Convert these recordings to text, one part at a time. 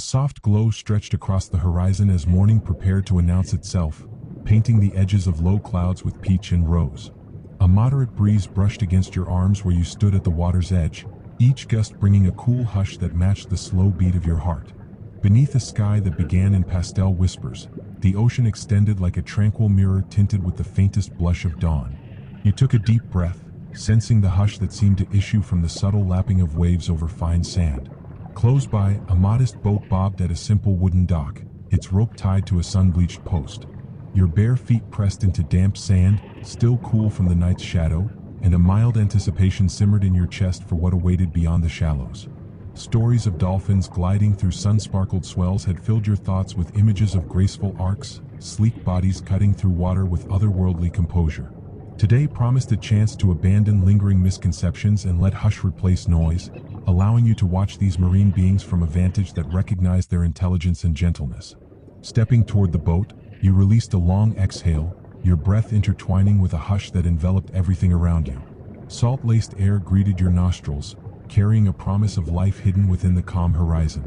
soft glow stretched across the horizon as morning prepared to announce itself, painting the edges of low clouds with peach and rose. A moderate breeze brushed against your arms where you stood at the water's edge, each gust bringing a cool hush that matched the slow beat of your heart. Beneath a sky that began in pastel whispers, the ocean extended like a tranquil mirror tinted with the faintest blush of dawn. You took a deep breath, sensing the hush that seemed to issue from the subtle lapping of waves over fine sand. Close by, a modest boat bobbed at a simple wooden dock, its rope tied to a sun-bleached post. Your bare feet pressed into damp sand, still cool from the night's shadow, and a mild anticipation simmered in your chest for what awaited beyond the shallows. Stories of dolphins gliding through sun-sparkled swells had filled your thoughts with images of graceful arcs, sleek bodies cutting through water with otherworldly composure. Today promised a chance to abandon lingering misconceptions and let hush replace noise, allowing you to watch these marine beings from a vantage that recognized their intelligence and gentleness. Stepping toward the boat, you released a long exhale, your breath intertwining with a hush that enveloped everything around you. Salt-laced air greeted your nostrils, carrying a promise of life hidden within the calm horizon.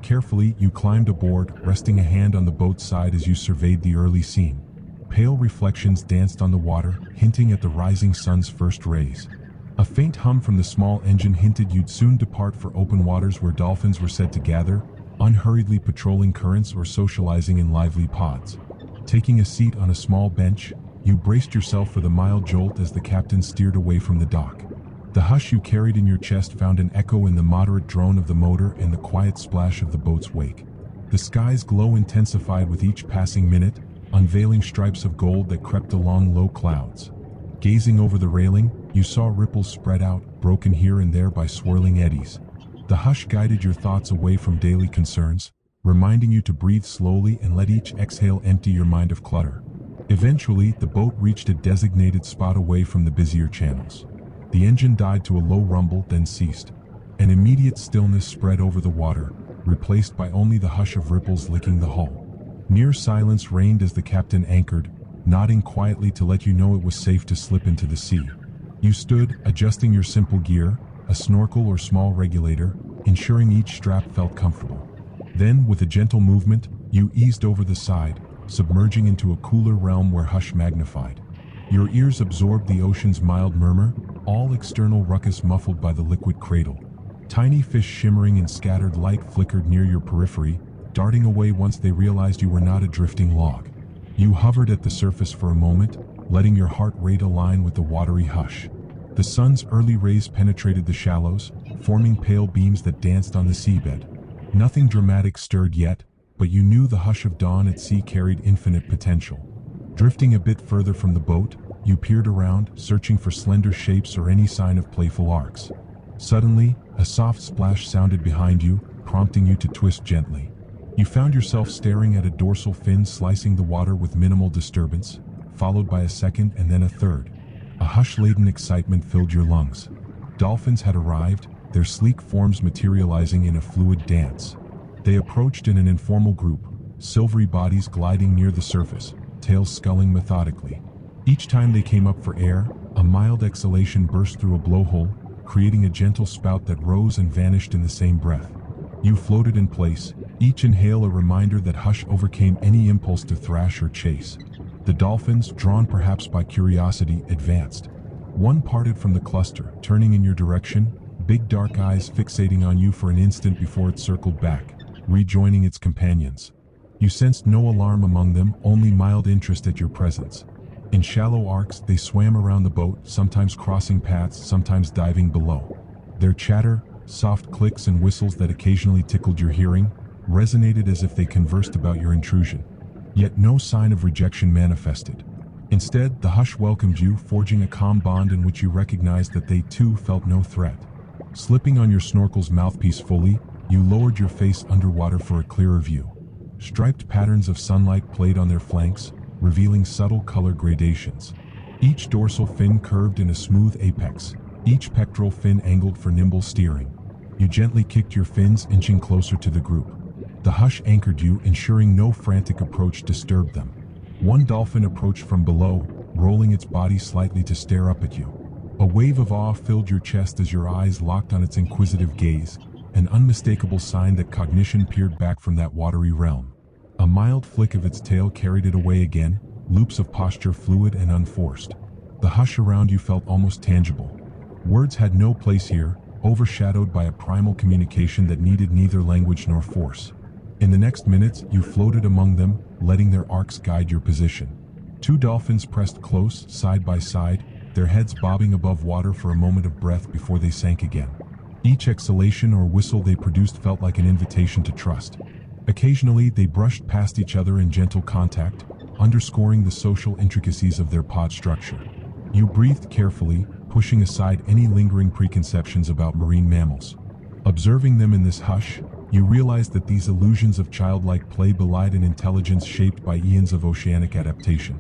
Carefully, you climbed aboard, resting a hand on the boat's side as you surveyed the early scene. Pale reflections danced on the water, hinting at the rising sun's first rays. A faint hum from the small engine hinted you'd soon depart for open waters where dolphins were said to gather, unhurriedly patrolling currents or socializing in lively pods. Taking a seat on a small bench, you braced yourself for the mild jolt as the captain steered away from the dock. The hush you carried in your chest found an echo in the moderate drone of the motor and the quiet splash of the boat's wake. The sky's glow intensified with each passing minute, unveiling stripes of gold that crept along low clouds. Gazing over the railing, you saw ripples spread out, broken here and there by swirling eddies. The hush guided your thoughts away from daily concerns, reminding you to breathe slowly and let each exhale empty your mind of clutter. Eventually, the boat reached a designated spot away from the busier channels. The engine died to a low rumble, then ceased. An immediate stillness spread over the water, replaced by only the hush of ripples licking the hull. Near silence reigned as the captain anchored, nodding quietly to let you know it was safe to slip into the sea. You stood, adjusting your simple gear, a snorkel or small regulator, ensuring each strap felt comfortable. Then, with a gentle movement, you eased over the side, submerging into a cooler realm where hush magnified. Your ears absorbed the ocean's mild murmur, all external ruckus muffled by the liquid cradle. Tiny fish shimmering in scattered light flickered near your periphery, darting away once they realized you were not a drifting log. You hovered at the surface for a moment, letting your heart rate align with the watery hush. The sun's early rays penetrated the shallows, forming pale beams that danced on the seabed. Nothing dramatic stirred yet, but you knew the hush of dawn at sea carried infinite potential. Drifting a bit further from the boat, you peered around, searching for slender shapes or any sign of playful arcs. Suddenly, a soft splash sounded behind you, prompting you to twist gently. You found yourself staring at a dorsal fin slicing the water with minimal disturbance, followed by a second and then a third. A hush-laden excitement filled your lungs. Dolphins had arrived, their sleek forms materializing in a fluid dance. They approached in an informal group, silvery bodies gliding near the surface, tails sculling methodically. Each time they came up for air, a mild exhalation burst through a blowhole, creating a gentle spout that rose and vanished in the same breath. You floated in place, each inhale a reminder that hush overcame any impulse to thrash or chase. The dolphins, drawn perhaps by curiosity, advanced. One parted from the cluster, turning in your direction, big dark eyes fixating on you for an instant before it circled back, rejoining its companions. You sensed no alarm among them, only mild interest at your presence. In shallow arcs, they swam around the boat, sometimes crossing paths, sometimes diving below. Their chatter, soft clicks and whistles that occasionally tickled your hearing, resonated as if they conversed about your intrusion. Yet no sign of rejection manifested. Instead, the hush welcomed you, forging a calm bond in which you recognized that they too felt no threat. Slipping on your snorkel's mouthpiece fully, you lowered your face underwater for a clearer view. Striped patterns of sunlight played on their flanks, revealing subtle color gradations. Each dorsal fin curved in a smooth apex, each pectoral fin angled for nimble steering. You gently kicked your fins, inching closer to the group. The hush anchored you, ensuring no frantic approach disturbed them. One dolphin approached from below, rolling its body slightly to stare up at you. A wave of awe filled your chest as your eyes locked on its inquisitive gaze, an unmistakable sign that cognition peered back from that watery realm. A mild flick of its tail carried it away again, loops of posture fluid and unforced. The hush around you felt almost tangible. Words had no place here, overshadowed by a primal communication that needed neither language nor force. In the next minutes, you floated among them, letting their arcs guide your position. Two dolphins pressed close, side by side, their heads bobbing above water for a moment of breath before they sank again. Each exhalation or whistle they produced felt like an invitation to trust. Occasionally, they brushed past each other in gentle contact, underscoring the social intricacies of their pod structure. You breathed carefully, pushing aside any lingering preconceptions about marine mammals. Observing them in this hush, you realized that these illusions of childlike play belied an intelligence shaped by eons of oceanic adaptation.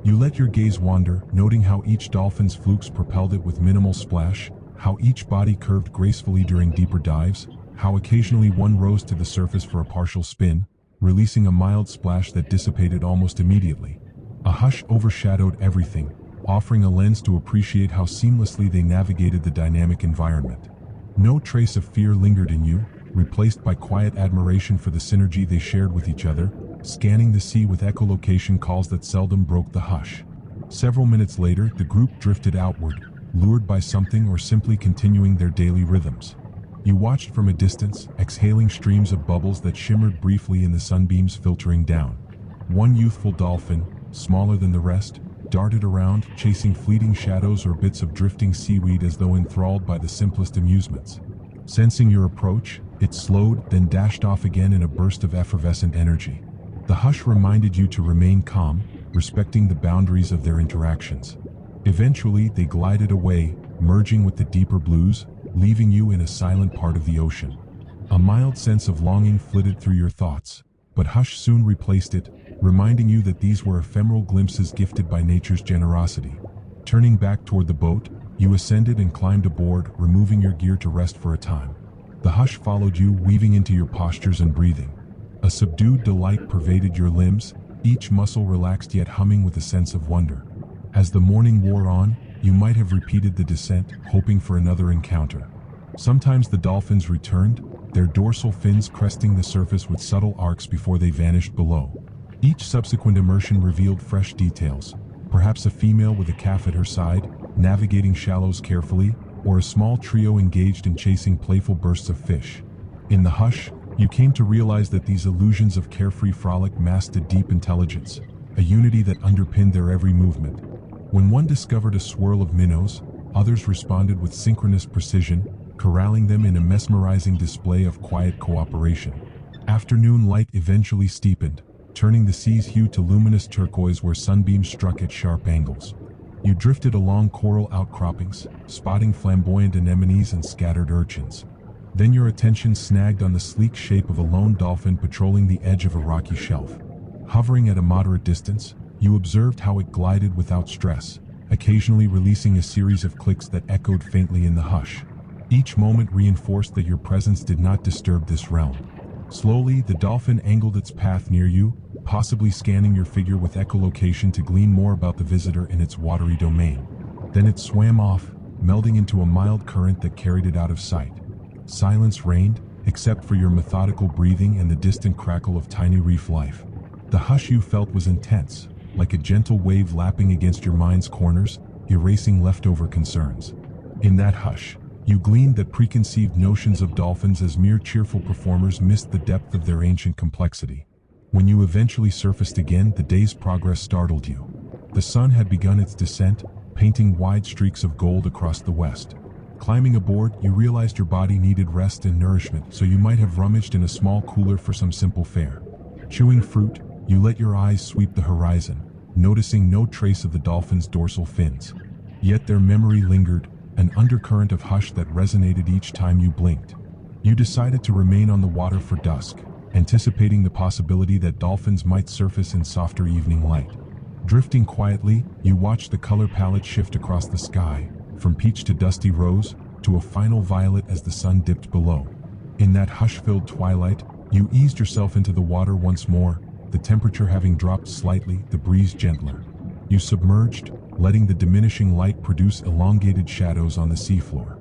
You let your gaze wander, noting how each dolphin's flukes propelled it with minimal splash, how each body curved gracefully during deeper dives, how occasionally one rose to the surface for a partial spin, releasing a mild splash that dissipated almost immediately. A hush overshadowed everything, offering a lens to appreciate how seamlessly they navigated the dynamic environment. No trace of fear lingered in you, replaced by quiet admiration for the synergy they shared with each other, scanning the sea with echolocation calls that seldom broke the hush. Several minutes later, the group drifted outward, lured by something or simply continuing their daily rhythms. You watched from a distance, exhaling streams of bubbles that shimmered briefly in the sunbeams filtering down. One youthful dolphin, smaller than the rest, darted around, chasing fleeting shadows or bits of drifting seaweed as though enthralled by the simplest amusements. Sensing your approach, it slowed, then dashed off again in a burst of effervescent energy. The hush reminded you to remain calm, respecting the boundaries of their interactions. Eventually, they glided away, merging with the deeper blues, leaving you in a silent part of the ocean. A mild sense of longing flitted through your thoughts, but hush soon replaced it, reminding you that these were ephemeral glimpses gifted by nature's generosity. Turning back toward the boat, you ascended and climbed aboard, removing your gear to rest for a time. The hush followed you, weaving into your postures and breathing. A subdued delight pervaded your limbs, each muscle relaxed yet humming with a sense of wonder. As the morning wore on, you might have repeated the descent, hoping for another encounter. Sometimes the dolphins returned, their dorsal fins cresting the surface with subtle arcs before they vanished below. Each subsequent immersion revealed fresh details, perhaps a female with a calf at her side, navigating shallows carefully, or a small trio engaged in chasing playful bursts of fish. In the hush, you came to realize that these illusions of carefree frolic masked a deep intelligence, a unity that underpinned their every movement. When one discovered a swirl of minnows, others responded with synchronous precision, corralling them in a mesmerizing display of quiet cooperation. Afternoon light eventually steepened, turning the sea's hue to luminous turquoise where sunbeams struck at sharp angles. You drifted along coral outcroppings, spotting flamboyant anemones and scattered urchins. Then your attention snagged on the sleek shape of a lone dolphin patrolling the edge of a rocky shelf. Hovering at a moderate distance, you observed how it glided without stress, occasionally releasing a series of clicks that echoed faintly in the hush. Each moment reinforced that your presence did not disturb this realm. Slowly, the dolphin angled its path near you, possibly scanning your figure with echolocation to glean more about the visitor in its watery domain. Then it swam off, melding into a mild current that carried it out of sight. Silence reigned, except for your methodical breathing and the distant crackle of tiny reef life. The hush you felt was intense, like a gentle wave lapping against your mind's corners, erasing leftover concerns. In that hush, you gleaned that preconceived notions of dolphins as mere cheerful performers missed the depth of their ancient complexity. When you eventually surfaced again, the day's progress startled you. The sun had begun its descent, painting wide streaks of gold across the west. Climbing aboard, you realized your body needed rest and nourishment, so you might have rummaged in a small cooler for some simple fare. Chewing fruit, you let your eyes sweep the horizon, noticing no trace of the dolphin's dorsal fins. Yet their memory lingered, an undercurrent of hush that resonated each time you blinked. You decided to remain on the water for dusk, anticipating the possibility that dolphins might surface in softer evening light. Drifting quietly, you watched the color palette shift across the sky, from peach to dusty rose, to a final violet as the sun dipped below. In that hush-filled twilight, you eased yourself into the water once more, the temperature having dropped slightly, the breeze gentler. You submerged, letting the diminishing light produce elongated shadows on the seafloor.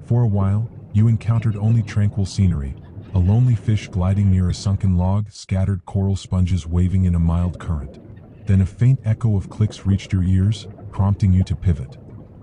For a while, You encountered only tranquil scenery, a lonely fish gliding near a sunken log, scattered coral sponges waving in a mild current. Then a faint echo of clicks reached your ears, prompting you to pivot.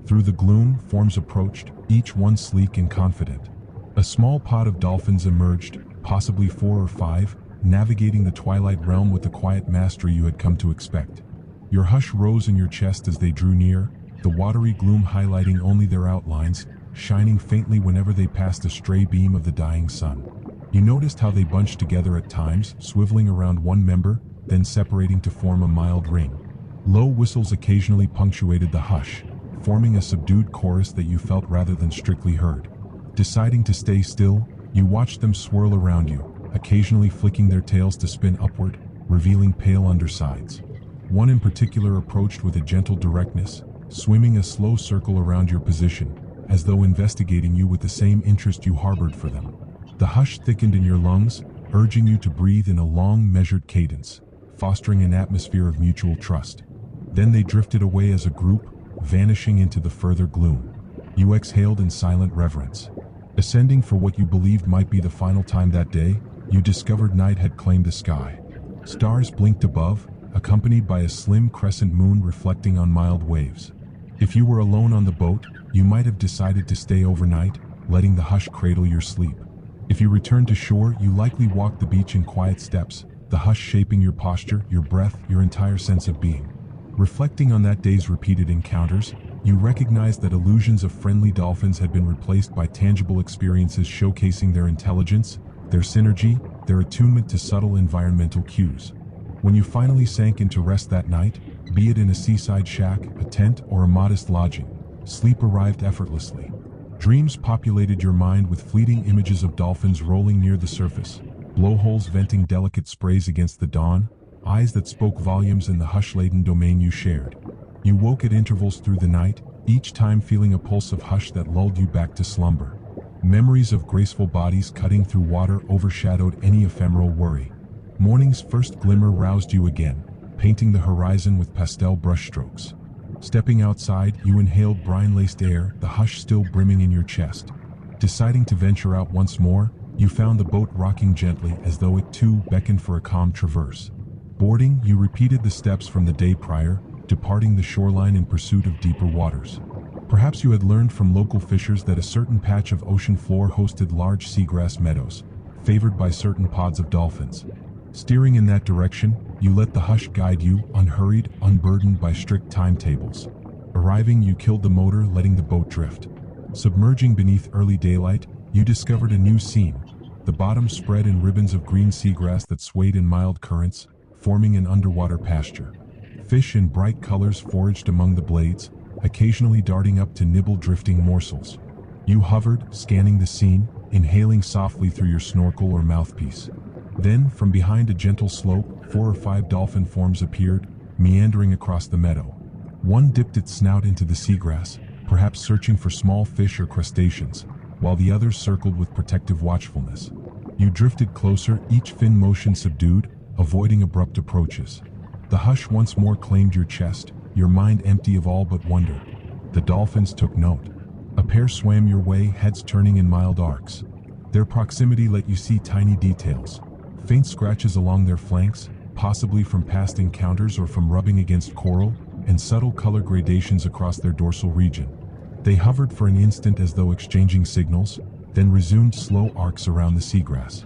Through the gloom, forms approached, each one sleek and confident. A small pod of dolphins emerged, possibly 4 or 5, navigating the twilight realm with the quiet mastery you had come to expect. Your hush rose in your chest as they drew near, the watery gloom highlighting only their outlines, shining faintly whenever they passed a stray beam of the dying sun. You noticed how they bunched together at times, swiveling around one member, then separating to form a mild ring. Low whistles occasionally punctuated the hush, forming a subdued chorus that you felt rather than strictly heard. Deciding to stay still, you watched them swirl around you, occasionally flicking their tails to spin upward, revealing pale undersides. One in particular approached with a gentle directness, swimming a slow circle around your position, as though investigating you with the same interest you harbored for them. The hush thickened in your lungs, urging you to breathe in a long, measured cadence, fostering an atmosphere of mutual trust. Then they drifted away as a group, vanishing into the further gloom. You exhaled in silent reverence. Ascending for what you believed might be the final time that day, you discovered night had claimed the sky. Stars blinked above, accompanied by a slim crescent moon reflecting on mild waves. If you were alone on the boat, you might have decided to stay overnight, letting the hush cradle your sleep. If you returned to shore, you likely walked the beach in quiet steps, the hush shaping your posture, your breath, your entire sense of being. Reflecting on that day's repeated encounters, you recognized that illusions of friendly dolphins had been replaced by tangible experiences showcasing their intelligence, their synergy, their attunement to subtle environmental cues. When you finally sank into rest that night, be it in a seaside shack, a tent, or a modest lodging, sleep arrived effortlessly. Dreams populated your mind with fleeting images of dolphins rolling near the surface, blowholes venting delicate sprays against the dawn, eyes that spoke volumes in the hush-laden domain you shared. You woke at intervals through the night, each time feeling a pulse of hush that lulled you back to slumber. Memories of graceful bodies cutting through water overshadowed any ephemeral worry. Morning's first glimmer roused you again, painting the horizon with pastel brushstrokes. Stepping outside, you inhaled brine-laced air, the hush still brimming in your chest. Deciding to venture out once more, you found the boat rocking gently as though it too beckoned for a calm traverse. Boarding, you repeated the steps from the day prior, departing the shoreline in pursuit of deeper waters. Perhaps you had learned from local fishers that a certain patch of ocean floor hosted large seagrass meadows, favored by certain pods of dolphins. Steering in that direction, you let the hush guide you, unhurried, unburdened by strict timetables. Arriving, you killed the motor, letting the boat drift. Submerging beneath early daylight, you discovered a new scene. The bottom spread in ribbons of green seagrass that swayed in mild currents, forming an underwater pasture. Fish in bright colors foraged among the blades, occasionally darting up to nibble drifting morsels. You hovered, scanning the scene, inhaling softly through your snorkel or mouthpiece. Then, from behind a gentle slope, 4 or 5 dolphin forms appeared, meandering across the meadow. One dipped its snout into the seagrass, perhaps searching for small fish or crustaceans, while the others circled with protective watchfulness. You drifted closer, each fin motion subdued, avoiding abrupt approaches. The hush once more claimed your chest, your mind empty of all but wonder. The dolphins took note. A pair swam your way, heads turning in mild arcs. Their proximity let you see tiny details. Faint scratches along their flanks, possibly from past encounters or from rubbing against coral, and subtle color gradations across their dorsal region. They hovered for an instant as though exchanging signals, then resumed slow arcs around the seagrass.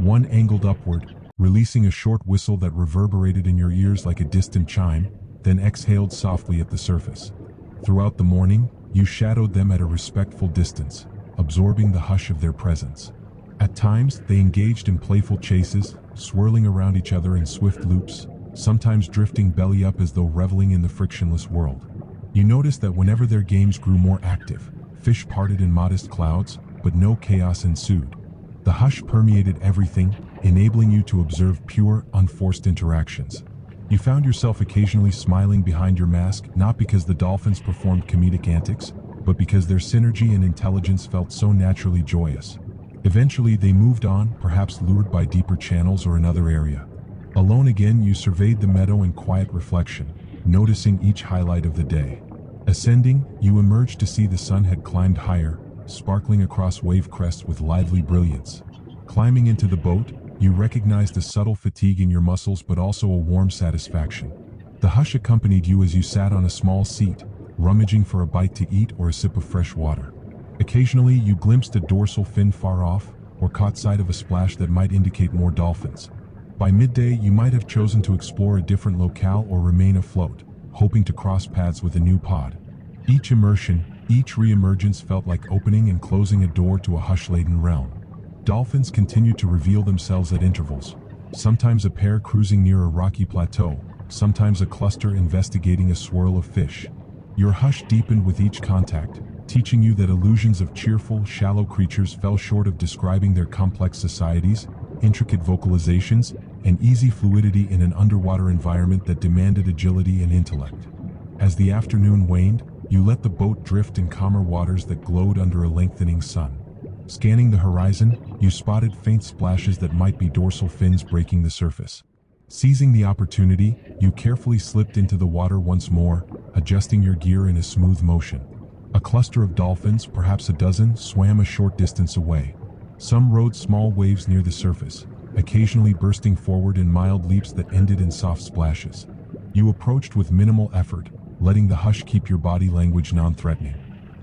One angled upward, releasing a short whistle that reverberated in your ears like a distant chime, then exhaled softly at the surface. Throughout the morning, you shadowed them at a respectful distance, absorbing the hush of their presence. At times, they engaged in playful chases, swirling around each other in swift loops, sometimes drifting belly up as though reveling in the frictionless world. You noticed that whenever their games grew more active, fish parted in modest clouds, but no chaos ensued. The hush permeated everything, enabling you to observe pure, unforced interactions. You found yourself occasionally smiling behind your mask, not because the dolphins performed comedic antics, but because their synergy and intelligence felt so naturally joyous. Eventually, they moved on, perhaps lured by deeper channels or another area. Alone again, you surveyed the meadow in quiet reflection, noticing each highlight of the day. Ascending, you emerged to see the sun had climbed higher, sparkling across wave crests with lively brilliance. Climbing into the boat, you recognized a subtle fatigue in your muscles but also a warm satisfaction. The hush accompanied you as you sat on a small seat, rummaging for a bite to eat or a sip of fresh water. Occasionally, you glimpsed a dorsal fin far off, or caught sight of a splash that might indicate more dolphins. By midday, you might have chosen to explore a different locale or remain afloat, hoping to cross paths with a new pod. Each immersion, each re-emergence felt like opening and closing a door to a hush-laden realm. Dolphins continued to reveal themselves at intervals, sometimes a pair cruising near a rocky plateau, sometimes a cluster investigating a swirl of fish. Your hush deepened with each contact, teaching you that illusions of cheerful, shallow creatures fell short of describing their complex societies, intricate vocalizations, and easy fluidity in an underwater environment that demanded agility and intellect. As the afternoon waned, you let the boat drift in calmer waters that glowed under a lengthening sun. Scanning the horizon, you spotted faint splashes that might be dorsal fins breaking the surface. Seizing the opportunity, you carefully slipped into the water once more, adjusting your gear in a smooth motion. A cluster of dolphins, perhaps a dozen, swam a short distance away. Some rode small waves near the surface, occasionally bursting forward in mild leaps that ended in soft splashes. You approached with minimal effort, letting the hush keep your body language non-threatening.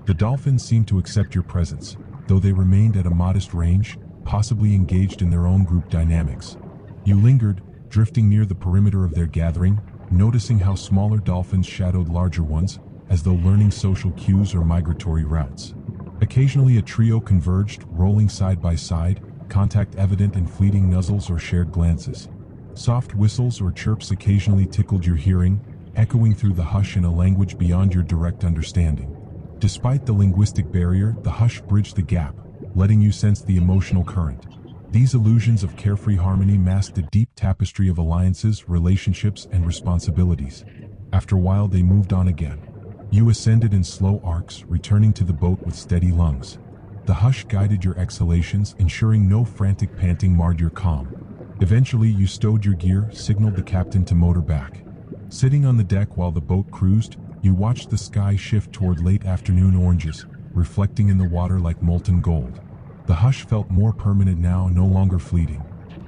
The dolphins seemed to accept your presence, though they remained at a modest range, possibly engaged in their own group dynamics. You lingered, drifting near the perimeter of their gathering, noticing how smaller dolphins shadowed larger ones, as though learning social cues or migratory routes. Occasionally a trio converged, rolling side by side, contact evident in fleeting nuzzles or shared glances. Soft whistles or chirps occasionally tickled your hearing, echoing through the hush in a language beyond your direct understanding. Despite the linguistic barrier, the hush bridged the gap, letting you sense the emotional current. These illusions of carefree harmony masked a deep tapestry of alliances, relationships, and responsibilities. After a while, they moved on again. You ascended in slow arcs, returning to the boat with steady lungs. The hush guided your exhalations, ensuring no frantic panting marred your calm. Eventually, you stowed your gear, signaled the captain to motor back. Sitting on the deck while the boat cruised, you watched the sky shift toward late afternoon oranges, reflecting in the water like molten gold. The hush felt more permanent now, no longer fleeting.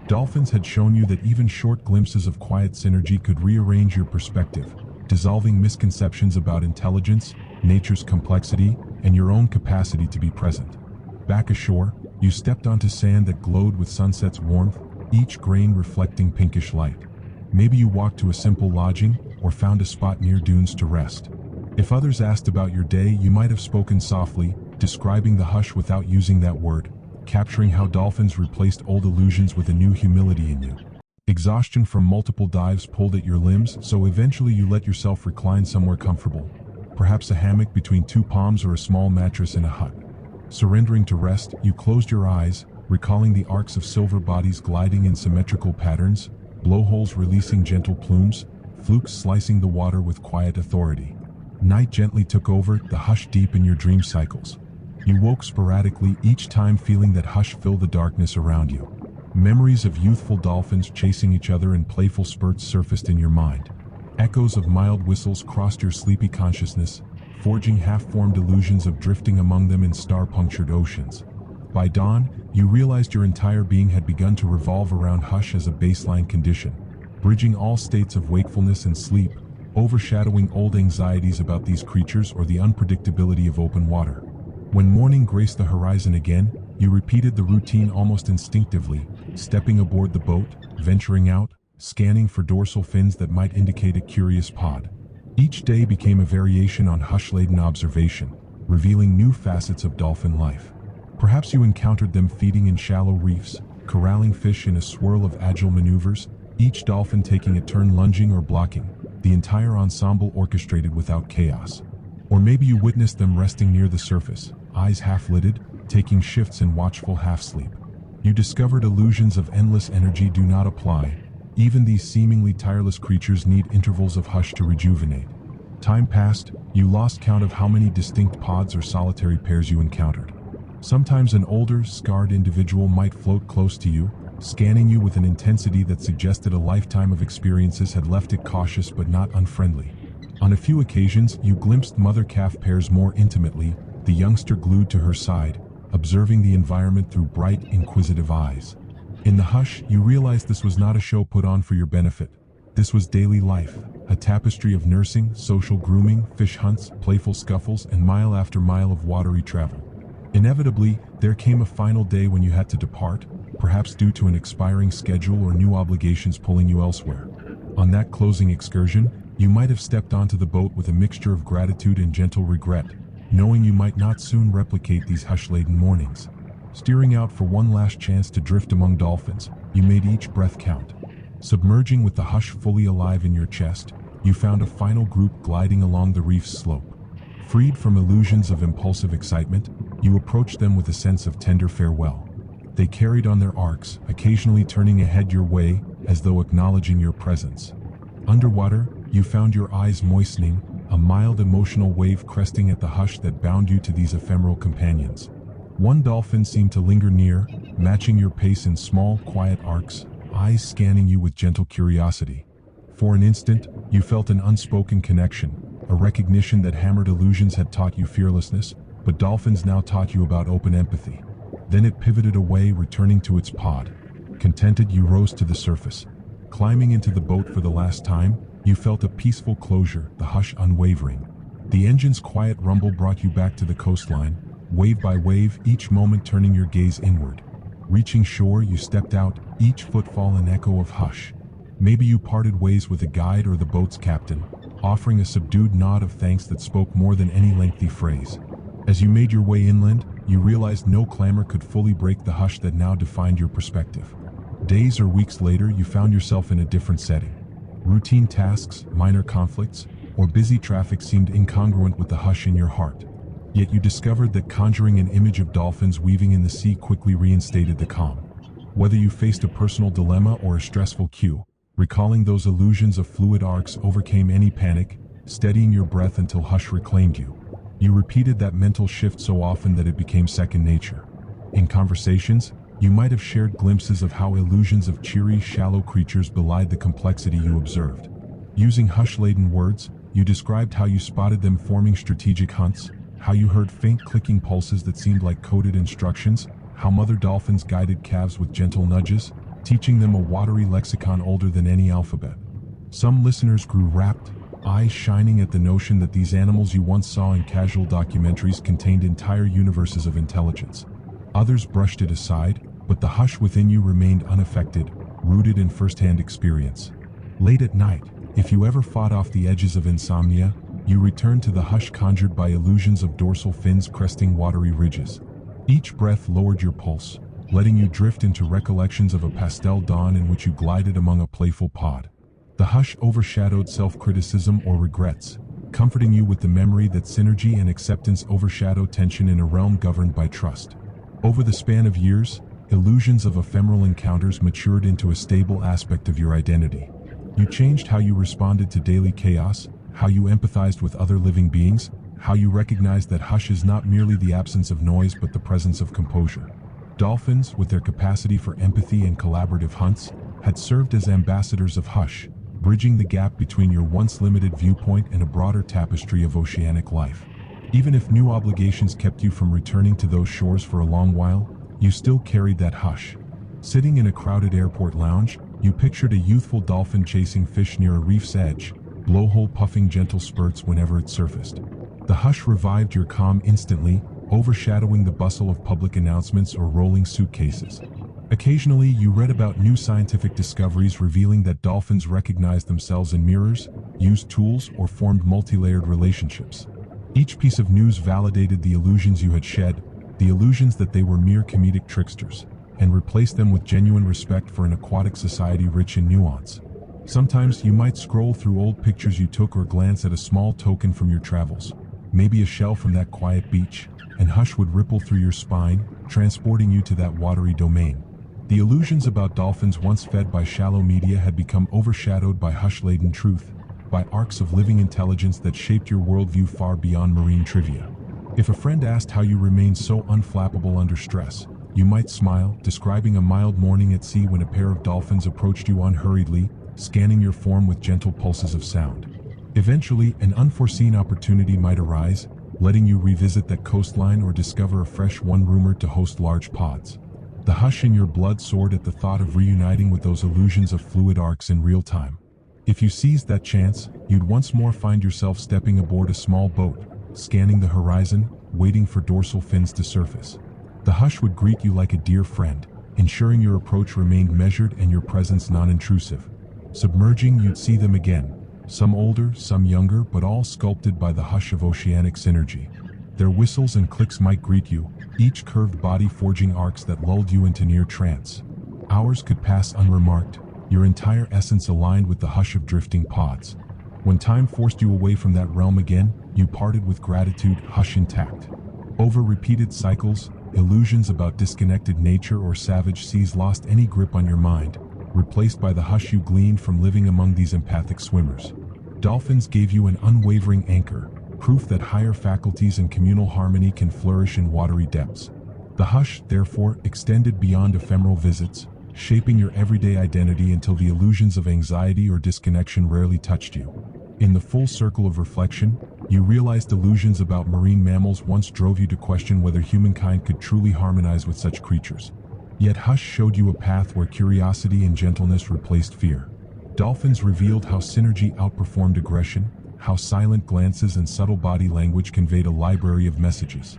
Dolphins had shown you that even short glimpses of quiet synergy could rearrange your perspective, dissolving misconceptions about intelligence, nature's complexity, and your own capacity to be present. Back ashore, you stepped onto sand that glowed with sunset's warmth, each grain reflecting pinkish light. Maybe you walked to a simple lodging, or found a spot near dunes to rest. If others asked about your day, you might have spoken softly, describing the hush without using that word, capturing how dolphins replaced old illusions with a new humility in you. Exhaustion from multiple dives pulled at your limbs, so eventually you let yourself recline somewhere comfortable, perhaps a hammock between two palms or a small mattress in a hut. Surrendering to rest, you closed your eyes, recalling the arcs of silver bodies gliding in symmetrical patterns, blowholes releasing gentle plumes, flukes slicing the water with quiet authority. Night gently took over, the hush deep in your dream cycles. You woke sporadically, each time feeling that hush fill the darkness around you. Memories of youthful dolphins chasing each other in playful spurts surfaced in your mind. Echoes of mild whistles crossed your sleepy consciousness, forging half-formed illusions of drifting among them in star-punctured oceans. By dawn, you realized your entire being had begun to revolve around hush as a baseline condition, bridging all states of wakefulness and sleep, overshadowing old anxieties about these creatures or the unpredictability of open water. When morning graced the horizon again, you repeated the routine almost instinctively, stepping aboard the boat, venturing out, scanning for dorsal fins that might indicate a curious pod. Each day became a variation on hush-laden observation, revealing new facets of dolphin life. Perhaps you encountered them feeding in shallow reefs, corralling fish in a swirl of agile maneuvers, each dolphin taking a turn lunging or blocking, the entire ensemble orchestrated without chaos. Or maybe you witnessed them resting near the surface, eyes half-lidded, taking shifts in watchful half-sleep. You discovered illusions of endless energy do not apply. Even these seemingly tireless creatures need intervals of hush to rejuvenate. Time passed, you lost count of how many distinct pods or solitary pairs you encountered. Sometimes an older, scarred individual might float close to you, scanning you with an intensity that suggested a lifetime of experiences had left it cautious but not unfriendly. On a few occasions, you glimpsed mother-calf pairs more intimately, the youngster glued to her side, observing the environment through bright, inquisitive eyes. In the hush, you realized this was not a show put on for your benefit. This was daily life, a tapestry of nursing, social grooming, fish hunts, playful scuffles, and mile after mile of watery travel. Inevitably, there came a final day when you had to depart, perhaps due to an expiring schedule or new obligations pulling you elsewhere. On that closing excursion, you might have stepped onto the boat with a mixture of gratitude and gentle regret, knowing you might not soon replicate these hush-laden mornings. Steering out for one last chance to drift among dolphins, you made each breath count. Submerging with the hush fully alive in your chest, you found a final group gliding along the reef's slope. Freed from illusions of impulsive excitement, you approached them with a sense of tender farewell. They carried on their arcs, occasionally turning a head your way, as though acknowledging your presence. Underwater, you found your eyes moistening, a mild emotional wave cresting at the hush that bound you to these ephemeral companions. One dolphin seemed to linger near, matching your pace in small, quiet arcs, eyes scanning you with gentle curiosity. For an instant, you felt an unspoken connection, a recognition that hammered illusions had taught you fearlessness, but dolphins now taught you about open empathy. Then it pivoted away, returning to its pod. Contented, you rose to the surface. Climbing into the boat for the last time, you felt a peaceful closure, the hush unwavering. The engine's quiet rumble brought you back to the coastline, wave by wave, each moment turning your gaze inward. Reaching shore, you stepped out, each footfall an echo of hush. Maybe you parted ways with a guide or the boat's captain, offering a subdued nod of thanks that spoke more than any lengthy phrase. As you made your way inland, you realized no clamor could fully break the hush that now defined your perspective. Days or weeks later, you found yourself in a different setting. Routine tasks, minor conflicts, or busy traffic seemed incongruent with the hush in your heart. Yet you discovered that conjuring an image of dolphins weaving in the sea quickly reinstated the calm. Whether you faced a personal dilemma or a stressful cue, recalling those illusions of fluid arcs overcame any panic, steadying your breath until hush reclaimed you. You repeated that mental shift so often that it became second nature. In conversations, you might have shared glimpses of how illusions of cheery, shallow creatures belied the complexity you observed. Using hush-laden words, you described how you spotted them forming strategic hunts, how you heard faint clicking pulses that seemed like coded instructions, how mother dolphins guided calves with gentle nudges, teaching them a watery lexicon older than any alphabet. Some listeners grew rapt, eyes shining at the notion that these animals you once saw in casual documentaries contained entire universes of intelligence. Others brushed it aside, but the hush within you remained unaffected, rooted in first-hand experience. Late at night, if you ever fought off the edges of insomnia, you returned to the hush conjured by illusions of dorsal fins cresting watery ridges. Each breath lowered your pulse, letting you drift into recollections of a pastel dawn in which you glided among a playful pod. The hush overshadowed self-criticism or regrets, comforting you with the memory that synergy and acceptance overshadow tension in a realm governed by trust. Over the span of years, illusions of ephemeral encounters matured into a stable aspect of your identity. You changed how you responded to daily chaos, how you empathized with other living beings, how you recognized that hush is not merely the absence of noise but the presence of composure. Dolphins, with their capacity for empathy and collaborative hunts, had served as ambassadors of hush, bridging the gap between your once limited viewpoint and a broader tapestry of oceanic life. Even if new obligations kept you from returning to those shores for a long while, you still carried that hush. Sitting in a crowded airport lounge, you pictured a youthful dolphin chasing fish near a reef's edge, blowhole puffing gentle spurts whenever it surfaced. The hush revived your calm instantly, overshadowing the bustle of public announcements or rolling suitcases. Occasionally, you read about new scientific discoveries revealing that dolphins recognized themselves in mirrors, used tools, or formed multi-layered relationships. Each piece of news validated the illusions you had shed, the illusions that they were mere comedic tricksters, and replaced them with genuine respect for an aquatic society rich in nuance. Sometimes you might scroll through old pictures you took or glance at a small token from your travels, maybe a shell from that quiet beach, and hush would ripple through your spine, transporting you to that watery domain. The illusions about dolphins once fed by shallow media had become overshadowed by hush-laden truth, by arcs of living intelligence that shaped your worldview far beyond marine trivia. If a friend asked how you remained so unflappable under stress, you might smile, describing a mild morning at sea when a pair of dolphins approached you unhurriedly, scanning your form with gentle pulses of sound. Eventually, an unforeseen opportunity might arise, letting you revisit that coastline or discover a fresh one rumored to host large pods. The hush in your blood soared at the thought of reuniting with those illusions of fluid arcs in real time. If you seized that chance, you'd once more find yourself stepping aboard a small boat, scanning the horizon, waiting for dorsal fins to surface. The hush would greet you like a dear friend, ensuring your approach remained measured and your presence non-intrusive. Submerging, you'd see them again, some older, some younger, but all sculpted by the hush of oceanic synergy. Their whistles and clicks might greet you, each curved body forging arcs that lulled you into near trance. Hours could pass unremarked, your entire essence aligned with the hush of drifting pods. When time forced you away from that realm again, you parted with gratitude, hush intact. Over repeated cycles, illusions about disconnected nature or savage seas lost any grip on your mind, replaced by the hush you gleaned from living among these empathic swimmers. Dolphins gave you an unwavering anchor, proof that higher faculties and communal harmony can flourish in watery depths. The hush, therefore, extended beyond ephemeral visits, shaping your everyday identity until the illusions of anxiety or disconnection rarely touched you. In the full circle of reflection, you realized delusions about marine mammals once drove you to question whether humankind could truly harmonize with such creatures. Yet hush showed you a path where curiosity and gentleness replaced fear. Dolphins revealed how synergy outperformed aggression, how silent glances and subtle body language conveyed a library of messages.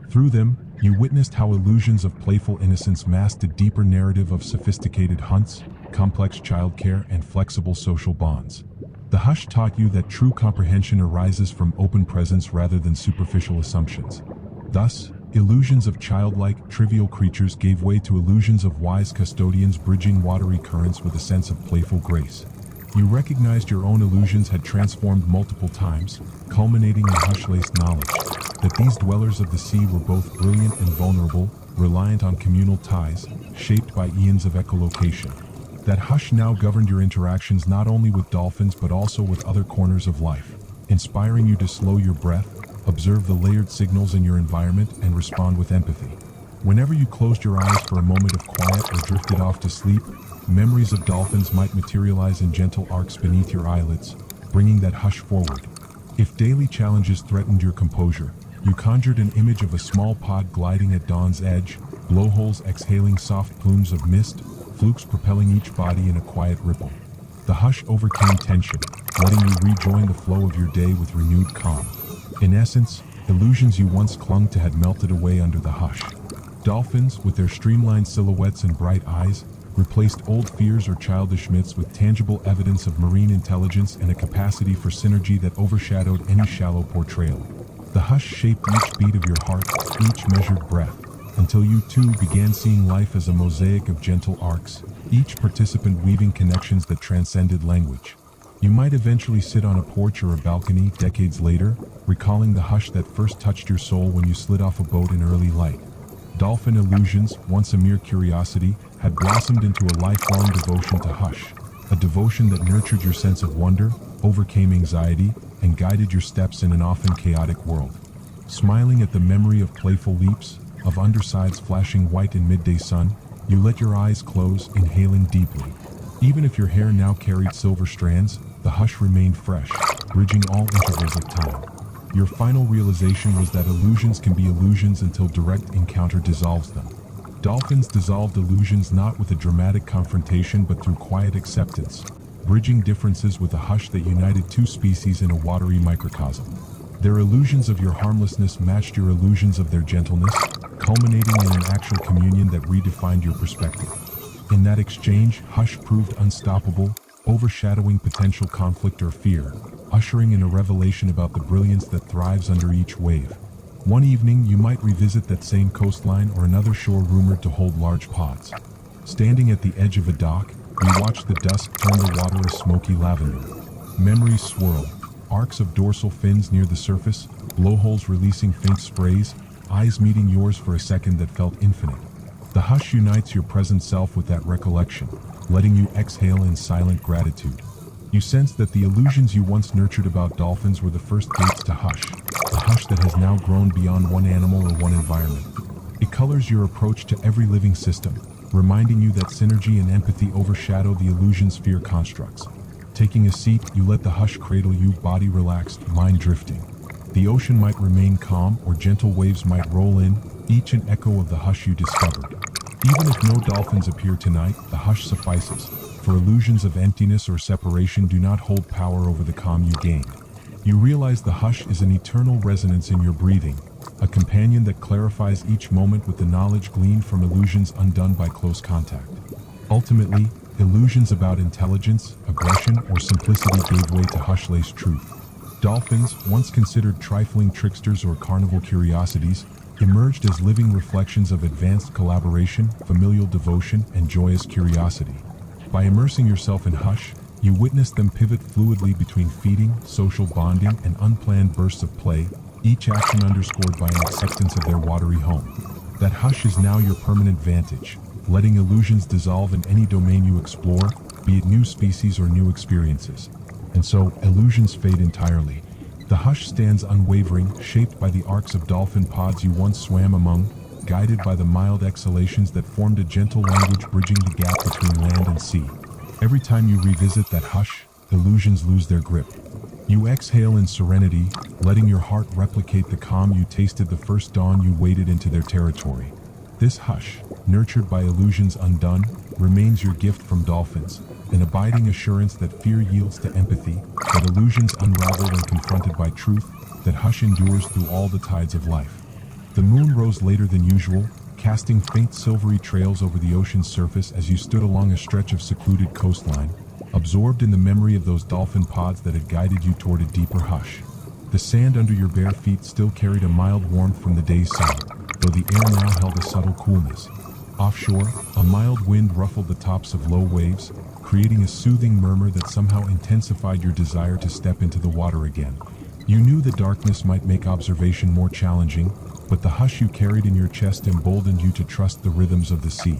Through them, you witnessed how illusions of playful innocence masked a deeper narrative of sophisticated hunts, complex childcare, and flexible social bonds. The hush taught you that true comprehension arises from open presence rather than superficial assumptions. Thus, illusions of childlike, trivial creatures gave way to illusions of wise custodians bridging watery currents with a sense of playful grace. You recognized your own illusions had transformed multiple times, culminating in hush-laced knowledge that these dwellers of the sea were both brilliant and vulnerable, reliant on communal ties, shaped by eons of echolocation. That hush now governed your interactions not only with dolphins but also with other corners of life, inspiring you to slow your breath, observe the layered signals in your environment, and respond with empathy. Whenever you closed your eyes for a moment of quiet or drifted off to sleep, memories of dolphins might materialize in gentle arcs beneath your eyelids, bringing that hush forward. If daily challenges threatened your composure, you conjured an image of a small pod gliding at dawn's edge, blowholes exhaling soft plumes of mist, flukes propelling each body in a quiet ripple. The hush overcame tension, letting you rejoin the flow of your day with renewed calm. In essence, illusions you once clung to had melted away under the hush. Dolphins, with their streamlined silhouettes and bright eyes, replaced old fears or childish myths with tangible evidence of marine intelligence and a capacity for synergy that overshadowed any shallow portrayal. The hush shaped each beat of your heart, each measured breath, until you too began seeing life as a mosaic of gentle arcs, each participant weaving connections that transcended language. You might eventually sit on a porch or a balcony decades later, recalling the hush that first touched your soul when you slid off a boat in early light. Dolphin illusions, once a mere curiosity, had blossomed into a lifelong devotion to hush, a devotion that nurtured your sense of wonder, overcame anxiety, and guided your steps in an often chaotic world. Smiling at the memory of playful leaps, of undersides flashing white in midday sun, you let your eyes close, inhaling deeply. Even if your hair now carried silver strands, the hush remained fresh, bridging all intervals of time. Your final realization was that illusions can be illusions until direct encounter dissolves them. Dolphins dissolved illusions not with a dramatic confrontation but through quiet acceptance, bridging differences with a hush that united two species in a watery microcosm. Their illusions of your harmlessness matched your illusions of their gentleness, culminating in an actual communion that redefined your perspective. In that exchange, hush proved unstoppable, overshadowing potential conflict or fear, ushering in a revelation about the brilliance that thrives under each wave. One evening, you might revisit that same coastline or another shore rumored to hold large pods. Standing at the edge of a dock, you watch the dusk turn the water a smoky lavender. Memories swirl, arcs of dorsal fins near the surface, blowholes releasing faint sprays, eyes meeting yours for a second that felt infinite. The hush unites your present self with that recollection, letting you exhale in silent gratitude. You sense that the illusions you once nurtured about dolphins were the first gates to hush, a hush that has now grown beyond one animal or one environment. It colors your approach to every living system, reminding you that synergy and empathy overshadow the illusion's fear constructs. Taking a seat, you let the hush cradle you, body relaxed, mind drifting. The ocean might remain calm or gentle waves might roll in, each an echo of the hush you discovered. Even if no dolphins appear tonight, the hush suffices, for illusions of emptiness or separation do not hold power over the calm you gained. You realize the hush is an eternal resonance in your breathing, a companion that clarifies each moment with the knowledge gleaned from illusions undone by close contact. Ultimately, illusions about intelligence, aggression, or simplicity gave way to hush-laced truth. Dolphins, once considered trifling tricksters or carnival curiosities, emerged as living reflections of advanced collaboration, familial devotion, and joyous curiosity. By immersing yourself in hush, you witness them pivot fluidly between feeding, social bonding, and unplanned bursts of play, each action underscored by an acceptance of their watery home. That hush is now your permanent vantage, letting illusions dissolve in any domain you explore, be it new species or new experiences. And so, illusions fade entirely. The hush stands unwavering, shaped by the arcs of dolphin pods you once swam among, guided by the mild exhalations that formed a gentle language bridging the gap between land and sea. Every time you revisit that hush, illusions lose their grip. You exhale in serenity, letting your heart replicate the calm you tasted the first dawn you waded into their territory. This hush, nurtured by illusions undone, remains your gift from dolphins, an abiding assurance that fear yields to empathy, that illusions unravel when confronted by truth, that hush endures through all the tides of life. The moon rose later than usual, casting faint silvery trails over the ocean's surface as you stood along a stretch of secluded coastline, absorbed in the memory of those dolphin pods that had guided you toward a deeper hush. The sand under your bare feet still carried a mild warmth from the day's sun, though the air now held a subtle coolness. Offshore, a mild wind ruffled the tops of low waves, creating a soothing murmur that somehow intensified your desire to step into the water again. You knew the darkness might make observation more challenging, but the hush you carried in your chest emboldened you to trust the rhythms of the sea.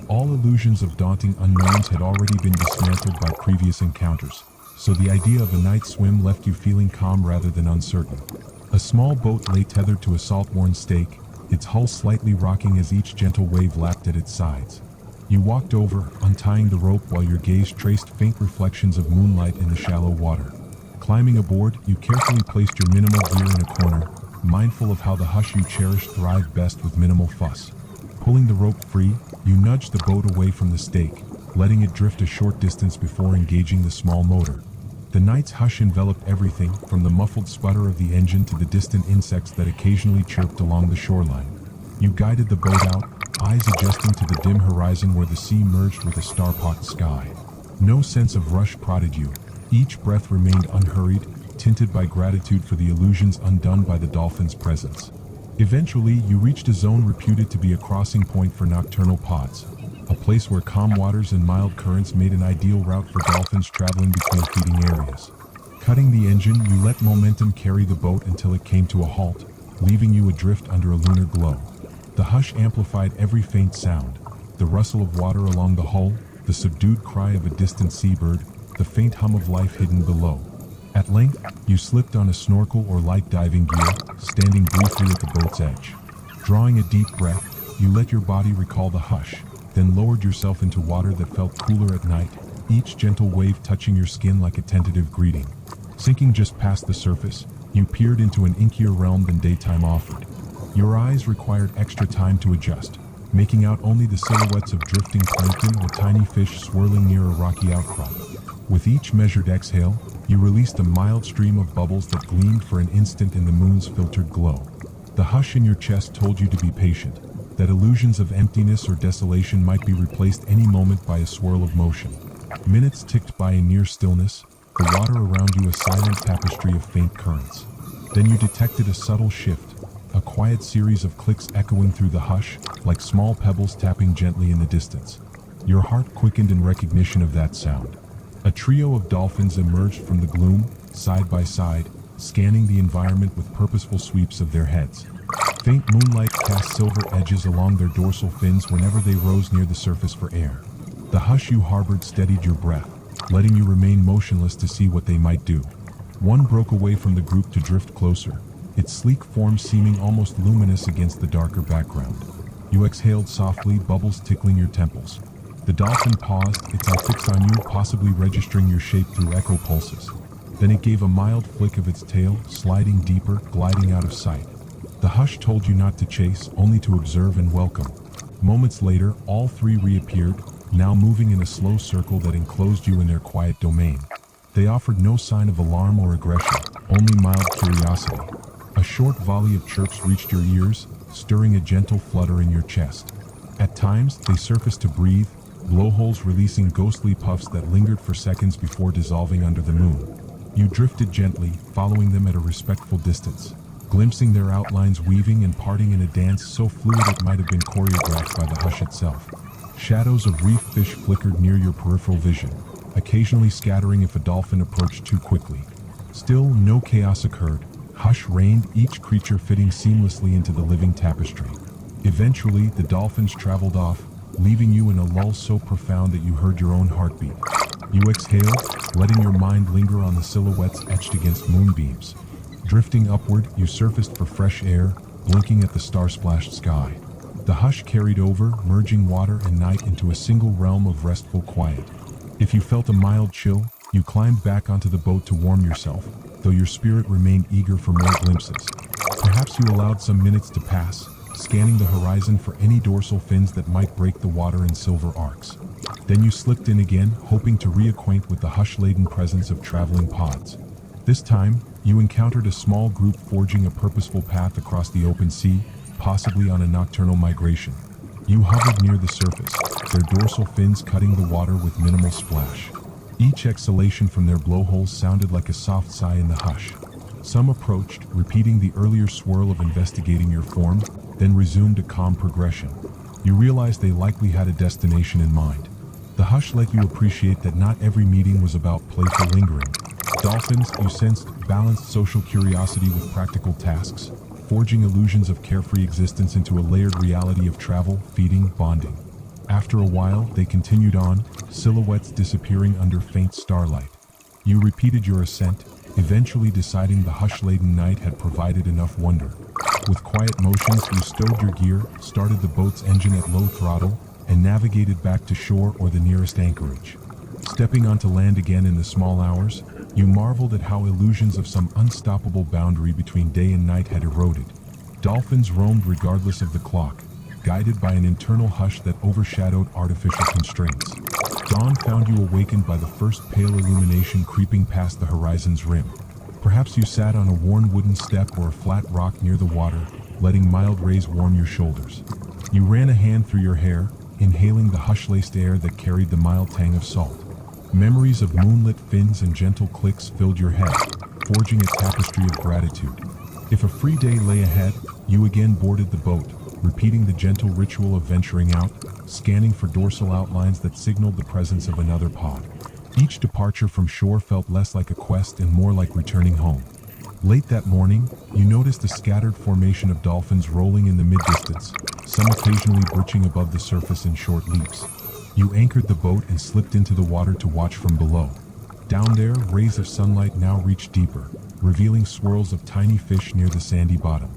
All illusions of daunting unknowns had already been dismantled by previous encounters, so the idea of a night swim left you feeling calm rather than uncertain. A small boat lay tethered to a salt-worn stake, its hull slightly rocking as each gentle wave lapped at its sides. You walked over, untying the rope while your gaze traced faint reflections of moonlight in the shallow water. Climbing aboard, you carefully placed your minimal gear in a corner, mindful of how the hush you cherished thrived best with minimal fuss. Pulling the rope free, you nudged the boat away from the stake, letting it drift a short distance before engaging the small motor. The night's hush enveloped everything, from the muffled sputter of the engine to the distant insects that occasionally chirped along the shoreline. You guided the boat out, eyes adjusting to the dim horizon where the sea merged with a star-pocked sky. No sense of rush prodded you. Each breath remained unhurried, tinted by gratitude for the illusions undone by the dolphin's presence. Eventually, you reached a zone reputed to be a crossing point for nocturnal pods, a place where calm waters and mild currents made an ideal route for dolphins traveling between feeding areas. Cutting the engine, you let momentum carry the boat until it came to a halt, leaving you adrift under a lunar glow. The hush amplified every faint sound, the rustle of water along the hull, the subdued cry of a distant seabird, the faint hum of life hidden below. At length, you slipped on a snorkel or light diving gear, standing briefly at the boat's edge. Drawing a deep breath, you let your body recall the hush, then lowered yourself into water that felt cooler at night, each gentle wave touching your skin like a tentative greeting. Sinking just past the surface, you peered into an inkier realm than daytime offered. Your eyes required extra time to adjust, making out only the silhouettes of drifting plankton or tiny fish swirling near a rocky outcrop. With each measured exhale, you released a mild stream of bubbles that gleamed for an instant in the moon's filtered glow. The hush in your chest told you to be patient, that illusions of emptiness or desolation might be replaced any moment by a swirl of motion. Minutes ticked by in near stillness, the water around you a silent tapestry of faint currents. Then you detected a subtle shift, a quiet series of clicks echoing through the hush, like small pebbles tapping gently in the distance. Your heart quickened in recognition of that sound. A trio of dolphins emerged from the gloom, side by side, scanning the environment with purposeful sweeps of their heads. Faint moonlight cast silver edges along their dorsal fins whenever they rose near the surface for air. The hush you harbored steadied your breath, letting you remain motionless to see what they might do. One broke away from the group to drift closer, its sleek form seeming almost luminous against the darker background. You exhaled softly, bubbles tickling your temples. The dolphin paused, its eye fixed on you, possibly registering your shape through echo pulses. Then it gave a mild flick of its tail, sliding deeper, gliding out of sight. The hush told you not to chase, only to observe and welcome. Moments later, all three reappeared, now moving in a slow circle that enclosed you in their quiet domain. They offered no sign of alarm or aggression, only mild curiosity. A short volley of chirps reached your ears, stirring a gentle flutter in your chest. At times, they surfaced to breathe, blowholes releasing ghostly puffs that lingered for seconds before dissolving under the moon. You drifted gently, following them at a respectful distance, glimpsing their outlines weaving and parting in a dance so fluid it might have been choreographed by the hush itself. Shadows of reef fish flickered near your peripheral vision, occasionally scattering if a dolphin approached too quickly. Still, no chaos occurred. Hush reigned, each creature fitting seamlessly into the living tapestry. Eventually, the dolphins traveled off, leaving you in a lull so profound that you heard your own heartbeat. You exhaled, letting your mind linger on the silhouettes etched against moonbeams. Drifting upward, you surfaced for fresh air, blinking at the star-splashed sky. The hush carried over, merging water and night into a single realm of restful quiet. If you felt a mild chill, you climbed back onto the boat to warm yourself, though your spirit remained eager for more glimpses. Perhaps you allowed some minutes to pass, scanning the horizon for any dorsal fins that might break the water in silver arcs. Then you slipped in again, hoping to reacquaint with the hush-laden presence of traveling pods. This time, you encountered a small group forging a purposeful path across the open sea, possibly on a nocturnal migration. You hovered near the surface, their dorsal fins cutting the water with minimal splash. Each exhalation from their blowholes sounded like a soft sigh in the hush. Some approached, repeating the earlier swirl of investigating your form, then resumed a calm progression. You realized they likely had a destination in mind. The hush let you appreciate that not every meeting was about playful lingering. Dolphins, you sensed, balanced social curiosity with practical tasks, forging illusions of carefree existence into a layered reality of travel, feeding, bonding. After a while, they continued on, silhouettes disappearing under faint starlight. You repeated your ascent, eventually deciding the hush-laden night had provided enough wonder. With quiet motions, you stowed your gear, started the boat's engine at low throttle, and navigated back to shore or the nearest anchorage. Stepping onto land again in the small hours, you marveled at how illusions of some unstoppable boundary between day and night had eroded. Dolphins roamed regardless of the clock, guided by an internal hush that overshadowed artificial constraints. Dawn found you awakened by the first pale illumination creeping past the horizon's rim. Perhaps you sat on a worn wooden step or a flat rock near the water, letting mild rays warm your shoulders. You ran a hand through your hair, inhaling the hush-laced air that carried the mild tang of salt. Memories of moonlit fins and gentle clicks filled your head, forging a tapestry of gratitude. If a free day lay ahead, you again boarded the boat, repeating the gentle ritual of venturing out, scanning for dorsal outlines that signaled the presence of another pod. Each departure from shore felt less like a quest and more like returning home. Late that morning, you noticed a scattered formation of dolphins rolling in the mid-distance, some occasionally britching above the surface in short leaps. You anchored the boat and slipped into the water to watch from below. Down there, rays of sunlight now reached deeper, revealing swirls of tiny fish near the sandy bottom.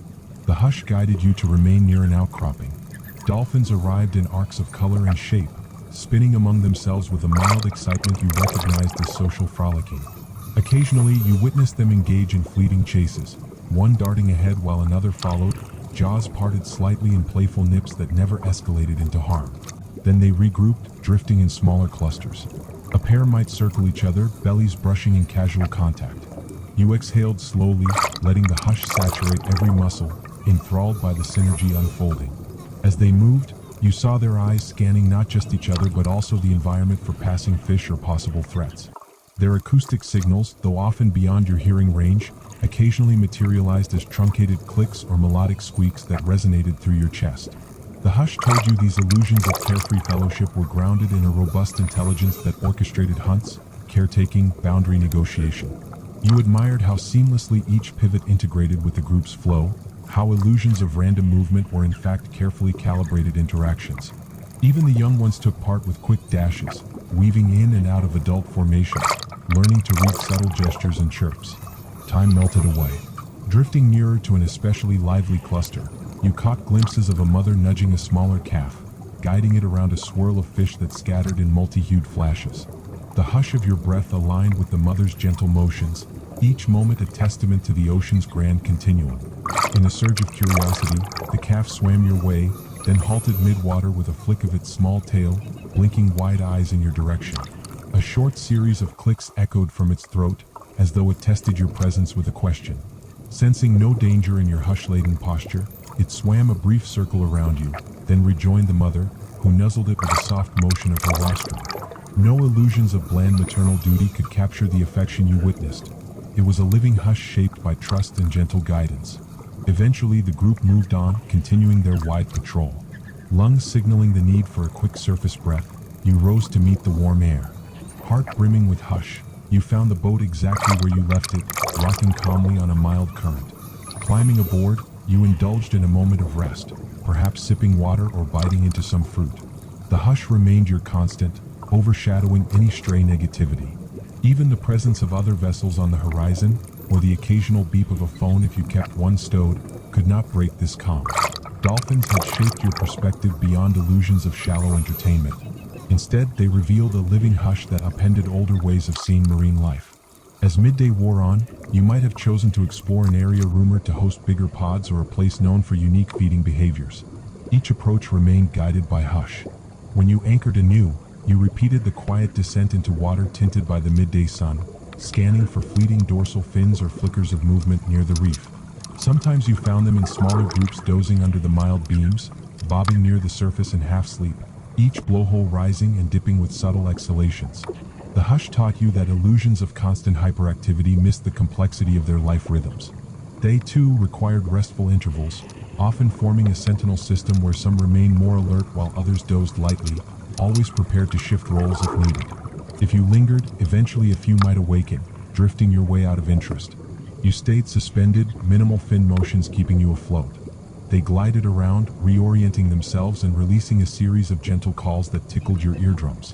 The hush guided you to remain near an outcropping. Dolphins arrived in arcs of color and shape, spinning among themselves with a mild excitement you recognized as social frolicking. Occasionally, you witnessed them engage in fleeting chases, one darting ahead while another followed, jaws parted slightly in playful nips that never escalated into harm. Then they regrouped, drifting in smaller clusters. A pair might circle each other, bellies brushing in casual contact. You exhaled slowly, letting the hush saturate every muscle, enthralled by the synergy unfolding. As they moved, you saw their eyes scanning not just each other but also the environment for passing fish or possible threats. Their acoustic signals, though often beyond your hearing range, occasionally materialized as truncated clicks or melodic squeaks that resonated through your chest. The hush told you these illusions of carefree fellowship were grounded in a robust intelligence that orchestrated hunts, caretaking, boundary negotiation. You admired how seamlessly each pivot integrated with the group's flow, how illusions of random movement were in fact carefully calibrated interactions. Even the young ones took part with quick dashes, weaving in and out of adult formations, learning to read subtle gestures and chirps. Time melted away. Drifting nearer to an especially lively cluster, you caught glimpses of a mother nudging a smaller calf, guiding it around a swirl of fish that scattered in multi-hued flashes. the hush of your breath aligned with the mother's gentle motions, each moment a testament to the ocean's grand continuum. In a surge of curiosity, the calf swam your way, then halted mid-water with a flick of its small tail, blinking wide eyes in your direction. A short series of clicks echoed from its throat, as though it tested your presence with a question. Sensing no danger in your hush-laden posture, it swam a brief circle around you, then rejoined the mother, who nuzzled it with a soft motion of her rostrum. No illusions of bland maternal duty could capture the affection you witnessed. It was a living hush shaped by trust and gentle guidance. Eventually, the group moved on, continuing their wide patrol. Lungs signaling the need for a quick surface breath, you rose to meet the warm air. Heart brimming with hush, you found the boat exactly where you left it, rocking calmly on a mild current. Climbing aboard, you indulged in a moment of rest, perhaps sipping water or biting into some fruit. The hush remained your constant, overshadowing any stray negativity. Even the presence of other vessels on the horizon, or the occasional beep of a phone if you kept one stowed, could not break this calm. Dolphins had shaped your perspective beyond illusions of shallow entertainment. Instead, they revealed a living hush that upended older ways of seeing marine life. As midday wore on, you might have chosen to explore an area rumored to host bigger pods or a place known for unique feeding behaviors. Each approach remained guided by hush. When you anchored anew, you repeated the quiet descent into water tinted by the midday sun, scanning for fleeting dorsal fins or flickers of movement near the reef. Sometimes you found them in smaller groups dozing under the mild beams, bobbing near the surface in half-sleep, each blowhole rising and dipping with subtle exhalations. The hush taught you that illusions of constant hyperactivity missed the complexity of their life rhythms. They, too, required restful intervals, often forming a sentinel system where some remained more alert while others dozed lightly, always prepared to shift roles if needed. If you lingered, eventually a few might awaken, drifting your way out of interest. You stayed suspended, minimal fin motions keeping you afloat. They glided around, reorienting themselves and releasing a series of gentle calls that tickled your eardrums.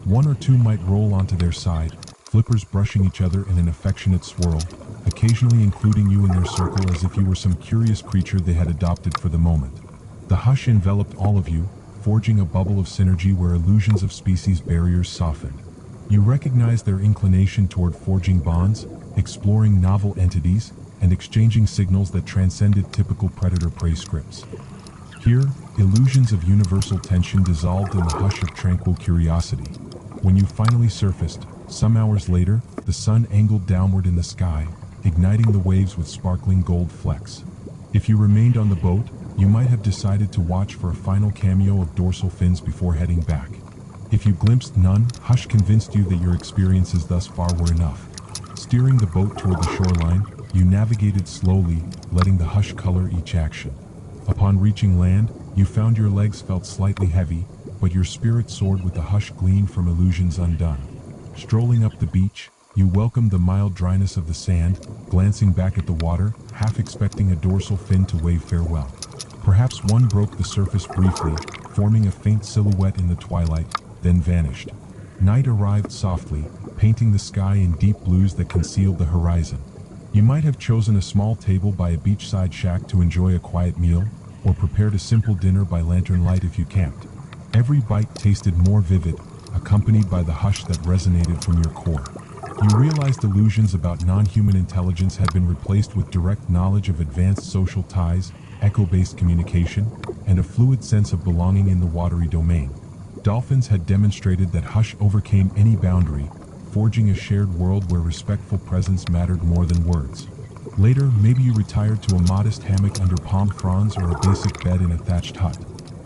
One or two might roll onto their side, flippers brushing each other in an affectionate swirl, occasionally including you in their circle as if you were some curious creature they had adopted for the moment. The hush enveloped all of you, forging a bubble of synergy where illusions of species barriers softened. You recognized their inclination toward forging bonds, exploring novel entities, and exchanging signals that transcended typical predator-prey scripts. Here, illusions of universal tension dissolved in the hush of tranquil curiosity. When you finally surfaced, some hours later, the sun angled downward in the sky, igniting the waves with sparkling gold flecks. If you remained on the boat, you might have decided to watch for a final cameo of dorsal fins before heading back. If you glimpsed none, hush convinced you that your experiences thus far were enough. Steering the boat toward the shoreline, you navigated slowly, letting the hush color each action. Upon reaching land, you found your legs felt slightly heavy, but your spirit soared with the hush gleam from illusions undone. Strolling up the beach, you welcomed the mild dryness of the sand, glancing back at the water, half expecting a dorsal fin to wave farewell. Perhaps one broke the surface briefly, forming a faint silhouette in the twilight, then vanished. Night arrived softly, painting the sky in deep blues that concealed the horizon. You might have chosen a small table by a beachside shack to enjoy a quiet meal, or prepared a simple dinner by lantern light if you camped. Every bite tasted more vivid, accompanied by the hush that resonated from your core. You realized illusions about non-human intelligence had been replaced with direct knowledge of advanced social ties, echo-based communication, and a fluid sense of belonging in the watery domain. Dolphins had demonstrated that hush overcame any boundary, forging a shared world where respectful presence mattered more than words. Later, maybe you retired to a modest hammock under palm fronds or a basic bed in a thatched hut.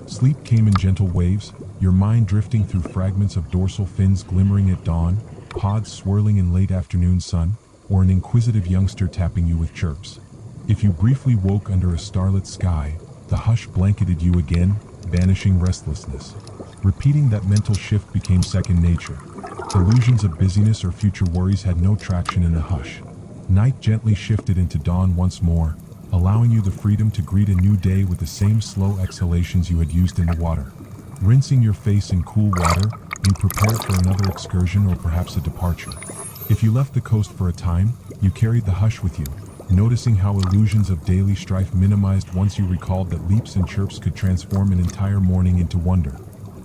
Sleep came in gentle waves, your mind drifting through fragments of dorsal fins glimmering at dawn, pods swirling in late afternoon sun, or an inquisitive youngster tapping you with chirps. If you briefly woke under a starlit sky, the hush blanketed you again, banishing restlessness. Repeating that mental shift became second nature. Illusions of busyness or future worries had no traction in the hush. Night gently shifted into dawn once more, allowing you the freedom to greet a new day with the same slow exhalations you had used in the water. Rinsing your face in cool water, you prepared for another excursion or perhaps a departure. If you left the coast for a time, you carried the hush with you, noticing how illusions of daily strife minimized once you recalled that leaps and chirps could transform an entire morning into wonder.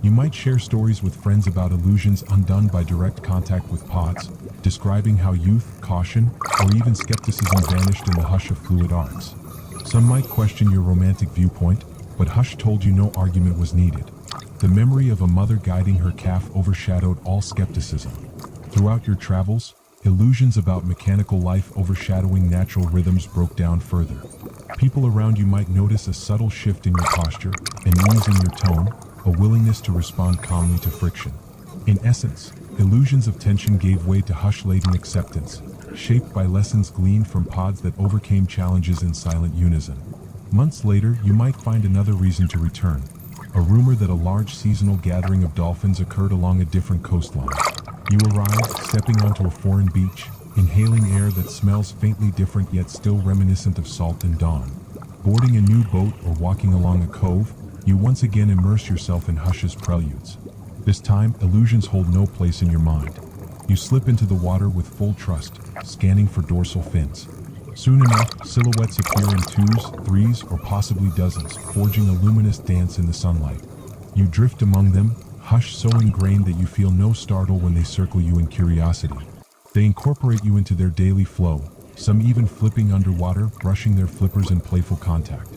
You might share stories with friends about illusions undone by direct contact with pods, describing how youth, caution, or even skepticism vanished in the hush of fluid arcs. Some might question your romantic viewpoint, but Hush told you no argument was needed. The memory of a mother guiding her calf overshadowed all skepticism. Throughout your travels, illusions about mechanical life overshadowing natural rhythms broke down further. People around you might notice a subtle shift in your posture, an ease in your tone, a willingness to respond calmly to friction. In essence, illusions of tension gave way to hush-laden acceptance, shaped by lessons gleaned from pods that overcame challenges in silent unison. Months later, you might find another reason to return. A rumor that a large seasonal gathering of dolphins occurred along a different coastline. You arrive, stepping onto a foreign beach, inhaling air that smells faintly different yet still reminiscent of salt and dawn. Boarding a new boat or walking along a cove, you once again immerse yourself in Hush's preludes. This time, illusions hold no place in your mind. You slip into the water with full trust, scanning for dorsal fins. Soon enough, silhouettes appear in twos, threes, or possibly dozens, forging a luminous dance in the sunlight. You drift among them, Hush so ingrained that you feel no startle when they circle you in curiosity. They incorporate you into their daily flow, some even flipping underwater, brushing their flippers in playful contact.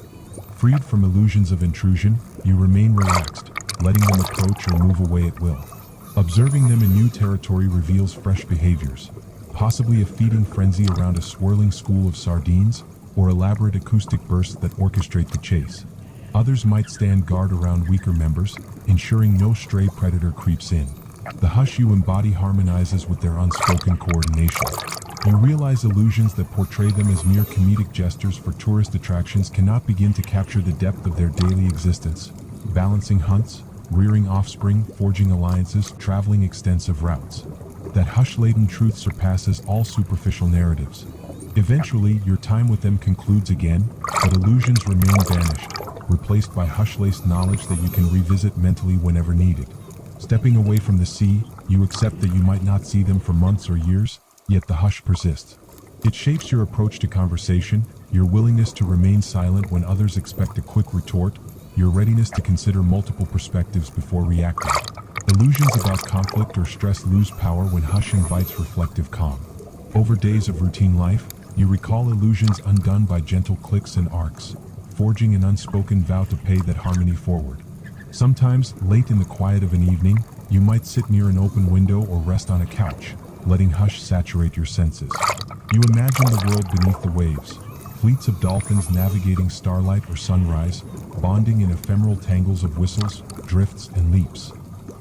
Freed from illusions of intrusion, you remain relaxed, letting them approach or move away at will. Observing them in new territory reveals fresh behaviors, possibly a feeding frenzy around a swirling school of sardines, or elaborate acoustic bursts that orchestrate the chase. Others might stand guard around weaker members, ensuring no stray predator creeps in. The hush you embody harmonizes with their unspoken coordination. You realize illusions that portray them as mere comedic gestures for tourist attractions cannot begin to capture the depth of their daily existence, balancing hunts, rearing offspring, forging alliances, traveling extensive routes. That hush-laden truth surpasses all superficial narratives. Eventually, your time with them concludes again, but illusions remain vanished, replaced by hush-laced knowledge that you can revisit mentally whenever needed. Stepping away from the sea, you accept that you might not see them for months or years, yet the hush persists. It shapes your approach to conversation, your willingness to remain silent when others expect a quick retort, your readiness to consider multiple perspectives before reacting. Illusions about conflict or stress lose power when hush invites reflective calm. Over days of routine life, you recall illusions undone by gentle clicks and arcs, forging an unspoken vow to pay that harmony forward. Sometimes, late in the quiet of an evening, you might sit near an open window or rest on a couch, letting hush saturate your senses. You imagine the world beneath the waves, fleets of dolphins navigating starlight or sunrise, bonding in ephemeral tangles of whistles, drifts, and leaps.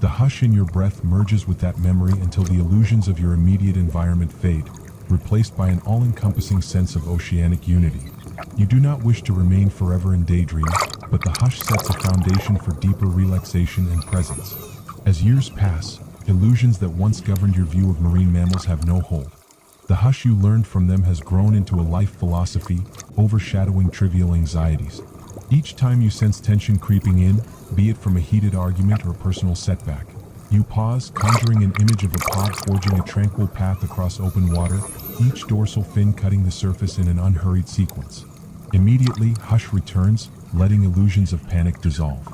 The hush in your breath merges with that memory until the illusions of your immediate environment fade, replaced by an all-encompassing sense of oceanic unity. You do not wish to remain forever in daydream, but the hush sets a foundation for deeper relaxation and presence. As years pass, illusions that once governed your view of marine mammals have no hold. The hush you learned from them has grown into a life philosophy, overshadowing trivial anxieties. Each time you sense tension creeping in, be it from a heated argument or a personal setback, you pause, conjuring an image of a pod forging a tranquil path across open water, each dorsal fin cutting the surface in an unhurried sequence. Immediately, hush returns, letting illusions of panic dissolve.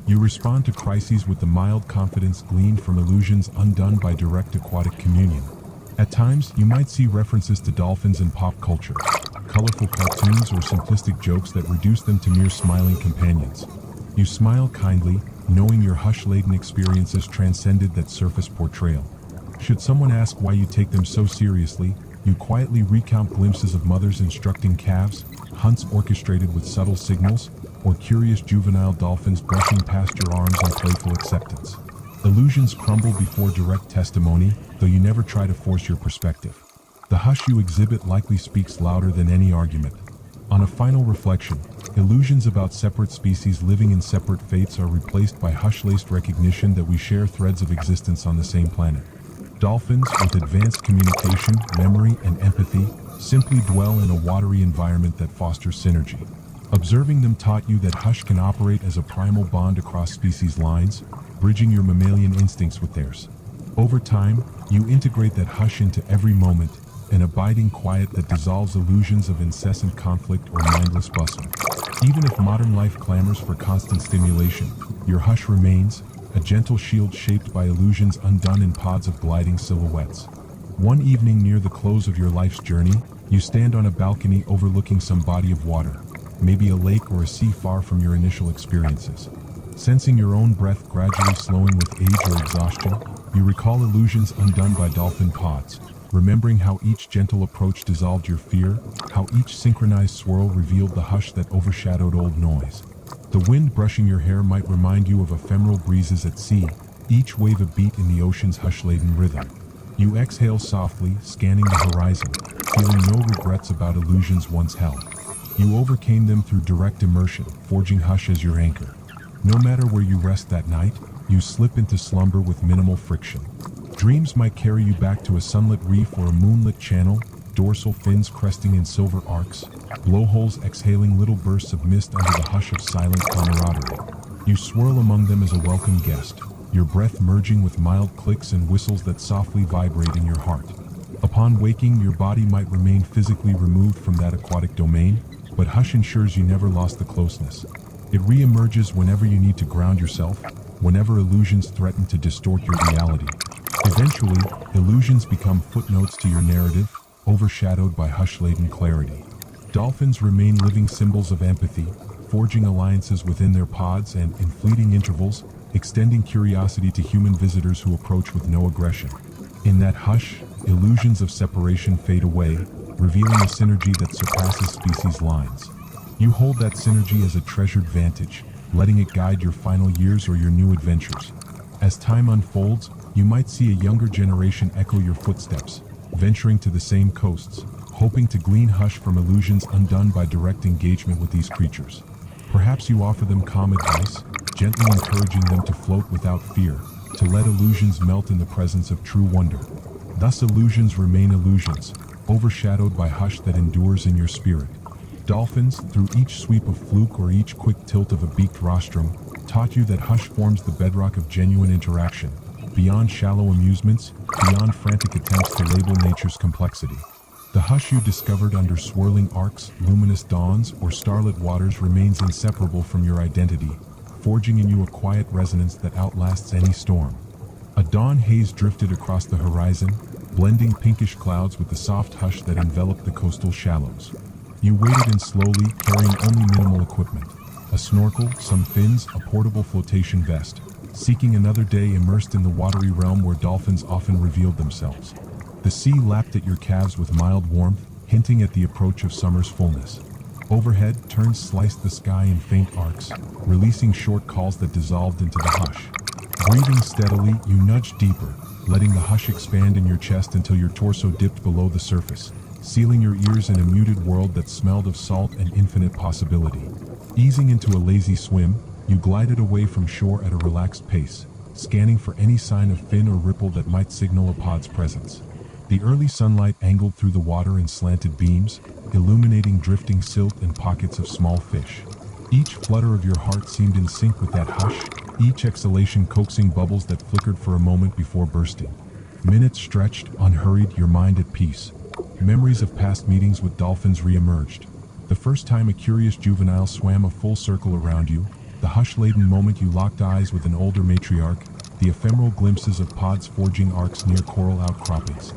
You respond to crises with the mild confidence gleaned from illusions undone by direct aquatic communion. At times, you might see references to dolphins in pop culture, colorful cartoons or simplistic jokes that reduce them to mere smiling companions. You smile kindly, knowing your hush-laden experiences transcended that surface portrayal. Should someone ask why you take them so seriously, you quietly recount glimpses of mothers instructing calves, hunts orchestrated with subtle signals, or curious juvenile dolphins brushing past your arms in playful acceptance. Illusions crumble before direct testimony, though you never try to force your perspective. The hush you exhibit likely speaks louder than any argument. On a final reflection, illusions about separate species living in separate fates are replaced by hush-laced recognition that we share threads of existence on the same planet. Dolphins, with advanced communication, memory, and empathy, simply dwell in a watery environment that fosters synergy. Observing them taught you that hush can operate as a primal bond across species lines, bridging your mammalian instincts with theirs. Over time, you integrate that hush into every moment, an abiding quiet that dissolves illusions of incessant conflict or mindless bustle. Even if modern life clamors for constant stimulation, your hush remains, a gentle shield shaped by illusions undone in pods of gliding silhouettes. One evening near the close of your life's journey, you stand on a balcony overlooking some body of water, maybe a lake or a sea far from your initial experiences. Sensing your own breath gradually slowing with age or exhaustion, you recall illusions undone by dolphin pods, remembering how each gentle approach dissolved your fear, how each synchronized swirl revealed the hush that overshadowed old noise. The wind brushing your hair might remind you of ephemeral breezes at sea, each wave a beat in the ocean's hush-laden rhythm. You exhale softly, scanning the horizon, feeling no regrets about illusions once held. You overcame them through direct immersion, forging hush as your anchor. No matter where you rest that night, you slip into slumber with minimal friction. Dreams might carry you back to a sunlit reef or a moonlit channel, dorsal fins cresting in silver arcs, blowholes exhaling little bursts of mist under the hush of silent camaraderie. You swirl among them as a welcome guest, your breath merging with mild clicks and whistles that softly vibrate in your heart. Upon waking, your body might remain physically removed from that aquatic domain, but hush ensures you never lost the closeness. It re-emerges whenever you need to ground yourself, whenever illusions threaten to distort your reality. Eventually, illusions become footnotes to your narrative, overshadowed by hush-laden clarity. Dolphins remain living symbols of empathy, forging alliances within their pods and, in fleeting intervals, extending curiosity to human visitors who approach with no aggression. In that hush, illusions of separation fade away, revealing a synergy that surpasses species lines. You hold that synergy as a treasured vantage, letting it guide your final years or your new adventures. As time unfolds, you might see a younger generation echo your footsteps, venturing to the same coasts, hoping to glean hush from illusions undone by direct engagement with these creatures. Perhaps you offer them calm advice, gently encouraging them to float without fear, to let illusions melt in the presence of true wonder. Thus illusions remain illusions, overshadowed by hush that endures in your spirit. Dolphins, through each sweep of fluke or each quick tilt of a beaked rostrum, taught you that hush forms the bedrock of genuine interaction, beyond shallow amusements, beyond frantic attempts to label nature's complexity. The hush you discovered under swirling arcs, luminous dawns, or starlit waters remains inseparable from your identity, forging in you a quiet resonance that outlasts any storm. A dawn haze drifted across the horizon, blending pinkish clouds with the soft hush that enveloped the coastal shallows. You waded in slowly, carrying only minimal equipment: a snorkel, some fins, a portable flotation vest, seeking another day immersed in the watery realm where dolphins often revealed themselves. The sea lapped at your calves with mild warmth, hinting at the approach of summer's fullness. Overhead, terns sliced the sky in faint arcs, releasing short calls that dissolved into the hush. Breathing steadily, you nudged deeper, letting the hush expand in your chest until your torso dipped below the surface, sealing your ears in a muted world that smelled of salt and infinite possibility. Easing into a lazy swim, you glided away from shore at a relaxed pace, scanning for any sign of fin or ripple that might signal a pod's presence. The early sunlight angled through the water in slanted beams, illuminating drifting silt and pockets of small fish. Each flutter of your heart seemed in sync with that hush, each exhalation coaxing bubbles that flickered for a moment before bursting. Minutes stretched, unhurried, your mind at peace. Memories of past meetings with dolphins re-emerged. The first time a curious juvenile swam a full circle around you, the hush-laden moment you locked eyes with an older matriarch, the ephemeral glimpses of pods forging arcs near coral outcroppings.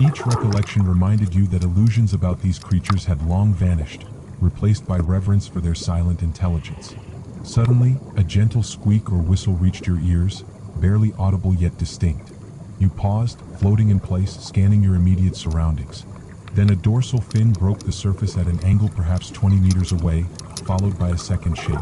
Each recollection reminded you that illusions about these creatures had long vanished, replaced by reverence for their silent intelligence. Suddenly, a gentle squeak or whistle reached your ears, barely audible yet distinct. You paused, floating in place, scanning your immediate surroundings. Then a dorsal fin broke the surface at an angle perhaps 20 meters away, followed by a second shake.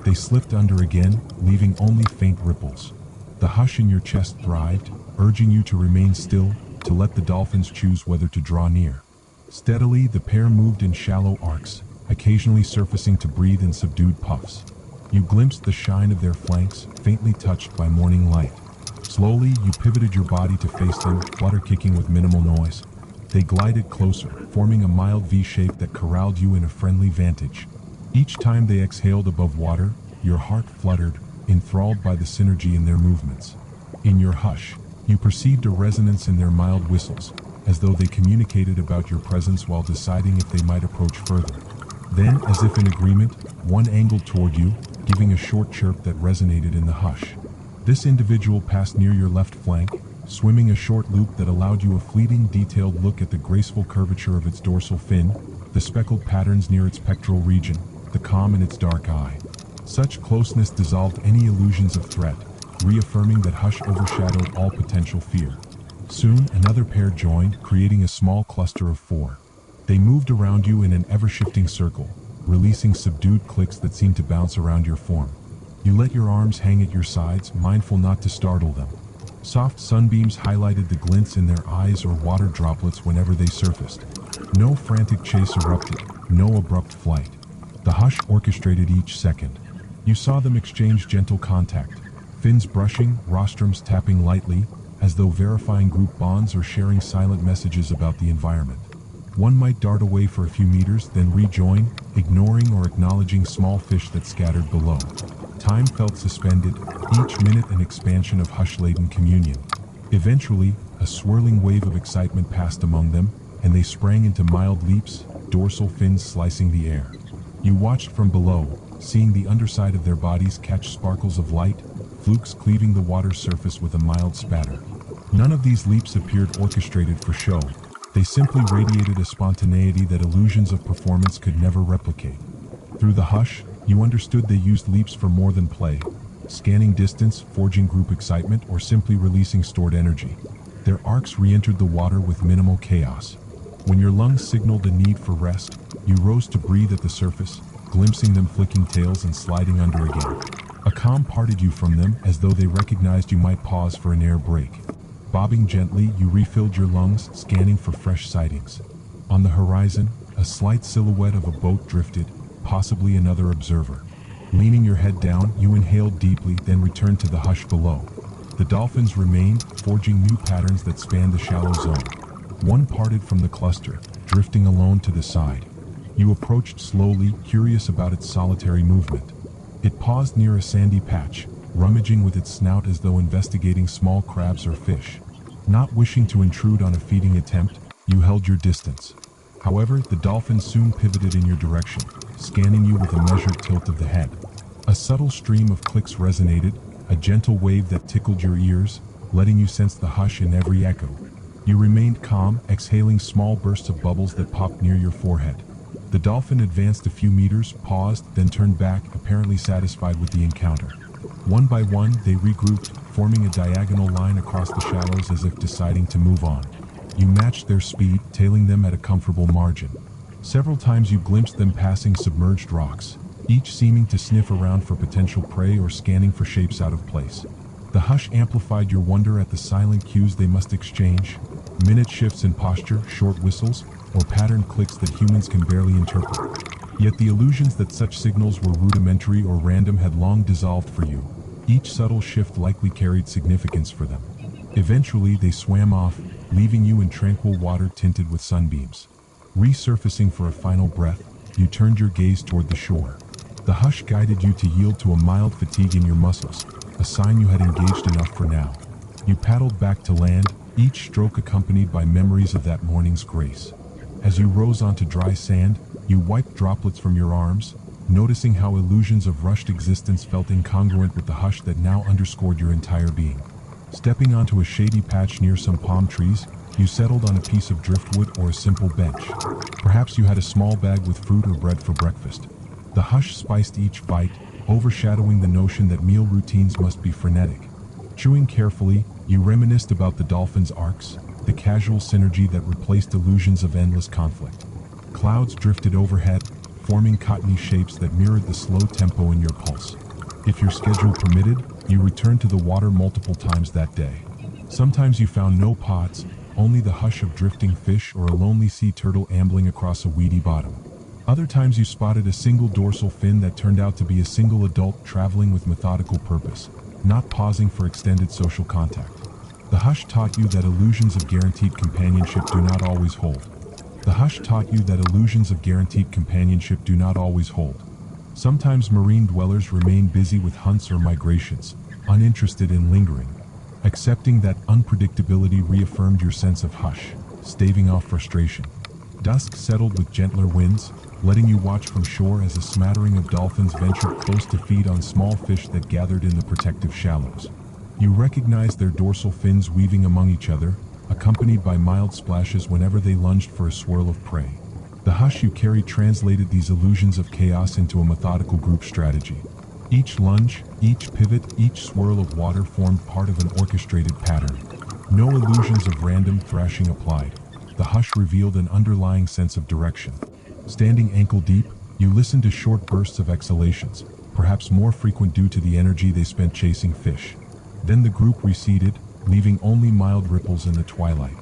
They slipped under again, leaving only faint ripples. The hush in your chest thrived, urging you to remain still, to let the dolphins choose whether to draw near. Steadily, the pair moved in shallow arcs, occasionally surfacing to breathe in subdued puffs. You glimpsed the shine of their flanks, faintly touched by morning light. Slowly, you pivoted your body to face them, flutter kicking with minimal noise. They glided closer, forming a mild V-shape that corralled you in a friendly vantage. Each time they exhaled above water, your heart fluttered, enthralled by the synergy in their movements. In your hush, you perceived a resonance in their mild whistles, as though they communicated about your presence while deciding if they might approach further. Then, as if in agreement, one angled toward you, giving a short chirp that resonated in the hush. This individual passed near your left flank, swimming a short loop that allowed you a fleeting detailed look at the graceful curvature of its dorsal fin, the speckled patterns near its pectoral region, the calm in its dark eye. Such closeness dissolved any illusions of threat, reaffirming that hush overshadowed all potential fear. Soon, another pair joined, creating a small cluster of 4. They moved around you in an ever-shifting circle, releasing subdued clicks that seemed to bounce around your form. You let your arms hang at your sides, mindful not to startle them. Soft sunbeams highlighted the glints in their eyes or water droplets whenever they surfaced. No frantic chase erupted, no abrupt flight. The hush orchestrated each second. You saw them exchange gentle contact, fins brushing, rostrums tapping lightly, as though verifying group bonds or sharing silent messages about the environment. One might dart away for a few meters, then rejoin, ignoring or acknowledging small fish that scattered below. Time felt suspended, each minute an expansion of hush-laden communion. Eventually, a swirling wave of excitement passed among them, and they sprang into mild leaps, dorsal fins slicing the air. You watched from below, seeing the underside of their bodies catch sparkles of light, flukes cleaving the water's surface with a mild spatter. None of these leaps appeared orchestrated for show. They simply radiated a spontaneity that illusions of performance could never replicate. Through the hush, you understood they used leaps for more than play, scanning distance, forging group excitement, or simply releasing stored energy. Their arcs re-entered the water with minimal chaos. When your lungs signaled a need for rest, you rose to breathe at the surface, glimpsing them flicking tails and sliding under again. A calm parted you from them, as though they recognized you might pause for an air break. Bobbing gently, you refilled your lungs, scanning for fresh sightings. On the horizon, a slight silhouette of a boat drifted, possibly another observer. Leaning your head down, you inhaled deeply, then returned to the hush below. The dolphins remained, forging new patterns that spanned the shallow zone. One parted from the cluster, drifting alone to the side. You approached slowly, curious about its solitary movement. It paused near a sandy patch, rummaging with its snout as though investigating small crabs or fish. Not wishing to intrude on a feeding attempt, you held your distance. However, the dolphin soon pivoted in your direction, scanning you with a measured tilt of the head. A subtle stream of clicks resonated, a gentle wave that tickled your ears, letting you sense the hush in every echo. You remained calm, exhaling small bursts of bubbles that popped near your forehead. The dolphin advanced a few meters, paused, then turned back, apparently satisfied with the encounter. One by one, they regrouped, forming a diagonal line across the shallows as if deciding to move on. You matched their speed, tailing them at a comfortable margin. Several times you glimpsed them passing submerged rocks, each seeming to sniff around for potential prey or scanning for shapes out of place. The hush amplified your wonder at the silent cues they must exchange, minute shifts in posture, short whistles, or patterned clicks that humans can barely interpret. Yet the illusions that such signals were rudimentary or random had long dissolved for you. Each subtle shift likely carried significance for them. Eventually, they swam off, leaving you in tranquil water tinted with sunbeams. Resurfacing for a final breath, you turned your gaze toward the shore. The hush guided you to yield to a mild fatigue in your muscles, a sign you had engaged enough for now. You paddled back to land, each stroke accompanied by memories of that morning's grace. As you rose onto dry sand, you wiped droplets from your arms, noticing how illusions of rushed existence felt incongruent with the hush that now underscored your entire being. Stepping onto a shady patch near some palm trees, you settled on a piece of driftwood or a simple bench. Perhaps you had a small bag with fruit or bread for breakfast. The hush spiced each bite, overshadowing the notion that meal routines must be frenetic. Chewing carefully, you reminisced about the dolphins' arcs, the casual synergy that replaced illusions of endless conflict. Clouds drifted overhead, forming cottony shapes that mirrored the slow tempo in your pulse. If your schedule permitted, you returned to the water multiple times that day. Sometimes you found no pods, only the hush of drifting fish or a lonely sea turtle ambling across a weedy bottom. Other times you spotted a single dorsal fin that turned out to be a single adult traveling with methodical purpose, not pausing for extended social contact. The hush taught you that illusions of guaranteed companionship do not always hold. Sometimes marine dwellers remain busy with hunts or migrations, uninterested in lingering. Accepting that unpredictability reaffirmed your sense of hush, staving off frustration. Dusk settled with gentler winds, letting you watch from shore as a smattering of dolphins ventured close to feed on small fish that gathered in the protective shallows. You recognize their dorsal fins weaving among each other, accompanied by mild splashes whenever they lunged for a swirl of prey. The hush you carried translated these illusions of chaos into a methodical group strategy. Each lunge, each pivot, each swirl of water formed part of an orchestrated pattern. No illusions of random thrashing applied. The hush revealed an underlying sense of direction. Standing ankle deep, you listened to short bursts of exhalations, perhaps more frequent due to the energy they spent chasing fish. Then the group receded, leaving only mild ripples in the twilight.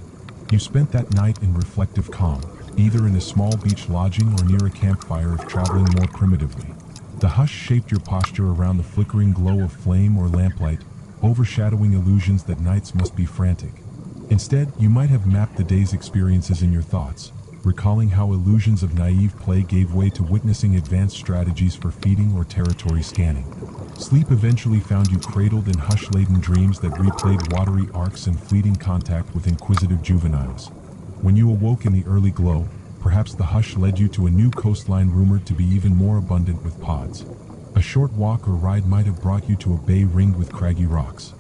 You spent that night in reflective calm, either in a small beach lodging or near a campfire if traveling more primitively. The hush shaped your posture around the flickering glow of flame or lamplight, overshadowing illusions that nights must be frantic. Instead, you might have mapped the day's experiences in your thoughts, recalling how illusions of naive play gave way to witnessing advanced strategies for feeding or territory scanning. Sleep eventually found you cradled in hush-laden dreams that replayed watery arcs and fleeting contact with inquisitive juveniles. When you awoke in the early glow, perhaps the hush led you to a new coastline rumored to be even more abundant with pods. A short walk or ride might have brought you to a bay ringed with craggy rocks.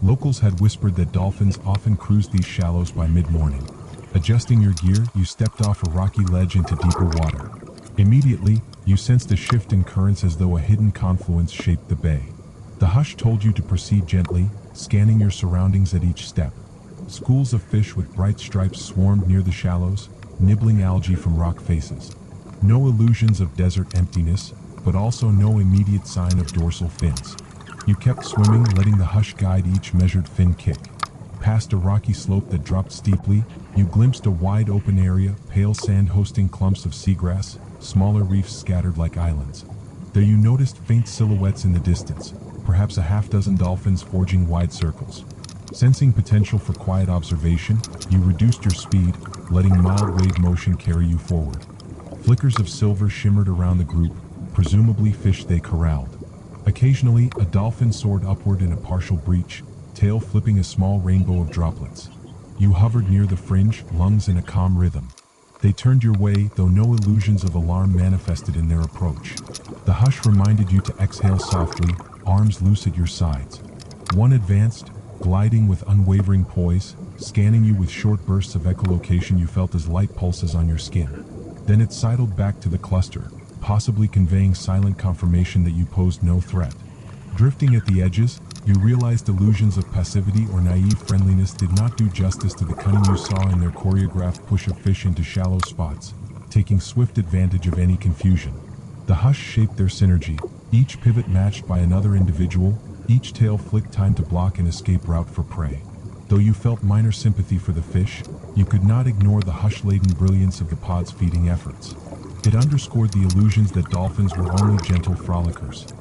Locals had whispered that dolphins often cruised these shallows by mid-morning. Adjusting your gear, you stepped off a rocky ledge into deeper water. Immediately, you sensed a shift in currents as though a hidden confluence shaped the bay. The hush told you to proceed gently, scanning your surroundings at each step. Schools of fish with bright stripes swarmed near the shallows, nibbling algae from rock faces. No illusions of desert emptiness, but also no immediate sign of dorsal fins. You kept swimming, letting the hush guide each measured fin kick. Past a rocky slope that dropped steeply, you glimpsed a wide open area, pale sand hosting clumps of seagrass, smaller reefs scattered like islands. There you noticed faint silhouettes in the distance, perhaps a half-dozen dolphins forging wide circles. Sensing potential for quiet observation, you reduced your speed, letting mild wave motion carry you forward. Flickers of silver shimmered around the group, presumably fish they corralled. Occasionally, a dolphin soared upward in a partial breach, tail flipping a small rainbow of droplets. You hovered near the fringe, lungs in a calm rhythm. They turned your way, though no illusions of alarm manifested in their approach. The hush reminded you to exhale softly, arms loose at your sides. One advanced, gliding with unwavering poise, scanning you with short bursts of echolocation you felt as light pulses on your skin. Then it sidled back to the cluster, possibly conveying silent confirmation that you posed no threat. Drifting at the edges, you realized illusions of passivity or naive friendliness did not do justice to the cunning you saw in their choreographed push of fish into shallow spots, taking swift advantage of any confusion. The hush shaped their synergy, each pivot matched by another individual, each tail flick timed to block an escape route for prey. Though you felt minor sympathy for the fish, you could not ignore the hush-laden brilliance of the pod's feeding efforts. It underscored the illusions that dolphins were only gentle frolickers.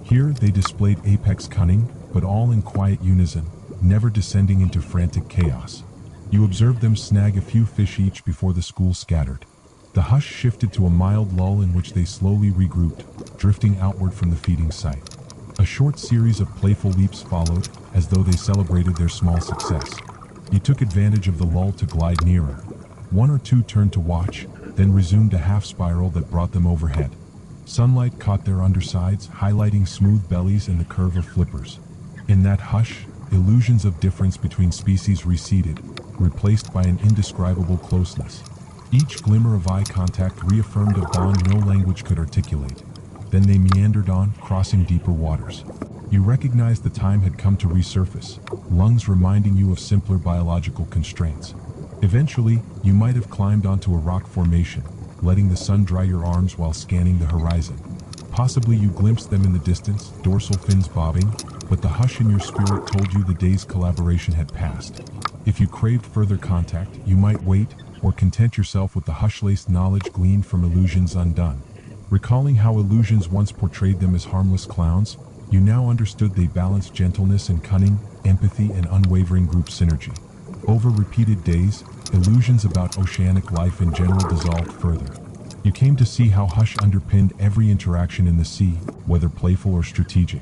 Here they displayed apex cunning, but all in quiet unison, never descending into frantic chaos. You observed them snag a few fish each before the school scattered. The hush shifted to a mild lull in which they slowly regrouped, drifting outward from the feeding site. A short series of playful leaps followed, as though they celebrated their small success. You took advantage of the lull to glide nearer. One or two turned to watch, then resumed a half spiral that brought them overhead. Sunlight caught their undersides, highlighting smooth bellies and the curve of flippers. In that hush, illusions of difference between species receded, replaced by an indescribable closeness. Each glimmer of eye contact reaffirmed a bond no language could articulate. Then they meandered on, crossing deeper waters. You recognized the time had come to resurface, lungs reminding you of simpler biological constraints. Eventually, you might have climbed onto a rock formation, letting the sun dry your arms while scanning the horizon. Possibly you glimpsed them in the distance, dorsal fins bobbing, but the hush in your spirit told you the day's collaboration had passed. If you craved further contact, you might wait, or content yourself with the hush-laced knowledge gleaned from illusions undone. Recalling how illusions once portrayed them as harmless clowns, you now understood they balanced gentleness and cunning, empathy and unwavering group synergy. Over repeated days, illusions about oceanic life in general dissolved further. You came to see how hush underpinned every interaction in the sea, whether playful or strategic.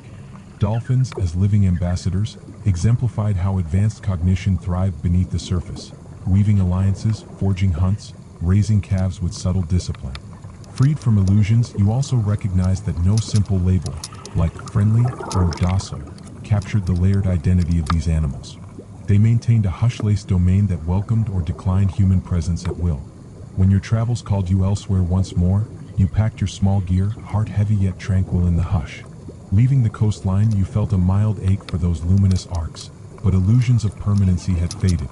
Dolphins, as living ambassadors, exemplified how advanced cognition thrived beneath the surface, weaving alliances, forging hunts, raising calves with subtle discipline. Freed from illusions, you also recognized that no simple label, like friendly or docile, captured the layered identity of these animals. They maintained a hush-laced domain that welcomed or declined human presence at will. When your travels called you elsewhere once more, you packed your small gear, heart heavy yet tranquil in the hush. Leaving the coastline, you felt a mild ache for those luminous arcs, but illusions of permanency had faded.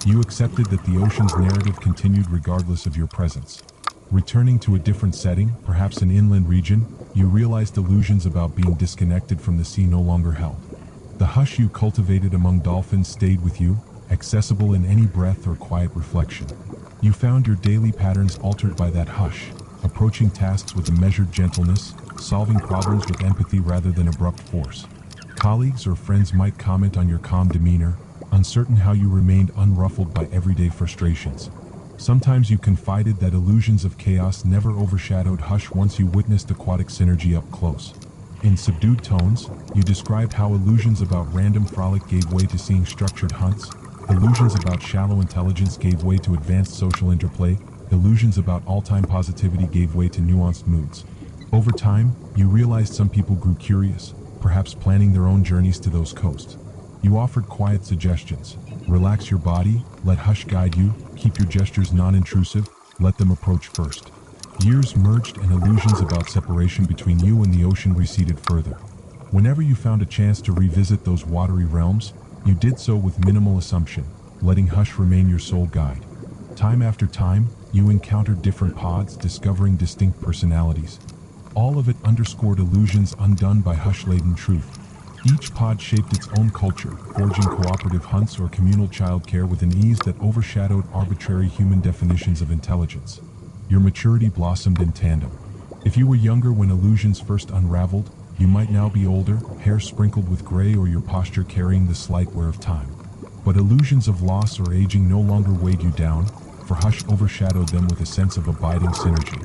You accepted that the ocean's narrative continued regardless of your presence. Returning to a different setting, perhaps an inland region, you realized illusions about being disconnected from the sea no longer held. The hush you cultivated among dolphins stayed with you, accessible in any breath or quiet reflection. You found your daily patterns altered by that hush, approaching tasks with a measured gentleness, solving problems with empathy rather than abrupt force. Colleagues or friends might comment on your calm demeanor, uncertain how you remained unruffled by everyday frustrations. Sometimes you confided that illusions of chaos never overshadowed hush once you witnessed aquatic synergy up close. In subdued tones, you described how illusions about random frolic gave way to seeing structured hunts, illusions about shallow intelligence gave way to advanced social interplay, illusions about all-time positivity gave way to nuanced moods. Over time, you realized some people grew curious, perhaps planning their own journeys to those coasts. You offered quiet suggestions. Relax your body, let hush guide you, keep your gestures non-intrusive, let them approach first. Years merged and illusions about separation between you and the ocean receded further. Whenever you found a chance to revisit those watery realms, you did so with minimal assumption, letting hush remain your sole guide. Time after time, you encountered different pods, discovering distinct personalities. All of it underscored illusions undone by hush-laden truth. Each pod shaped its own culture, forging cooperative hunts or communal childcare with an ease that overshadowed arbitrary human definitions of intelligence. Your maturity blossomed in tandem. If you were younger when illusions first unraveled, you might now be older, hair sprinkled with gray or your posture carrying the slight wear of time. But illusions of loss or aging no longer weighed you down, for hush overshadowed them with a sense of abiding synergy.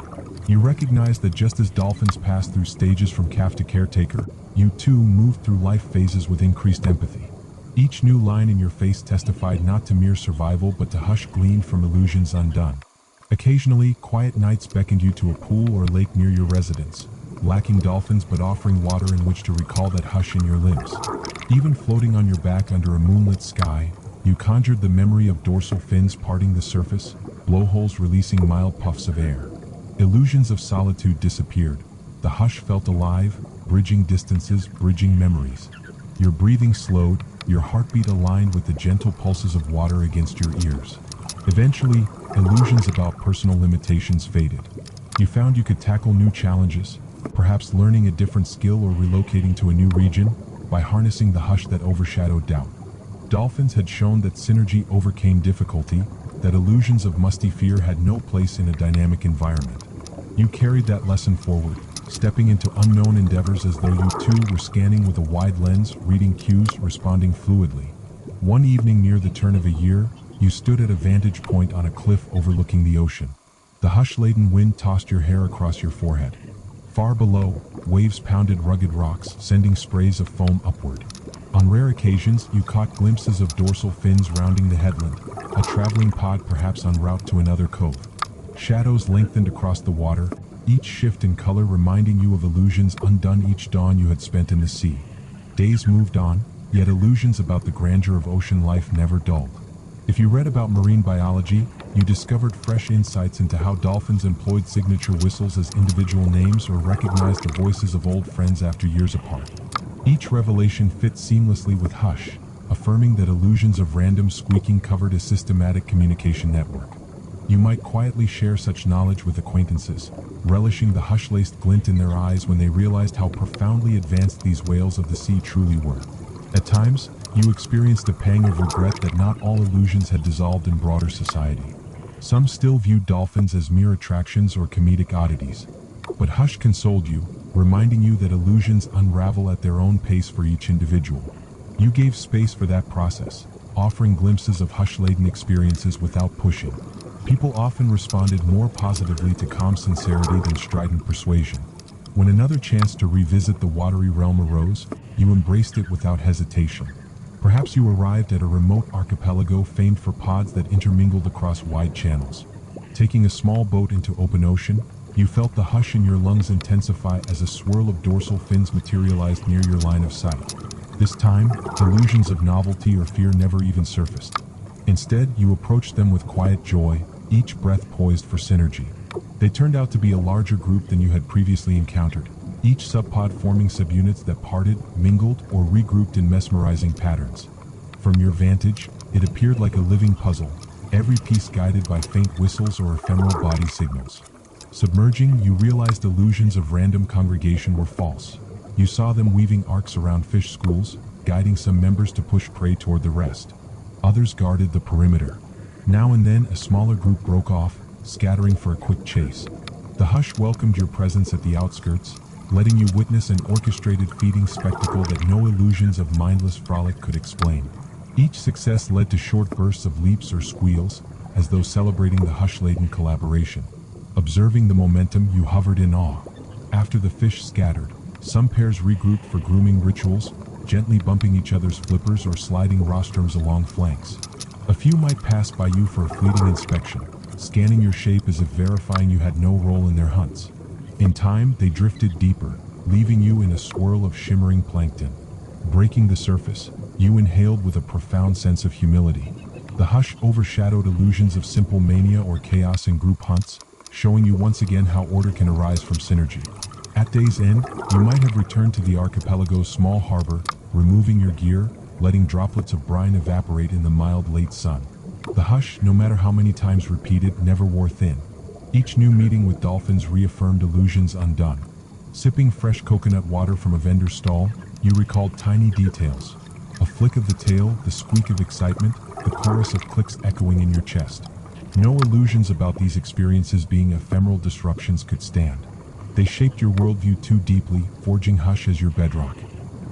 You recognized that just as dolphins pass through stages from calf to caretaker, you too moved through life phases with increased empathy. Each new line in your face testified not to mere survival but to hush gleaned from illusions undone. Occasionally, quiet nights beckoned you to a pool or lake near your residence, lacking dolphins but offering water in which to recall that hush in your limbs. Even floating on your back under a moonlit sky, you conjured the memory of dorsal fins parting the surface, blowholes releasing mild puffs of air. Illusions of solitude disappeared. The hush felt alive, bridging distances, bridging memories. Your breathing slowed, your heartbeat aligned with the gentle pulses of water against your ears. Eventually, illusions about personal limitations faded. You found you could tackle new challenges, perhaps learning a different skill or relocating to a new region, by harnessing the hush that overshadowed doubt. Dolphins had shown that synergy overcame difficulty, that illusions of musty fear had no place in a dynamic environment. You carried that lesson forward, stepping into unknown endeavors as though you too were scanning with a wide lens, reading cues, responding fluidly. One evening near the turn of a year, you stood at a vantage point on a cliff overlooking the ocean. The hush-laden wind tossed your hair across your forehead. Far below, waves pounded rugged rocks, sending sprays of foam upward. On rare occasions, you caught glimpses of dorsal fins rounding the headland, a traveling pod perhaps en route to another cove. Shadows lengthened across the water, each shift in color reminding you of illusions undone each dawn you had spent in the sea. Days moved on, yet illusions about the grandeur of ocean life never dulled. If you read about marine biology, you discovered fresh insights into how dolphins employed signature whistles as individual names or recognized the voices of old friends after years apart. Each revelation fit seamlessly with hush, affirming that illusions of random squeaking covered a systematic communication network. You might quietly share such knowledge with acquaintances, relishing the hush-laced glint in their eyes when they realized how profoundly advanced these whales of the sea truly were. At times, you experienced a pang of regret that not all illusions had dissolved in broader society. Some still viewed dolphins as mere attractions or comedic oddities. But hush consoled you, reminding you that illusions unravel at their own pace for each individual. You gave space for that process, offering glimpses of hush-laden experiences without pushing. People often responded more positively to calm sincerity than strident persuasion. When another chance to revisit the watery realm arose, you embraced it without hesitation. Perhaps you arrived at a remote archipelago famed for pods that intermingled across wide channels. Taking a small boat into open ocean, you felt the hush in your lungs intensify as a swirl of dorsal fins materialized near your line of sight. This time, illusions of novelty or fear never even surfaced. Instead, you approached them with quiet joy, each breath poised for synergy. They turned out to be a larger group than you had previously encountered, each subpod forming subunits that parted, mingled, or regrouped in mesmerizing patterns. From your vantage, it appeared like a living puzzle, every piece guided by faint whistles or ephemeral body signals. Submerging, you realized illusions of random congregation were false. You saw them weaving arcs around fish schools, guiding some members to push prey toward the rest. Others guarded the perimeter. Now and then, a smaller group broke off, scattering for a quick chase. The hush welcomed your presence at the outskirts, letting you witness an orchestrated feeding spectacle that no illusions of mindless frolic could explain. Each success led to short bursts of leaps or squeals, as though celebrating the hush-laden collaboration. Observing the momentum, you hovered in awe. After the fish scattered, some pairs regrouped for grooming rituals, gently bumping each other's flippers or sliding rostrums along flanks. A few might pass by you for a fleeting inspection, scanning your shape as if verifying you had no role in their hunts. In time, they drifted deeper, leaving you in a swirl of shimmering plankton. Breaking the surface, you inhaled with a profound sense of humility. The hush overshadowed illusions of simple mania or chaos in group hunts, showing you once again how order can arise from synergy. At day's end, you might have returned to the archipelago's small harbor, removing your gear, letting droplets of brine evaporate in the mild late sun. The hush, no matter how many times repeated, never wore thin. Each new meeting with dolphins reaffirmed illusions undone. Sipping fresh coconut water from a vendor's stall, you recalled tiny details. A flick of the tail, the squeak of excitement, the chorus of clicks echoing in your chest. No illusions about these experiences being ephemeral disruptions could stand. They shaped your worldview too deeply, forging hush as your bedrock.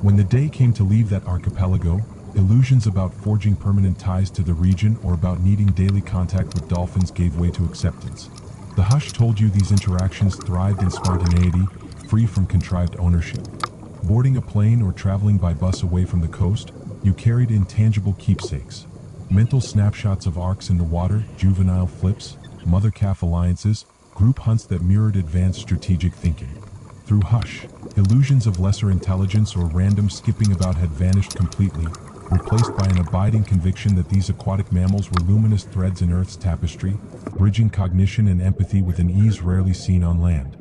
When the day came to leave that archipelago, illusions about forging permanent ties to the region or about needing daily contact with dolphins gave way to acceptance. The hush told you these interactions thrived in spontaneity, free from contrived ownership. Boarding a plane or traveling by bus away from the coast, you carried intangible keepsakes. Mental snapshots of arcs in the water, juvenile flips, mother-calf alliances, group hunts that mirrored advanced strategic thinking. Through hush, illusions of lesser intelligence or random skipping about had vanished completely, replaced by an abiding conviction that these aquatic mammals were luminous threads in Earth's tapestry, bridging cognition and empathy with an ease rarely seen on land.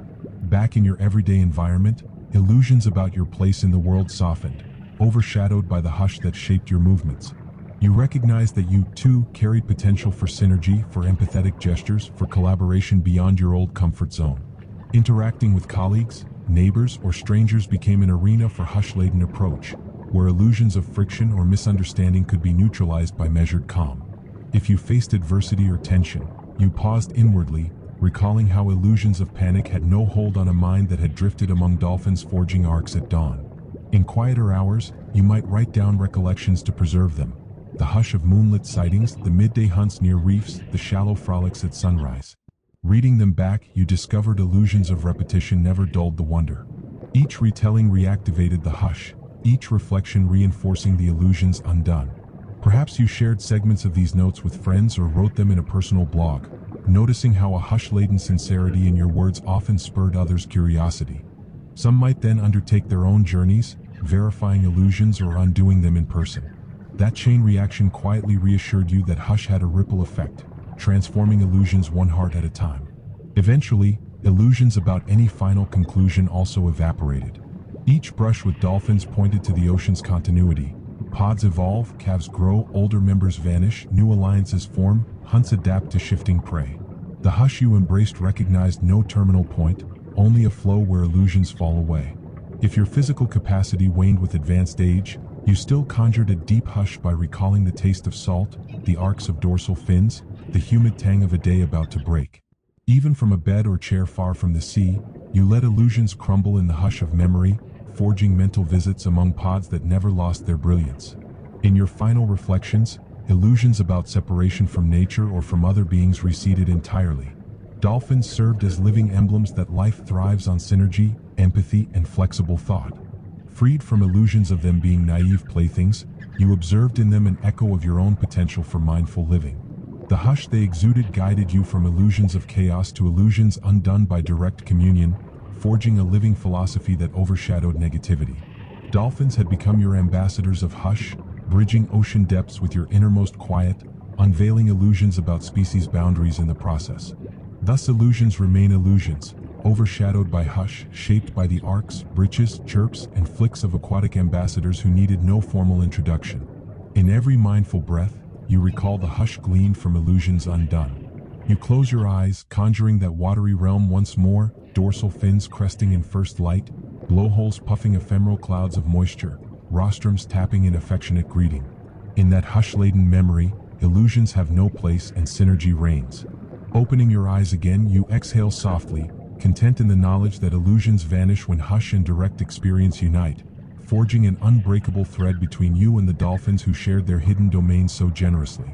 Back in your everyday environment, illusions about your place in the world softened, overshadowed by the hush that shaped your movements. You recognized that you, too, carried potential for synergy, for empathetic gestures, for collaboration beyond your old comfort zone. Interacting with colleagues, neighbors, or strangers became an arena for hush-laden approach, where illusions of friction or misunderstanding could be neutralized by measured calm. If you faced adversity or tension, you paused inwardly, recalling how illusions of panic had no hold on a mind that had drifted among dolphins forging arcs at dawn. In quieter hours, you might write down recollections to preserve them. The hush of moonlit sightings, the midday hunts near reefs, the shallow frolics at sunrise. Reading them back, you discovered illusions of repetition never dulled the wonder. Each retelling reactivated the hush, each reflection reinforcing the illusions undone. Perhaps you shared segments of these notes with friends or wrote them in a personal blog, noticing how a hush-laden sincerity in your words often spurred others' curiosity. Some might then undertake their own journeys, verifying illusions or undoing them in person. That chain reaction quietly reassured you that hush had a ripple effect, transforming illusions one heart at a time. Eventually, illusions about any final conclusion also evaporated. Each brush with dolphins pointed to the ocean's continuity. Pods evolve, calves grow, older members vanish, new alliances form, hunts adapt to shifting prey. The hush you embraced recognized no terminal point, only a flow where illusions fall away. If your physical capacity waned with advanced age, you still conjured a deep hush by recalling the taste of salt, the arcs of dorsal fins, the humid tang of a day about to break. Even from a bed or chair far from the sea, you let illusions crumble in the hush of memory, forging mental visits among pods that never lost their brilliance. In your final reflections, illusions about separation from nature or from other beings receded entirely. Dolphins served as living emblems that life thrives on synergy, empathy, and flexible thought. Freed from illusions of them being naive playthings, you observed in them an echo of your own potential for mindful living. The hush they exuded guided you from illusions of chaos to illusions undone by direct communion, forging a living philosophy that overshadowed negativity. Dolphins had become your ambassadors of hush, bridging ocean depths with your innermost quiet, unveiling illusions about species boundaries in the process. Thus illusions remain illusions, overshadowed by hush, shaped by the arcs, britches, chirps, and flicks of aquatic ambassadors who needed no formal introduction. In every mindful breath, you recall the hush gleaned from illusions undone. You close your eyes, conjuring that watery realm once more, dorsal fins cresting in first light, blowholes puffing ephemeral clouds of moisture, rostrums tapping in affectionate greeting. In that hush-laden memory, illusions have no place and synergy reigns. Opening your eyes again, you exhale softly, content in the knowledge that illusions vanish when hush and direct experience unite, forging an unbreakable thread between you and the dolphins who shared their hidden domains so generously.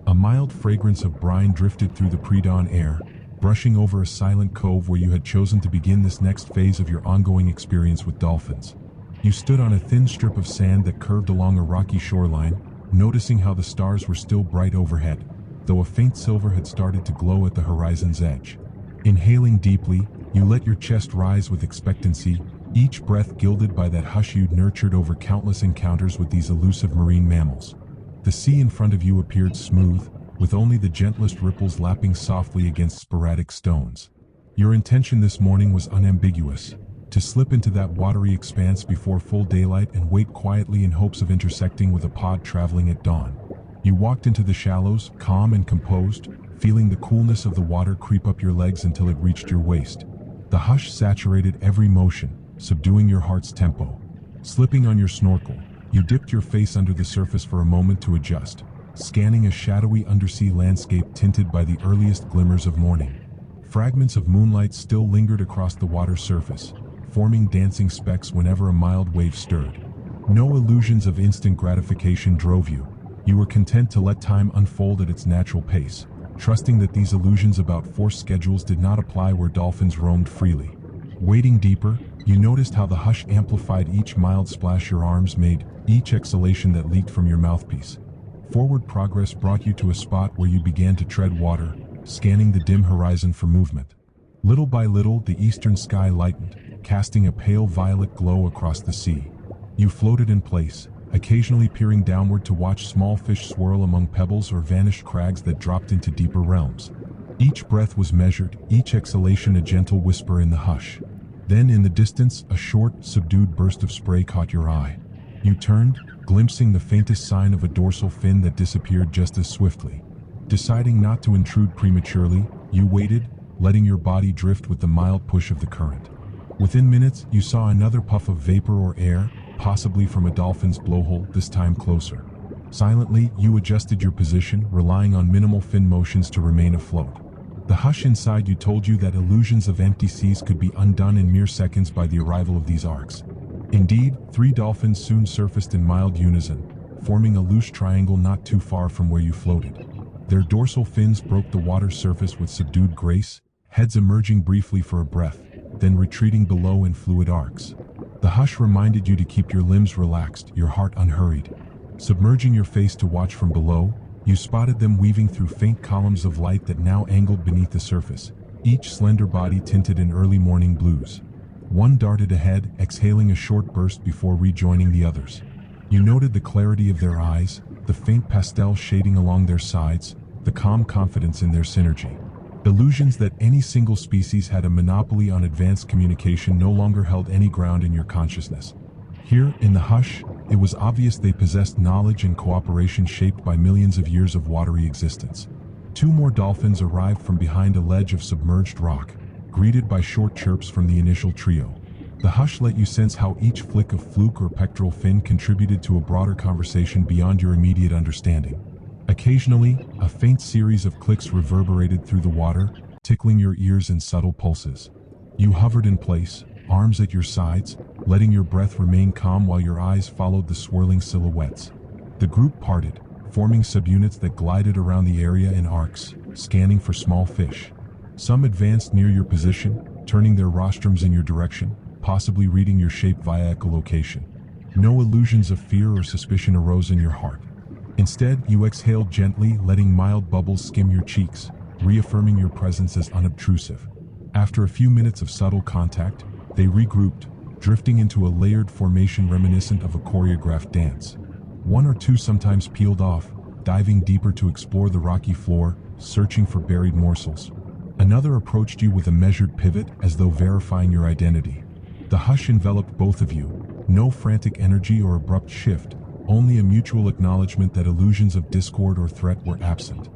A mild fragrance of brine drifted through the pre-dawn air, brushing over a silent cove where you had chosen to begin this next phase of your ongoing experience with dolphins. You stood on a thin strip of sand that curved along a rocky shoreline, noticing how the stars were still bright overhead, though a faint silver had started to glow at the horizon's edge. Inhaling deeply, you let your chest rise with expectancy, each breath gilded by that hush you'd nurtured over countless encounters with these elusive marine mammals. The sea in front of you appeared smooth, with only the gentlest ripples lapping softly against sporadic stones. Your intention this morning was unambiguous: to slip into that watery expanse before full daylight and wait quietly in hopes of intersecting with a pod traveling at dawn. You walked into the shallows, calm and composed, feeling the coolness of the water creep up your legs until it reached your waist. The hush saturated every motion, subduing your heart's tempo. Slipping on your snorkel, you dipped your face under the surface for a moment to adjust, scanning a shadowy undersea landscape tinted by the earliest glimmers of morning. Fragments of moonlight still lingered across the water's surface, forming dancing specks whenever a mild wave stirred. No illusions of instant gratification drove you. You were content to let time unfold at its natural pace, trusting that these illusions about forced schedules did not apply where dolphins roamed freely. Wading deeper, you noticed how the hush amplified each mild splash your arms made, each exhalation that leaked from your mouthpiece. Forward progress brought you to a spot where you began to tread water, scanning the dim horizon for movement. Little by little, the eastern sky lightened, casting a pale violet glow across the sea. You floated in place, occasionally peering downward to watch small fish swirl among pebbles or vanished crags that dropped into deeper realms. Each breath was measured, each exhalation a gentle whisper in the hush. Then in the distance, a short, subdued burst of spray caught your eye. You turned, glimpsing the faintest sign of a dorsal fin that disappeared just as swiftly. Deciding not to intrude prematurely, you waited, letting your body drift with the mild push of the current. Within minutes, you saw another puff of vapor or air, possibly from a dolphin's blowhole, this time closer. Silently, you adjusted your position, relying on minimal fin motions to remain afloat. The hush inside you told you that illusions of empty seas could be undone in mere seconds by the arrival of these arcs. Indeed, 3 dolphins soon surfaced in mild unison, forming a loose triangle not too far from where you floated. Their dorsal fins broke the water's surface with subdued grace, heads emerging briefly for a breath, then retreating below in fluid arcs. The hush reminded you to keep your limbs relaxed, your heart unhurried. Submerging your face to watch from below, you spotted them weaving through faint columns of light that now angled beneath the surface, each slender body tinted in early morning blues. One darted ahead, exhaling a short burst before rejoining the others. You noted the clarity of their eyes, the faint pastel shading along their sides, the calm confidence in their synergy. Illusions that any single species had a monopoly on advanced communication no longer held any ground in your consciousness. Here, in the hush, it was obvious they possessed knowledge and cooperation shaped by millions of years of watery existence. 2 more dolphins arrived from behind a ledge of submerged rock, greeted by short chirps from the initial trio. The hush let you sense how each flick of fluke or pectoral fin contributed to a broader conversation beyond your immediate understanding. Occasionally, a faint series of clicks reverberated through the water, tickling your ears in subtle pulses. You hovered in place, arms at your sides, letting your breath remain calm while your eyes followed the swirling silhouettes. The group parted, forming subunits that glided around the area in arcs, scanning for small fish. Some advanced near your position, turning their rostrums in your direction, possibly reading your shape via echolocation. No illusions of fear or suspicion arose in your heart. Instead, you exhaled gently, letting mild bubbles skim your cheeks, reaffirming your presence as unobtrusive. After a few minutes of subtle contact, they regrouped, drifting into a layered formation reminiscent of a choreographed dance. One or two sometimes peeled off, diving deeper to explore the rocky floor, searching for buried morsels. Another approached you with a measured pivot as though verifying your identity. The hush enveloped both of you, no frantic energy or abrupt shift, only a mutual acknowledgement that illusions of discord or threat were absent.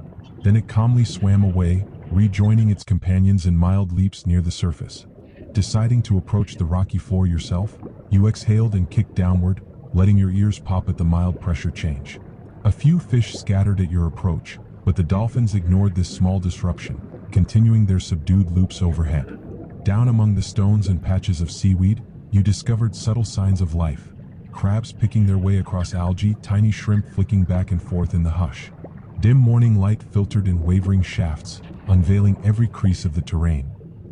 Then it calmly swam away, rejoining its companions in mild leaps near the surface. Deciding to approach the rocky floor yourself, you exhaled and kicked downward, letting your ears pop at the mild pressure change. A few fish scattered at your approach, but the dolphins ignored this small disruption, continuing their subdued loops overhead. Down among the stones and patches of seaweed, you discovered subtle signs of life. Crabs picking their way across algae, tiny shrimp flicking back and forth in the hush. Dim morning light filtered in wavering shafts, unveiling every crease of the terrain.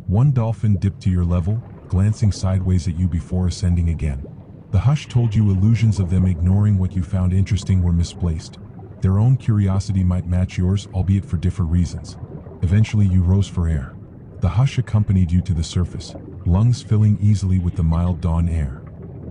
One dolphin dipped to your level, glancing sideways at you before ascending again. The hush told you illusions of them ignoring what you found interesting were misplaced. Their own curiosity might match yours, albeit for different reasons. Eventually you rose for air. The hush accompanied you to the surface, lungs filling easily with the mild dawn air.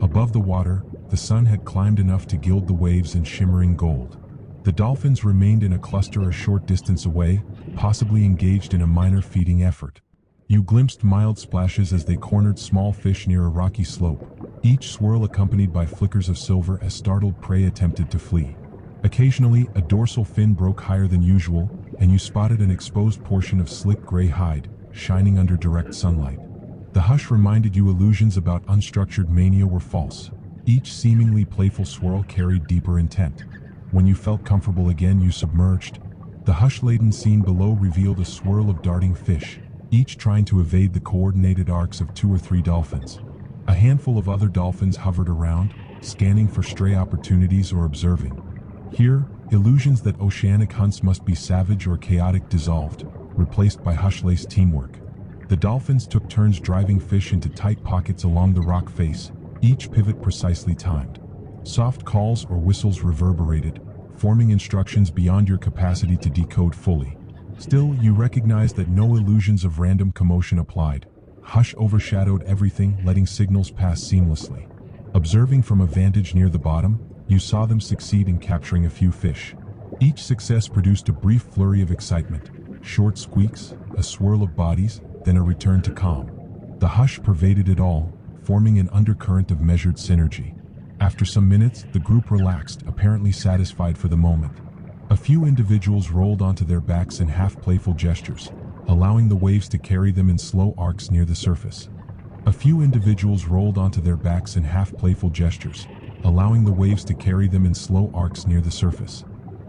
Above the water, the sun had climbed enough to gild the waves in shimmering gold. The dolphins remained in a cluster a short distance away, possibly engaged in a minor feeding effort. You glimpsed mild splashes as they cornered small fish near a rocky slope, each swirl accompanied by flickers of silver as startled prey attempted to flee. Occasionally, a dorsal fin broke higher than usual, and you spotted an exposed portion of slick gray hide, shining under direct sunlight. The hush reminded you illusions about unstructured mania were false. Each seemingly playful swirl carried deeper intent. When you felt comfortable again, you submerged. The hush-laden scene below revealed a swirl of darting fish, each trying to evade the coordinated arcs of 2 or 3 dolphins. A handful of other dolphins hovered around, scanning for stray opportunities or observing. Here, illusions that oceanic hunts must be savage or chaotic dissolved, replaced by hush-laced teamwork. The dolphins took turns driving fish into tight pockets along the rock face, each pivot precisely timed. Soft calls or whistles reverberated, forming instructions beyond your capacity to decode fully. Still, you recognized that no illusions of random commotion applied. Hush overshadowed everything, letting signals pass seamlessly. Observing from a vantage near the bottom, you saw them succeed in capturing a few fish. Each success produced a brief flurry of excitement, short squeaks, a swirl of bodies, then a return to calm. The hush pervaded it all, forming an undercurrent of measured synergy. After some minutes, the group relaxed, apparently satisfied for the moment. A few individuals rolled onto their backs in half-playful gestures, allowing the waves to carry them in slow arcs near the surface.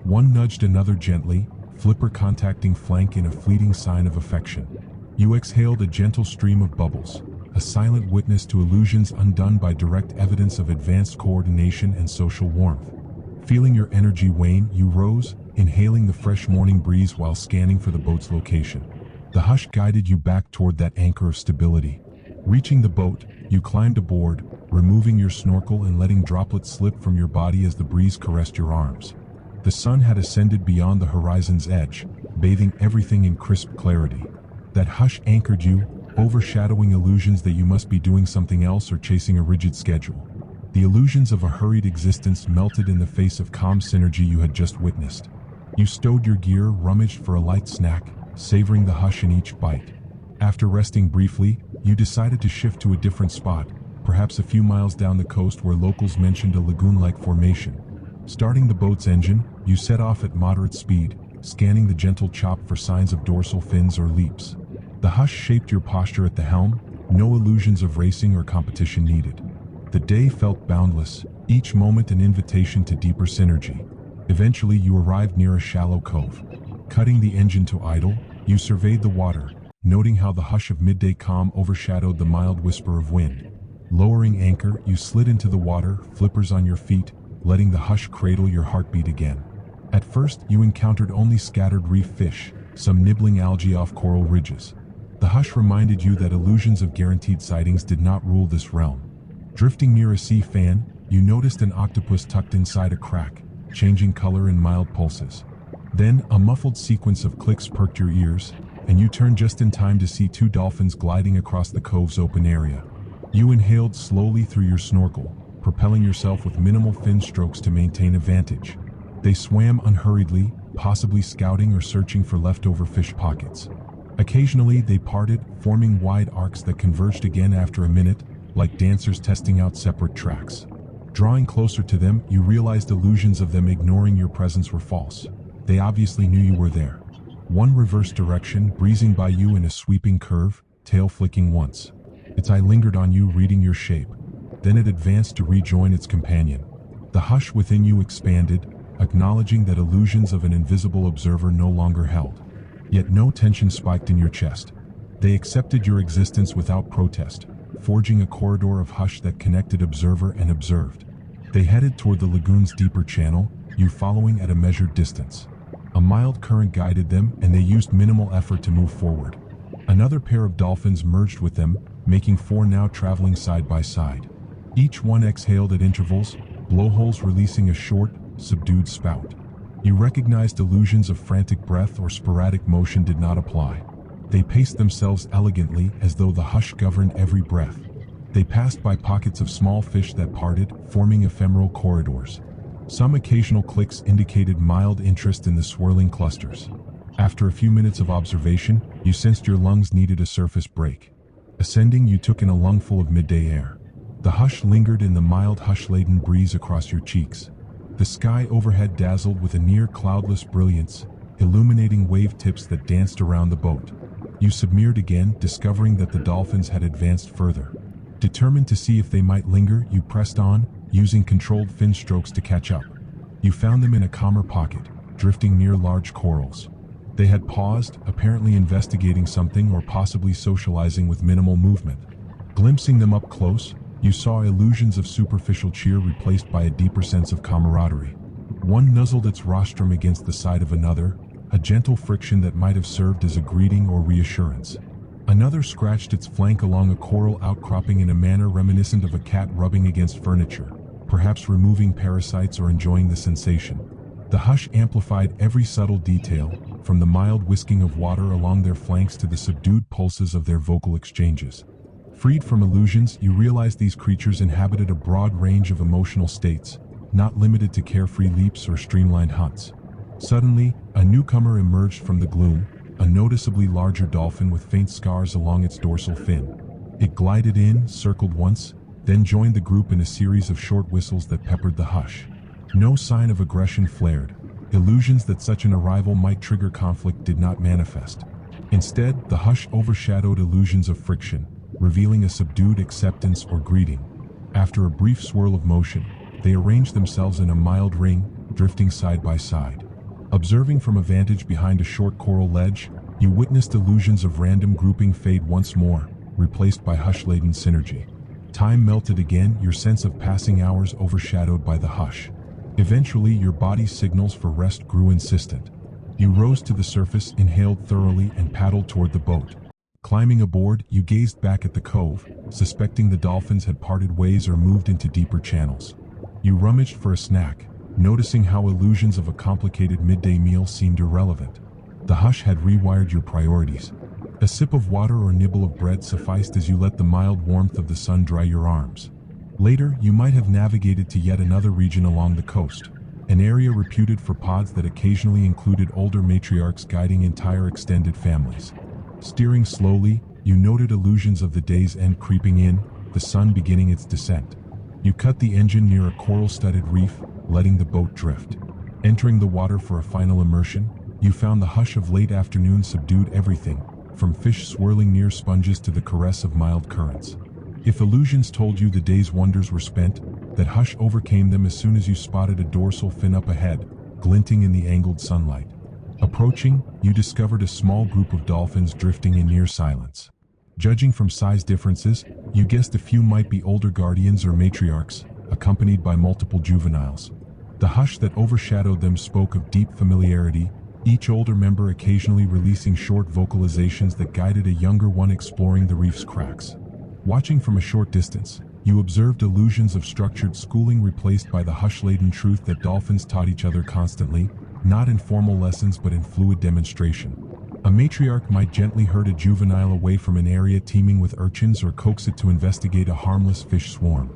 One nudged another gently, flipper contacting flank in a fleeting sign of affection. You exhaled a gentle stream of bubbles, a silent witness to illusions undone by direct evidence of advanced coordination and social warmth. Feeling your energy wane, you rose, inhaling the fresh morning breeze while scanning for the boat's location. The hush guided you back toward that anchor of stability. Reaching the boat, you climbed aboard, removing your snorkel and letting droplets slip from your body as the breeze caressed your arms. The sun had ascended beyond the horizon's edge, bathing everything in crisp clarity. That hush anchored you, overshadowing illusions that you must be doing something else or chasing a rigid schedule. The illusions of a hurried existence melted in the face of calm synergy you had just witnessed. You stowed your gear, rummaged for a light snack, savoring the hush in each bite. After resting briefly, you decided to shift to a different spot, perhaps a few miles down the coast where locals mentioned a lagoon-like formation. Starting the boat's engine, you set off at moderate speed, scanning the gentle chop for signs of dorsal fins or leaps. The hush shaped your posture at the helm, no illusions of racing or competition needed. The day felt boundless, each moment an invitation to deeper synergy. Eventually you arrived near a shallow cove. Cutting the engine to idle, you surveyed the water, noting how the hush of midday calm overshadowed the mild whisper of wind. Lowering anchor, you slid into the water, flippers on your feet, letting the hush cradle your heartbeat again. At first, you encountered only scattered reef fish, some nibbling algae off coral ridges. The hush reminded you that illusions of guaranteed sightings did not rule this realm. Drifting near a sea fan, you noticed an octopus tucked inside a crack, changing color in mild pulses. Then, a muffled sequence of clicks perked your ears, and you turned just in time to see 2 dolphins gliding across the cove's open area. You inhaled slowly through your snorkel, propelling yourself with minimal fin strokes to maintain a vantage. They swam unhurriedly, possibly scouting or searching for leftover fish pockets. Occasionally, they parted, forming wide arcs that converged again after a minute, like dancers testing out separate tracks. Drawing closer to them, you realized illusions of them ignoring your presence were false. They obviously knew you were there. One reversed direction, breezing by you in a sweeping curve, tail flicking once. Its eye lingered on you, reading your shape. Then it advanced to rejoin its companion. The hush within you expanded, acknowledging that illusions of an invisible observer no longer held. Yet no tension spiked in your chest. They accepted your existence without protest, forging a corridor of hush that connected observer and observed. They headed toward the lagoon's deeper channel, you following at a measured distance. A mild current guided them, and they used minimal effort to move forward. Another pair of dolphins merged with them, making four now traveling side by side. Each one exhaled at intervals, blowholes releasing a short, subdued spout. You recognized illusions of frantic breath or sporadic motion did not apply. They paced themselves elegantly as though the hush governed every breath. They passed by pockets of small fish that parted, forming ephemeral corridors. Some occasional clicks indicated mild interest in the swirling clusters. After a few minutes of observation, you sensed your lungs needed a surface break. Ascending, you took in a lungful of midday air. The hush lingered in the mild hush-laden breeze across your cheeks. The sky overhead dazzled with a near cloudless brilliance, illuminating wave tips that danced around the boat. You submerged again, discovering that the dolphins had advanced further. Determined to see if they might linger, you pressed on, using controlled fin strokes to catch up. You found them in a calmer pocket, drifting near large corals. They had paused, apparently investigating something or possibly socializing with minimal movement. Glimpsing them up close, you saw illusions of superficial cheer replaced by a deeper sense of camaraderie. One nuzzled its rostrum against the side of another, a gentle friction that might have served as a greeting or reassurance. Another scratched its flank along a coral outcropping in a manner reminiscent of a cat rubbing against furniture, perhaps removing parasites or enjoying the sensation. The hush amplified every subtle detail, from the mild whisking of water along their flanks to the subdued pulses of their vocal exchanges. Freed from illusions, you realized these creatures inhabited a broad range of emotional states, not limited to carefree leaps or streamlined hunts. Suddenly, a newcomer emerged from the gloom, a noticeably larger dolphin with faint scars along its dorsal fin. It glided in, circled once, then joined the group in a series of short whistles that peppered the hush. No sign of aggression flared. Illusions that such an arrival might trigger conflict did not manifest. Instead, the hush overshadowed illusions of friction, revealing a subdued acceptance or greeting. After a brief swirl of motion, they arranged themselves in a mild ring, drifting side by side. Observing from a vantage behind a short coral ledge, you witnessed illusions of random grouping fade once more, replaced by hush-laden synergy. Time melted again, your sense of passing hours overshadowed by the hush. Eventually, your body's signals for rest grew insistent. You rose to the surface, inhaled thoroughly, and paddled toward the boat. Climbing aboard, you gazed back at the cove, suspecting the dolphins had parted ways or moved into deeper channels. You rummaged for a snack, noticing how illusions of a complicated midday meal seemed irrelevant. The hush had rewired your priorities. A sip of water or nibble of bread sufficed as you let the mild warmth of the sun dry your arms. Later, you might have navigated to yet another region along the coast, an area reputed for pods that occasionally included older matriarchs guiding entire extended families. Steering slowly, you noted illusions of the day's end creeping in, the sun beginning its descent. You cut the engine near a coral-studded reef, letting the boat drift. Entering the water for a final immersion, you found the hush of late afternoon subdued everything, from fish swirling near sponges to the caress of mild currents. If illusions told you the day's wonders were spent, that hush overcame them as soon as you spotted a dorsal fin up ahead, glinting in the angled sunlight. Approaching, you discovered a small group of dolphins drifting in near silence. Judging from size differences, you guessed a few might be older guardians or matriarchs, accompanied by multiple juveniles. The hush that overshadowed them spoke of deep familiarity, each older member occasionally releasing short vocalizations that guided a younger one exploring the reef's cracks. Watching from a short distance, you observed illusions of structured schooling replaced by the hush-laden truth that dolphins taught each other constantly, not in formal lessons but in fluid demonstration. A matriarch might gently herd a juvenile away from an area teeming with urchins or coax it to investigate a harmless fish swarm.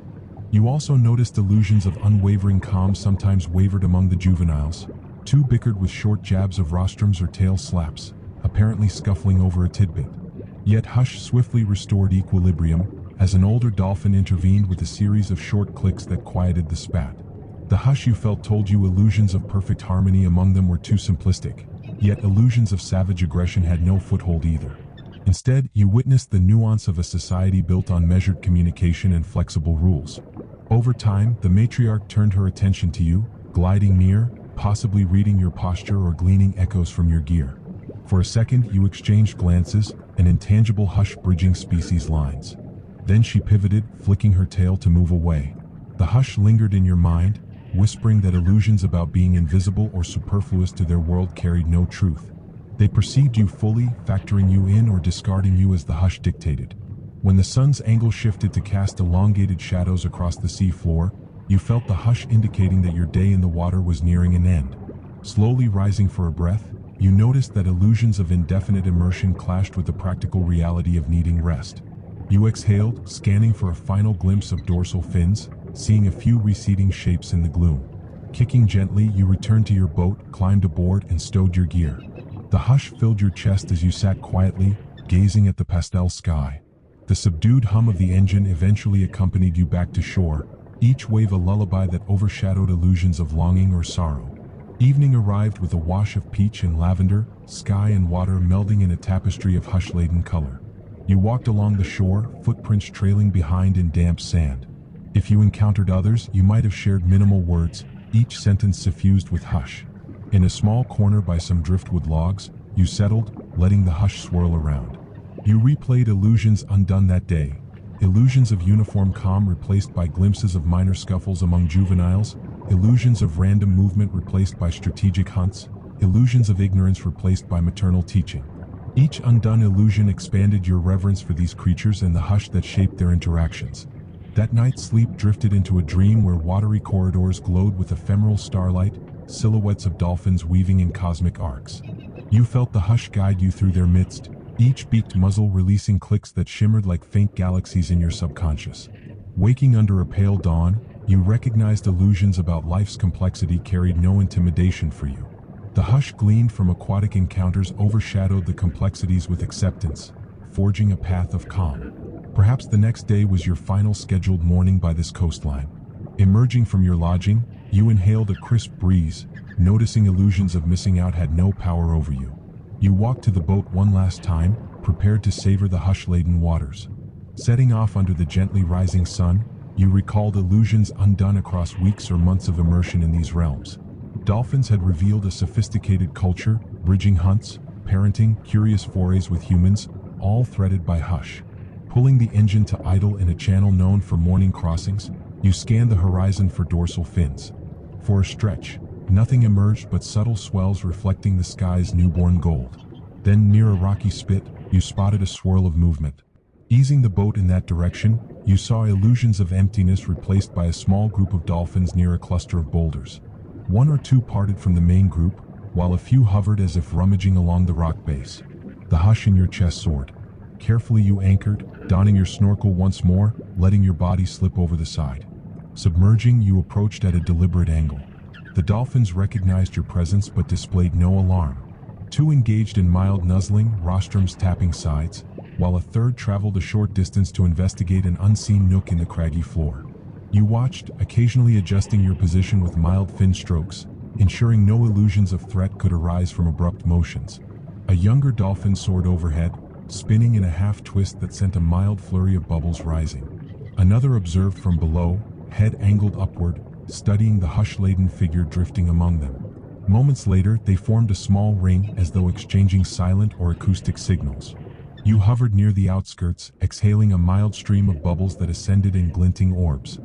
You also noticed illusions of unwavering calm sometimes wavered among the juveniles. Two bickered with short jabs of rostrums or tail slaps, apparently scuffling over a tidbit. Yet Hush swiftly restored equilibrium, as an older dolphin intervened with a series of short clicks that quieted the spat. The Hush you felt told you illusions of perfect harmony among them were too simplistic, yet illusions of savage aggression had no foothold either. Instead, you witnessed the nuance of a society built on measured communication and flexible rules. Over time, the matriarch turned her attention to you, gliding near, possibly reading your posture or gleaning echoes from your gear. For a second, you exchanged glances, an intangible Hush bridging species lines. Then she pivoted, flicking her tail to move away. The Hush lingered in your mind, whispering that illusions about being invisible or superfluous to their world carried no truth. They perceived you fully, factoring you in or discarding you as the Hush dictated. When the sun's angle shifted to cast elongated shadows across the sea floor, you felt the Hush indicating that your day in the water was nearing an end. Slowly rising for a breath, you noticed that illusions of indefinite immersion clashed with the practical reality of needing rest. You exhaled, scanning for a final glimpse of dorsal fins, seeing a few receding shapes in the gloom. Kicking gently, you returned to your boat, climbed aboard, and stowed your gear. The Hush filled your chest as you sat quietly, gazing at the pastel sky. The subdued hum of the engine eventually accompanied you back to shore, each wave a lullaby that overshadowed illusions of longing or sorrow. Evening arrived with a wash of peach and lavender, sky and water melding in a tapestry of hush-laden color. You walked along the shore, footprints trailing behind in damp sand. If you encountered others, you might have shared minimal words, each sentence suffused with hush. In a small corner by some driftwood logs, you settled, letting the hush swirl around. You replayed illusions undone that day. Illusions of uniform calm replaced by glimpses of minor scuffles among juveniles, illusions of random movement replaced by strategic hunts, illusions of ignorance replaced by maternal teaching. Each undone illusion expanded your reverence for these creatures and the hush that shaped their interactions. That night sleep drifted into a dream where watery corridors glowed with ephemeral starlight, silhouettes of dolphins weaving in cosmic arcs. You felt the hush guide you through their midst, each beaked muzzle releasing clicks that shimmered like faint galaxies in your subconscious. Waking under a pale dawn, you recognized illusions about life's complexity carried no intimidation for you. The hush gleaned from aquatic encounters overshadowed the complexities with acceptance, forging a path of calm. Perhaps the next day was your final scheduled morning by this coastline. Emerging from your lodging, you inhaled a crisp breeze, noticing illusions of missing out had no power over you. You walked to the boat one last time, prepared to savor the hush-laden waters. Setting off under the gently rising sun, you recalled illusions undone across weeks or months of immersion in these realms. Dolphins had revealed a sophisticated culture, bridging hunts, parenting, curious forays with humans, all threaded by hush. Pulling the engine to idle in a channel known for morning crossings, you scanned the horizon for dorsal fins. For a stretch, nothing emerged but subtle swells reflecting the sky's newborn gold. Then, near a rocky spit, you spotted a swirl of movement. Easing the boat in that direction, you saw illusions of emptiness replaced by a small group of dolphins near a cluster of boulders. One or two parted from the main group, while a few hovered as if rummaging along the rock base. The hush in your chest soared. Carefully you anchored, donning your snorkel once more, letting your body slip over the side. Submerging, you approached at a deliberate angle. The dolphins recognized your presence but displayed no alarm. Two engaged in mild nuzzling, rostrums tapping sides, while a third traveled a short distance to investigate an unseen nook in the craggy floor. You watched, occasionally adjusting your position with mild fin strokes, ensuring no illusions of threat could arise from abrupt motions. A younger dolphin soared overhead, spinning in a half-twist that sent a mild flurry of bubbles rising. Another observed from below, head angled upward, studying the hush-laden figure drifting among them. Moments later, they formed a small ring as though exchanging silent or acoustic signals. You hovered near the outskirts, exhaling a mild stream of bubbles that ascended in glinting orbs.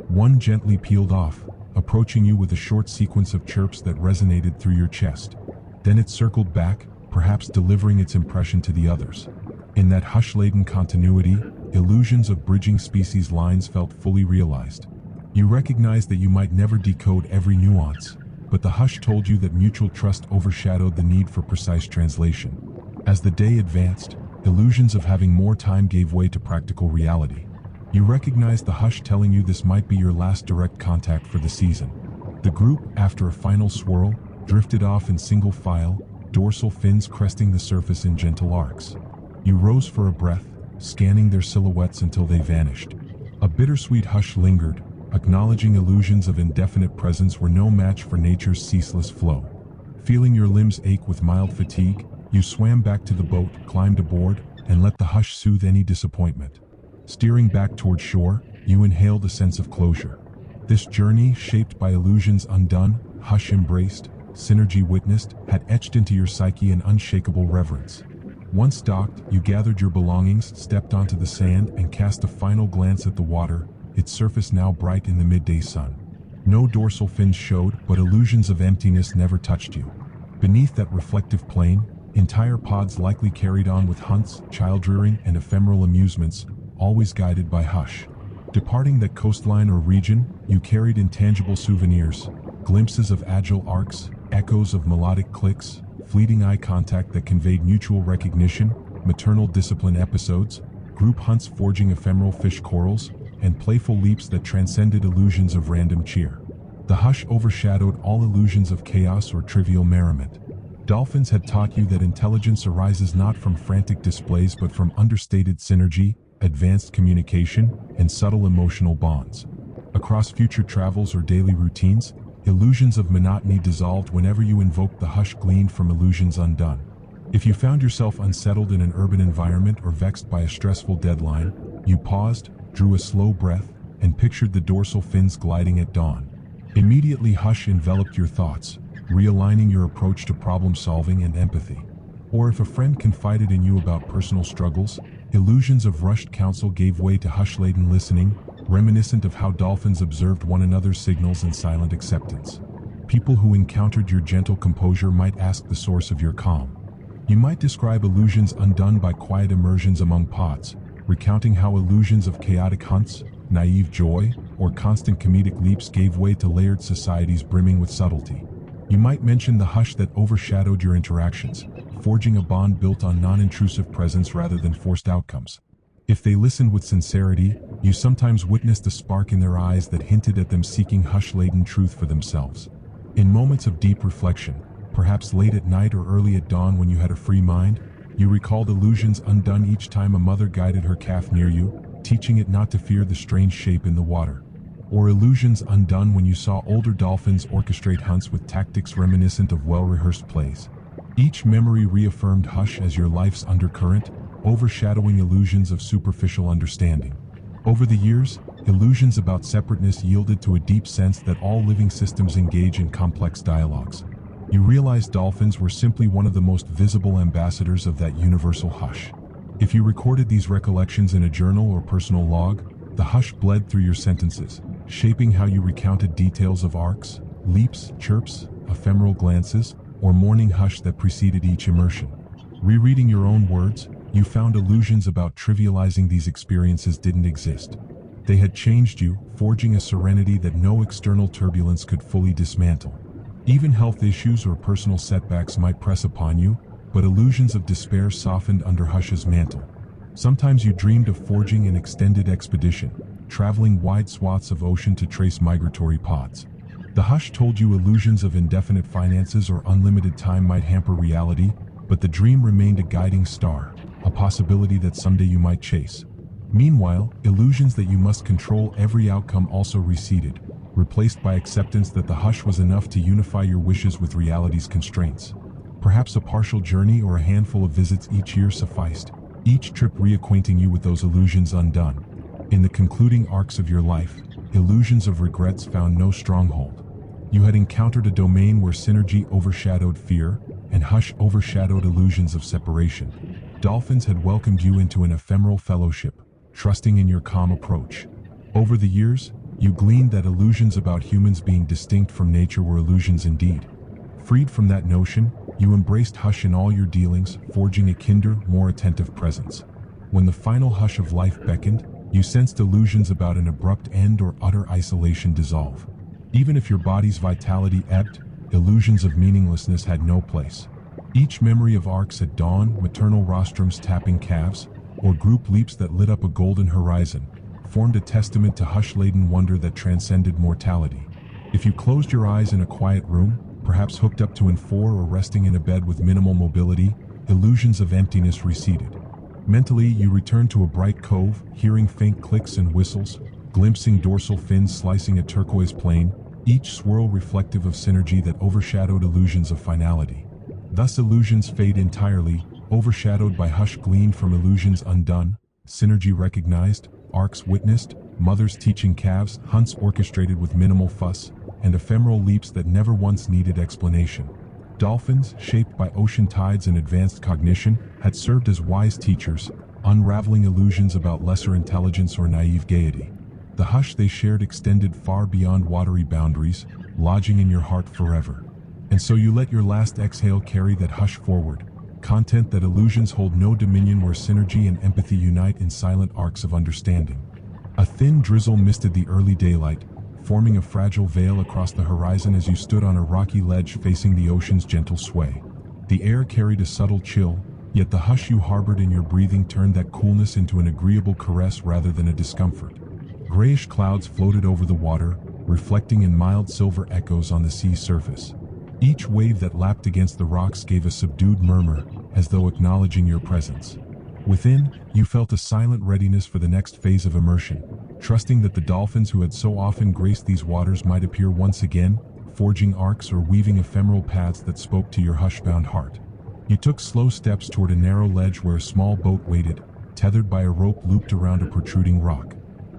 One gently peeled off, approaching you with a short sequence of chirps that resonated through your chest. Then it circled back, perhaps delivering its impression to the others. In that hush-laden continuity, illusions of bridging species lines felt fully realized. You recognized that you might never decode every nuance, but the hush told you that mutual trust overshadowed the need for precise translation. As the day advanced, illusions of having more time gave way to practical reality. You recognized the hush telling you this might be your last direct contact for the season. The group, after a final swirl, drifted off in single file, dorsal fins cresting the surface in gentle arcs. You rose for a breath, scanning their silhouettes until they vanished. A bittersweet hush lingered, acknowledging illusions of indefinite presence were no match for nature's ceaseless flow. Feeling your limbs ache with mild fatigue, you swam back to the boat, climbed aboard, and let the hush soothe any disappointment. Steering back toward shore, you inhaled a sense of closure. This journey, shaped by illusions undone, hush embraced, synergy witnessed, had etched into your psyche an unshakable reverence. Once docked, you gathered your belongings, stepped onto the sand, and cast a final glance at the water, its surface now bright in the midday sun. No dorsal fins showed, but illusions of emptiness never touched you. Beneath that reflective plane, entire pods likely carried on with hunts, child-rearing, and ephemeral amusements, always guided by hush. Departing that coastline or region, you carried intangible souvenirs, glimpses of agile arcs, echoes of melodic clicks, fleeting eye contact that conveyed mutual recognition, maternal discipline episodes, group hunts forging ephemeral fish corals, and playful leaps that transcended illusions of random cheer. The hush overshadowed all illusions of chaos or trivial merriment. Dolphins had taught you that intelligence arises not from frantic displays but from understated synergy, advanced communication, and subtle emotional bonds. Across future travels or daily routines, illusions of monotony dissolved whenever you invoked the hush gleaned from illusions undone. If you found yourself unsettled in an urban environment or vexed by a stressful deadline, you paused, drew a slow breath, and pictured the dorsal fins gliding at dawn. Immediately hush enveloped your thoughts, realigning your approach to problem solving and empathy. Or if a friend confided in you about personal struggles, illusions of rushed counsel gave way to hush-laden listening, reminiscent of how dolphins observed one another's signals in silent acceptance. People who encountered your gentle composure might ask the source of your calm. You might describe illusions undone by quiet immersions among pods, recounting how illusions of chaotic hunts, naive joy, or constant comedic leaps gave way to layered societies brimming with subtlety. You might mention the hush that overshadowed your interactions, forging a bond built on non-intrusive presence rather than forced outcomes. If they listened with sincerity, you sometimes witnessed a spark in their eyes that hinted at them seeking hush-laden truth for themselves. In moments of deep reflection, perhaps late at night or early at dawn when you had a free mind, you recalled illusions undone each time a mother guided her calf near you, teaching it not to fear the strange shape in the water. Or illusions undone when you saw older dolphins orchestrate hunts with tactics reminiscent of well-rehearsed plays. Each memory reaffirmed hush as your life's undercurrent, overshadowing illusions of superficial understanding. Over the years, illusions about separateness yielded to a deep sense that all living systems engage in complex dialogues. You realized dolphins were simply one of the most visible ambassadors of that universal hush. If you recorded these recollections in a journal or personal log, the hush bled through your sentences, shaping how you recounted details of arcs, leaps, chirps, ephemeral glances, or morning hush that preceded each immersion. Rereading your own words, you found illusions about trivializing these experiences didn't exist. They had changed you, forging a serenity that no external turbulence could fully dismantle. Even health issues or personal setbacks might press upon you, but illusions of despair softened under hush's mantle. Sometimes you dreamed of forging an extended expedition, traveling wide swaths of ocean to trace migratory pods. The hush told you illusions of indefinite finances or unlimited time might hamper reality, but the dream remained a guiding star, a possibility that someday you might chase. Meanwhile, illusions that you must control every outcome also receded, replaced by acceptance that the hush was enough to unify your wishes with reality's constraints. Perhaps a partial journey or a handful of visits each year sufficed, each trip reacquainting you with those illusions undone. In the concluding arcs of your life, illusions of regrets found no stronghold. You had encountered a domain where synergy overshadowed fear, and hush overshadowed illusions of separation. Dolphins had welcomed you into an ephemeral fellowship, trusting in your calm approach. Over the years, you gleaned that illusions about humans being distinct from nature were illusions indeed. Freed from that notion, you embraced hush in all your dealings, forging a kinder, more attentive presence. When the final hush of life beckoned, you sensed illusions about an abrupt end or utter isolation dissolve. Even if your body's vitality ebbed, illusions of meaninglessness had no place. Each memory of arcs at dawn, maternal rostrums tapping calves, or group leaps that lit up a golden horizon, formed a testament to hush-laden wonder that transcended mortality. If you closed your eyes in a quiet room, perhaps hooked up to an 4 or resting in a bed with minimal mobility, illusions of emptiness receded. Mentally, you returned to a bright cove, hearing faint clicks and whistles, glimpsing dorsal fins slicing a turquoise plain, each swirl reflective of synergy that overshadowed illusions of finality. Thus illusions fade entirely, overshadowed by hush gleaned from illusions undone, synergy recognized, arcs witnessed, mothers teaching calves, hunts orchestrated with minimal fuss, and ephemeral leaps that never once needed explanation. Dolphins, shaped by ocean tides and advanced cognition, had served as wise teachers, unraveling illusions about lesser intelligence or naive gaiety. The hush they shared extended far beyond watery boundaries, lodging in your heart forever. And so you let your last exhale carry that hush forward, content that illusions hold no dominion where synergy and empathy unite in silent arcs of understanding. A thin drizzle misted the early daylight, forming a fragile veil across the horizon as you stood on a rocky ledge facing the ocean's gentle sway. The air carried a subtle chill, yet the hush you harbored in your breathing turned that coolness into an agreeable caress rather than a discomfort. Grayish clouds floated over the water, reflecting in mild silver echoes on the sea's surface. Each wave that lapped against the rocks gave a subdued murmur, as though acknowledging your presence. Within, you felt a silent readiness for the next phase of immersion, trusting that the dolphins who had so often graced these waters might appear once again, forging arcs or weaving ephemeral paths that spoke to your hush-bound heart. You took slow steps toward a narrow ledge where a small boat waited, tethered by a rope looped around a protruding rock.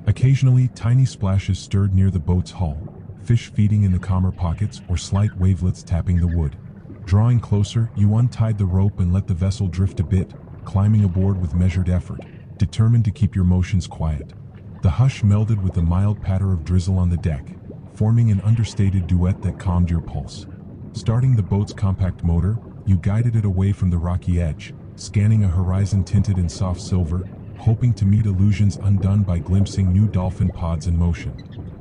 Occasionally, tiny splashes stirred near the boat's hull, fish feeding in the calmer pockets or slight wavelets tapping the wood. Drawing closer, you untied the rope and let the vessel drift a bit, climbing aboard with measured effort, determined to keep your motions quiet. The hush melded with the mild patter of drizzle on the deck, forming an understated duet that calmed your pulse. Starting the boat's compact motor, you guided it away from the rocky edge, scanning a horizon tinted in soft silver, hoping to meet illusions undone by glimpsing new dolphin pods in motion.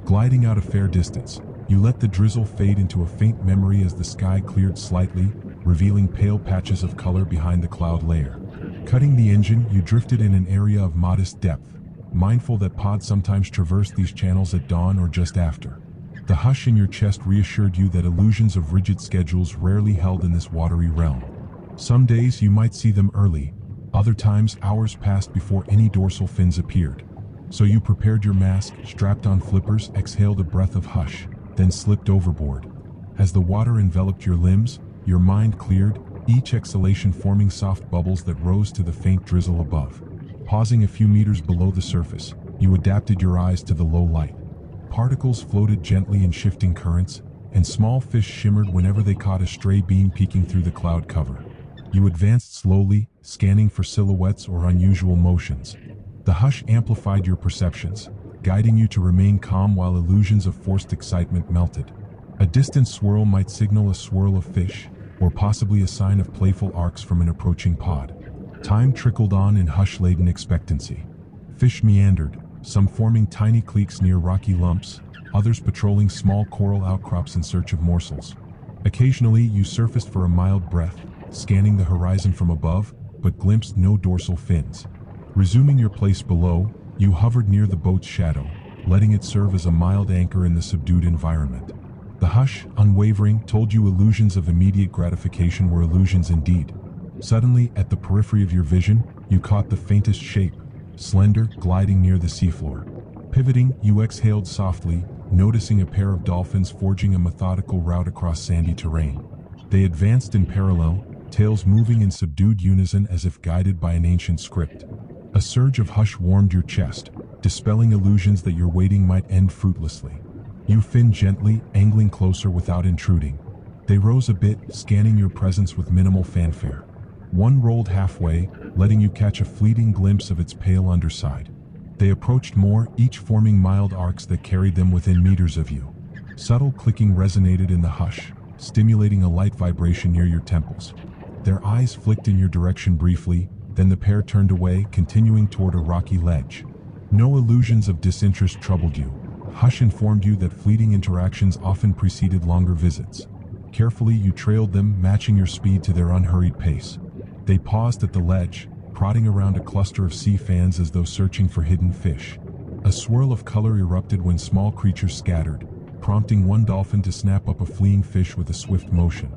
Gliding out a fair distance, you let the drizzle fade into a faint memory as the sky cleared slightly, revealing pale patches of color behind the cloud layer. Cutting the engine, you drifted in an area of modest depth, mindful that pods sometimes traverse these channels at dawn or just after. The hush in your chest reassured you that illusions of rigid schedules rarely held in this watery realm. Some days you might see them early, other times hours passed before any dorsal fins appeared. So you prepared your mask, strapped on flippers, exhaled a breath of hush, then slipped overboard. As the water enveloped your limbs, your mind cleared, each exhalation forming soft bubbles that rose to the faint drizzle above. Pausing a few meters below the surface, you adapted your eyes to the low light. Particles floated gently in shifting currents, and small fish shimmered whenever they caught a stray beam peeking through the cloud cover. You advanced slowly, scanning for silhouettes or unusual motions. The hush amplified your perceptions, guiding you to remain calm while illusions of forced excitement melted. A distant swirl might signal a swirl of fish, or possibly a sign of playful arcs from an approaching pod. Time trickled on in hush-laden expectancy. Fish meandered, some forming tiny cliques near rocky lumps, others patrolling small coral outcrops in search of morsels. Occasionally, you surfaced for a mild breath, scanning the horizon from above, but glimpsed no dorsal fins. Resuming your place below, you hovered near the boat's shadow, letting it serve as a mild anchor in the subdued environment. The hush, unwavering, told you illusions of immediate gratification were illusions indeed. Suddenly, at the periphery of your vision, you caught the faintest shape, slender, gliding near the seafloor. Pivoting, you exhaled softly, noticing a pair of dolphins forging a methodical route across sandy terrain. They advanced in parallel, tails moving in subdued unison as if guided by an ancient script. A surge of hush warmed your chest, dispelling illusions that your waiting might end fruitlessly. You finned gently, angling closer without intruding. They rose a bit, scanning your presence with minimal fanfare. One rolled halfway, letting you catch a fleeting glimpse of its pale underside. They approached more, each forming mild arcs that carried them within meters of you. Subtle clicking resonated in the hush, stimulating a light vibration near your temples. Their eyes flicked in your direction briefly, then the pair turned away, continuing toward a rocky ledge. No illusions of disinterest troubled you. Hush informed you that fleeting interactions often preceded longer visits. Carefully, you trailed them, matching your speed to their unhurried pace. They paused at the ledge, prodding around a cluster of sea fans as though searching for hidden fish. A swirl of color erupted when small creatures scattered, prompting one dolphin to snap up a fleeing fish with a swift motion.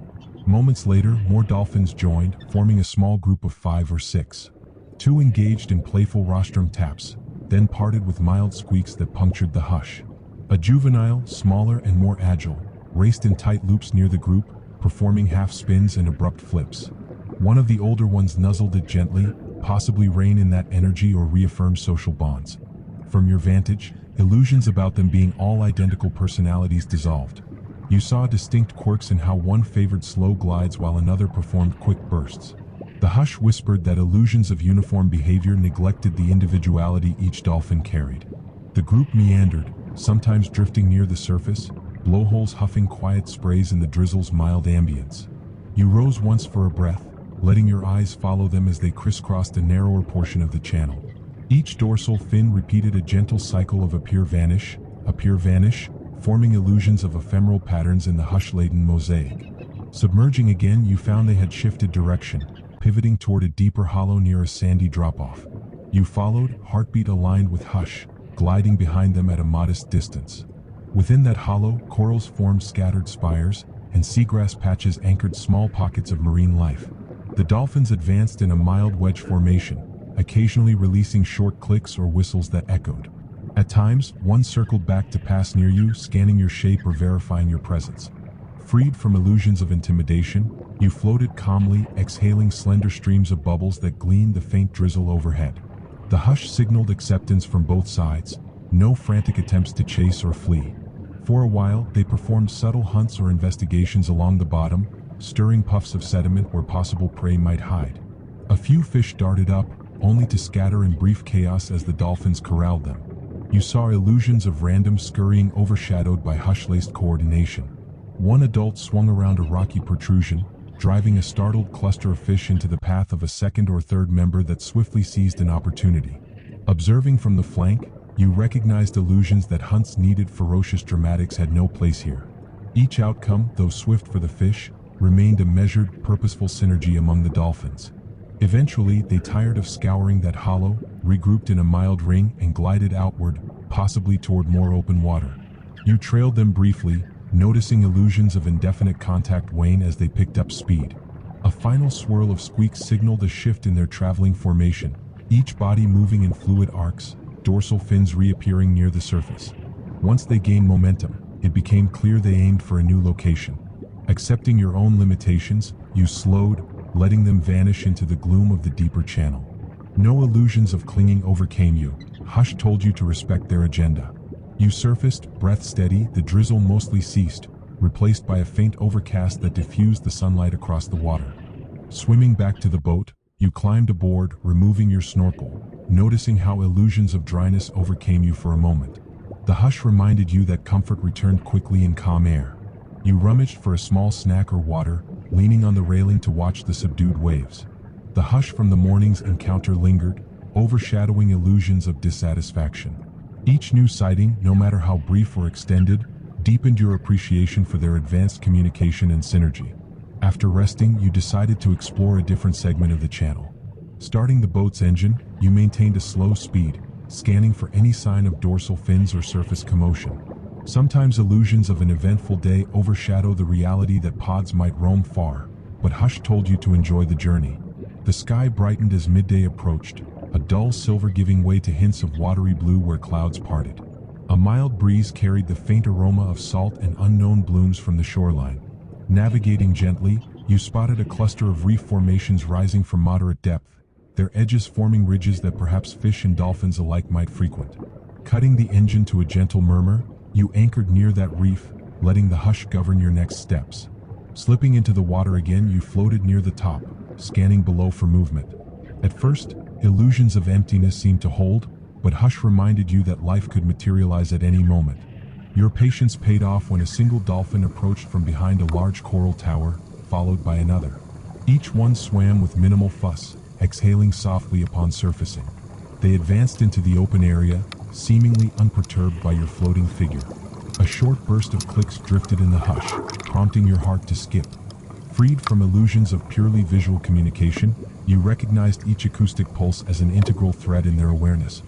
Moments later, more dolphins joined, forming a small group of 5 or 6. 2 engaged in playful rostrum taps, then parted with mild squeaks that punctured the hush. A juvenile, smaller and more agile, raced in tight loops near the group, performing half spins and abrupt flips. One of the older ones nuzzled it gently, possibly rein in that energy or reaffirm social bonds. From your vantage, illusions about them being all identical personalities dissolved. You saw distinct quirks in how one favored slow glides while another performed quick bursts. The hush whispered that illusions of uniform behavior neglected the individuality each dolphin carried. The group meandered, sometimes drifting near the surface, blowholes huffing quiet sprays in the drizzle's mild ambience. You rose once for a breath, letting your eyes follow them as they crisscrossed a narrower portion of the channel. Each dorsal fin repeated a gentle cycle of appear-vanish, forming illusions of ephemeral patterns in the hush-laden mosaic. Submerging again, you found they had shifted direction, pivoting toward a deeper hollow near a sandy drop-off. You followed, heartbeat aligned with hush, gliding behind them at a modest distance. Within that hollow, corals formed scattered spires, and seagrass patches anchored small pockets of marine life. The dolphins advanced in a mild wedge formation, occasionally releasing short clicks or whistles that echoed. At times, one circled back to pass near you, scanning your shape or verifying your presence. Freed from illusions of intimidation, you floated calmly, exhaling slender streams of bubbles that gleaned the faint drizzle overhead. The hush signaled acceptance from both sides, no frantic attempts to chase or flee. For a while, they performed subtle hunts or investigations along the bottom, stirring puffs of sediment where possible prey might hide. A few fish darted up, only to scatter in brief chaos as the dolphins corralled them. You saw illusions of random scurrying overshadowed by hush-laced coordination. One adult swung around a rocky protrusion, driving a startled cluster of fish into the path of a second or third member that swiftly seized an opportunity. Observing from the flank, you recognized illusions that hunts needed ferocious dramatics had no place here. Each outcome, though swift for the fish, remained a measured, purposeful synergy among the dolphins. Eventually, they tired of scouring that hollow, regrouped in a mild ring, and glided outward, possibly toward more open water. You trailed them briefly, noticing illusions of indefinite contact wane as they picked up speed. A final swirl of squeaks signaled a shift in their traveling formation, each body moving in fluid arcs, dorsal fins reappearing near the surface. Once they gained momentum, it became clear they aimed for a new location. Accepting your own limitations, you slowed, letting them vanish into the gloom of the deeper channel. No illusions of clinging overcame you. Hush told you to respect their agenda. You surfaced, breath steady, the drizzle mostly ceased, replaced by a faint overcast that diffused the sunlight across the water. Swimming back to the boat, you climbed aboard, removing your snorkel, noticing how illusions of dryness overcame you for a moment. The hush reminded you that comfort returned quickly in calm air. You rummaged for a small snack or water, leaning on the railing to watch the subdued waves. The hush from the morning's encounter lingered, overshadowing illusions of dissatisfaction. Each new sighting, no matter how brief or extended, deepened your appreciation for their advanced communication and synergy. After resting, you decided to explore a different segment of the channel. Starting the boat's engine, you maintained a slow speed, scanning for any sign of dorsal fins or surface commotion. Sometimes illusions of an eventful day overshadow the reality that pods might roam far, but Hush told you to enjoy the journey. The sky brightened as midday approached, a dull silver giving way to hints of watery blue where clouds parted. A mild breeze carried the faint aroma of salt and unknown blooms from the shoreline. Navigating gently, you spotted a cluster of reef formations rising from moderate depth, their edges forming ridges that perhaps fish and dolphins alike might frequent. Cutting the engine to a gentle murmur, you anchored near that reef, letting the hush govern your next steps. Slipping into the water again, you floated near the top, scanning below for movement. At first, illusions of emptiness seemed to hold, but Hush reminded you that life could materialize at any moment. Your patience paid off when a single dolphin approached from behind a large coral tower, followed by another. Each one swam with minimal fuss, exhaling softly upon surfacing. They advanced into the open area, seemingly unperturbed by your floating figure. A short burst of clicks drifted in the hush, prompting your heart to skip. Freed from illusions of purely visual communication, you recognized each acoustic pulse as an integral thread in their awareness.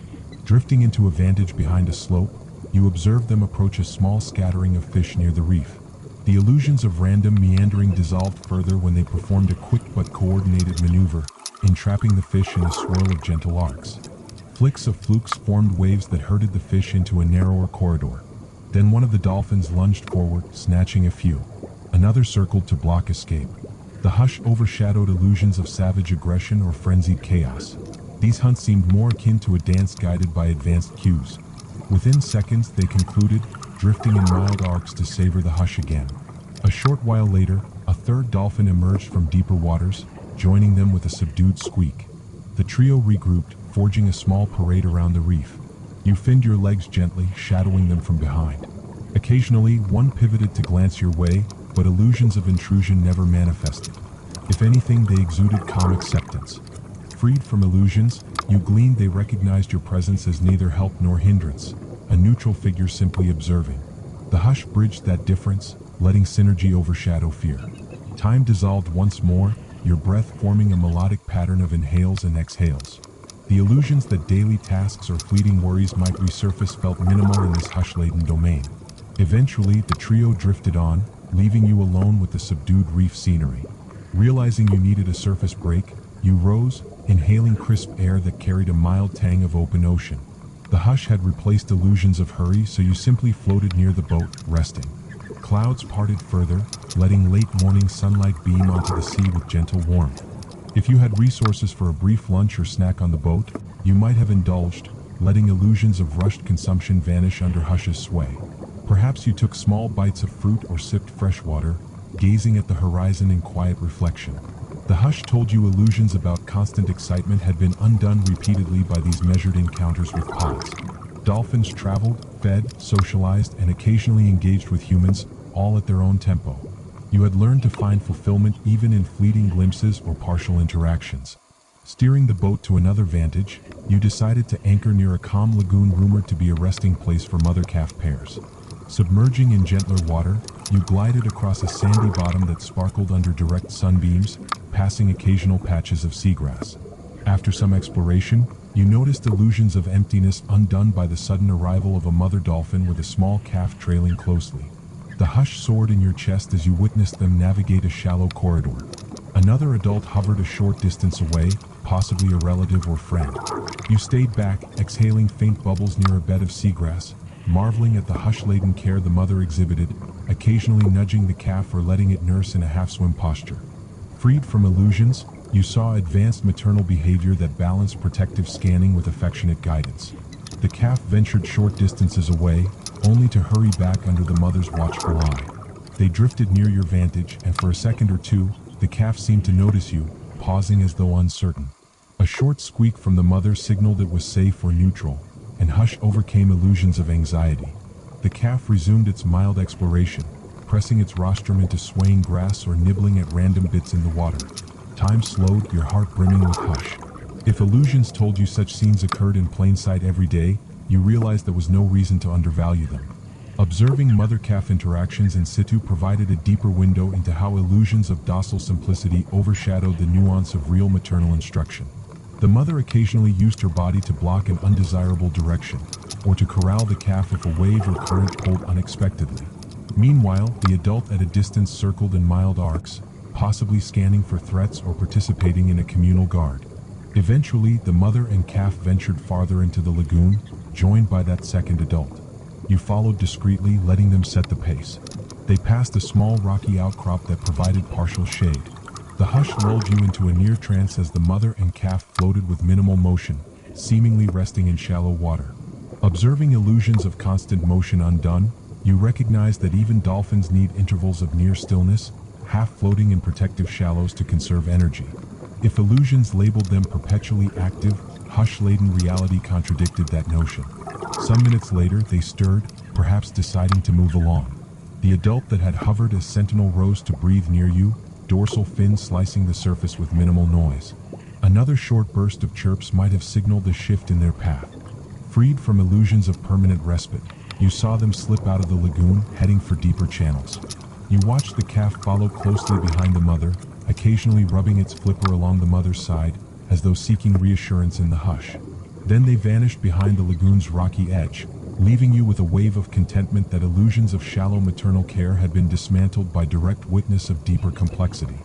Drifting into a vantage behind a slope, you observed them approach a small scattering of fish near the reef. The illusions of random meandering dissolved further when they performed a quick but coordinated maneuver, entrapping the fish in a swirl of gentle arcs. Flicks of flukes formed waves that herded the fish into a narrower corridor. Then one of the dolphins lunged forward, snatching a few. Another circled to block escape. The hush overshadowed illusions of savage aggression or frenzied chaos. These hunts seemed more akin to a dance guided by advanced cues. Within seconds, they concluded, drifting in mild arcs to savor the hush again. A short while later, a third dolphin emerged from deeper waters, joining them with a subdued squeak. The trio regrouped, forging a small parade around the reef. You finned your legs gently, shadowing them from behind. Occasionally, one pivoted to glance your way, but illusions of intrusion never manifested. If anything, they exuded calm acceptance. Freed from illusions, you gleaned they recognized your presence as neither help nor hindrance, a neutral figure simply observing. The hush bridged that difference, letting synergy overshadow fear. Time dissolved once more, your breath forming a melodic pattern of inhales and exhales. The illusions that daily tasks or fleeting worries might resurface felt minimal in this hush-laden domain. Eventually, the trio drifted on, leaving you alone with the subdued reef scenery. Realizing you needed a surface break, you rose, inhaling crisp air that carried a mild tang of open ocean. The hush had replaced illusions of hurry, so you simply floated near the boat, resting. Clouds parted further, letting late morning sunlight beam onto the sea with gentle warmth. If you had resources for a brief lunch or snack on the boat, you might have indulged, letting illusions of rushed consumption vanish under hush's sway. Perhaps you took small bites of fruit or sipped fresh water, gazing at the horizon in quiet reflection. The hush told you illusions about constant excitement had been undone repeatedly by these measured encounters with pods. Dolphins traveled, fed, socialized, and occasionally engaged with humans, all at their own tempo. You had learned to find fulfillment even in fleeting glimpses or partial interactions. Steering the boat to another vantage, you decided to anchor near a calm lagoon rumored to be a resting place for mother-calf pairs. Submerging in gentler water, you glided across a sandy bottom that sparkled under direct sunbeams, passing occasional patches of seagrass. After some exploration, you noticed illusions of emptiness undone by the sudden arrival of a mother dolphin with a small calf trailing closely. The hush soared in your chest as you witnessed them navigate a shallow corridor. Another adult hovered a short distance away, possibly a relative or friend. You stayed back, exhaling faint bubbles near a bed of seagrass, marveling at the hush-laden care the mother exhibited, occasionally nudging the calf or letting it nurse in a half-swim posture. Freed from illusions, you saw advanced maternal behavior that balanced protective scanning with affectionate guidance. The calf ventured short distances away, only to hurry back under the mother's watchful eye. They drifted near your vantage, and for a second or two, the calf seemed to notice you, pausing as though uncertain. A short squeak from the mother signaled it was safe or neutral, and hush overcame illusions of anxiety. The calf resumed its mild exploration, pressing its rostrum into swaying grass or nibbling at random bits in the water. Time slowed, your heart brimming with hush. If illusions told you such scenes occurred in plain sight every day, you realized there was no reason to undervalue them. Observing mother-calf interactions in situ provided a deeper window into how illusions of docile simplicity overshadowed the nuance of real maternal instruction. The mother occasionally used her body to block an undesirable direction, or to corral the calf if a wave or current pulled unexpectedly. Meanwhile, the adult at a distance circled in mild arcs, possibly scanning for threats or participating in a communal guard. Eventually, the mother and calf ventured farther into the lagoon, joined by that second adult. You followed discreetly, letting them set the pace. They passed a small rocky outcrop that provided partial shade. The hush lulled you into a near trance as the mother and calf floated with minimal motion, seemingly resting in shallow water. Observing illusions of constant motion undone, you recognized that even dolphins need intervals of near stillness, half floating in protective shallows to conserve energy. If illusions labeled them perpetually active, hush-laden reality contradicted that notion. Some minutes later, they stirred, perhaps deciding to move along. The adult that had hovered as sentinel rose to breathe near you, dorsal fin slicing the surface with minimal noise. Another short burst of chirps might have signaled a shift in their path. Freed from illusions of permanent respite, You saw them slip out of the lagoon, heading for deeper channels. You watched the calf follow closely behind the mother, occasionally rubbing its flipper along the mother's side, as though seeking reassurance in the hush. Then they vanished behind the lagoon's rocky edge, leaving you with a wave of contentment that illusions of shallow maternal care had been dismantled by direct witness of deeper complexity.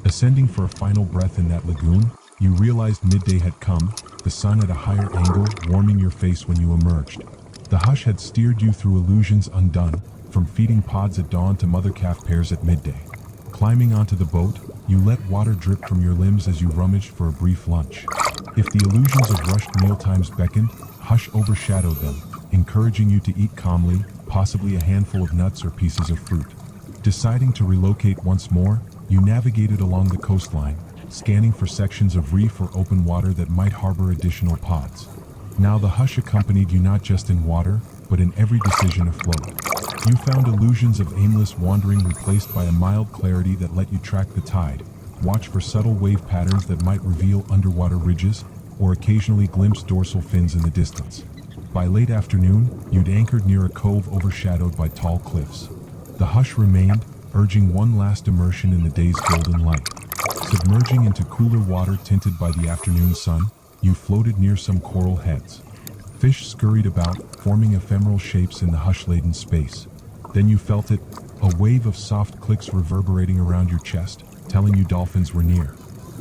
Ascending for a final breath in that lagoon, you realized midday had come, the sun at a higher angle warming your face when you emerged. The hush had steered you through illusions undone, from feeding pods at dawn to mother-calf pairs at midday. Climbing onto the boat, you let water drip from your limbs as you rummaged for a brief lunch. If the illusions of rushed mealtimes beckoned, hush overshadowed them, encouraging you to eat calmly, possibly a handful of nuts or pieces of fruit. Deciding to relocate once more, you navigated along the coastline, scanning for sections of reef or open water that might harbor additional pods. Now the hush accompanied you not just in water, but in every decision afloat. You found illusions of aimless wandering replaced by a mild clarity that let you track the tide, watch for subtle wave patterns that might reveal underwater ridges, or occasionally glimpse dorsal fins in the distance. By late afternoon, you'd anchored near a cove overshadowed by tall cliffs. The hush remained, urging one last immersion in the day's golden light. Submerging into cooler water tinted by the afternoon sun, you floated near some coral heads. Fish scurried about, forming ephemeral shapes in the hush-laden space. Then you felt it, a wave of soft clicks reverberating around your chest, telling you dolphins were near.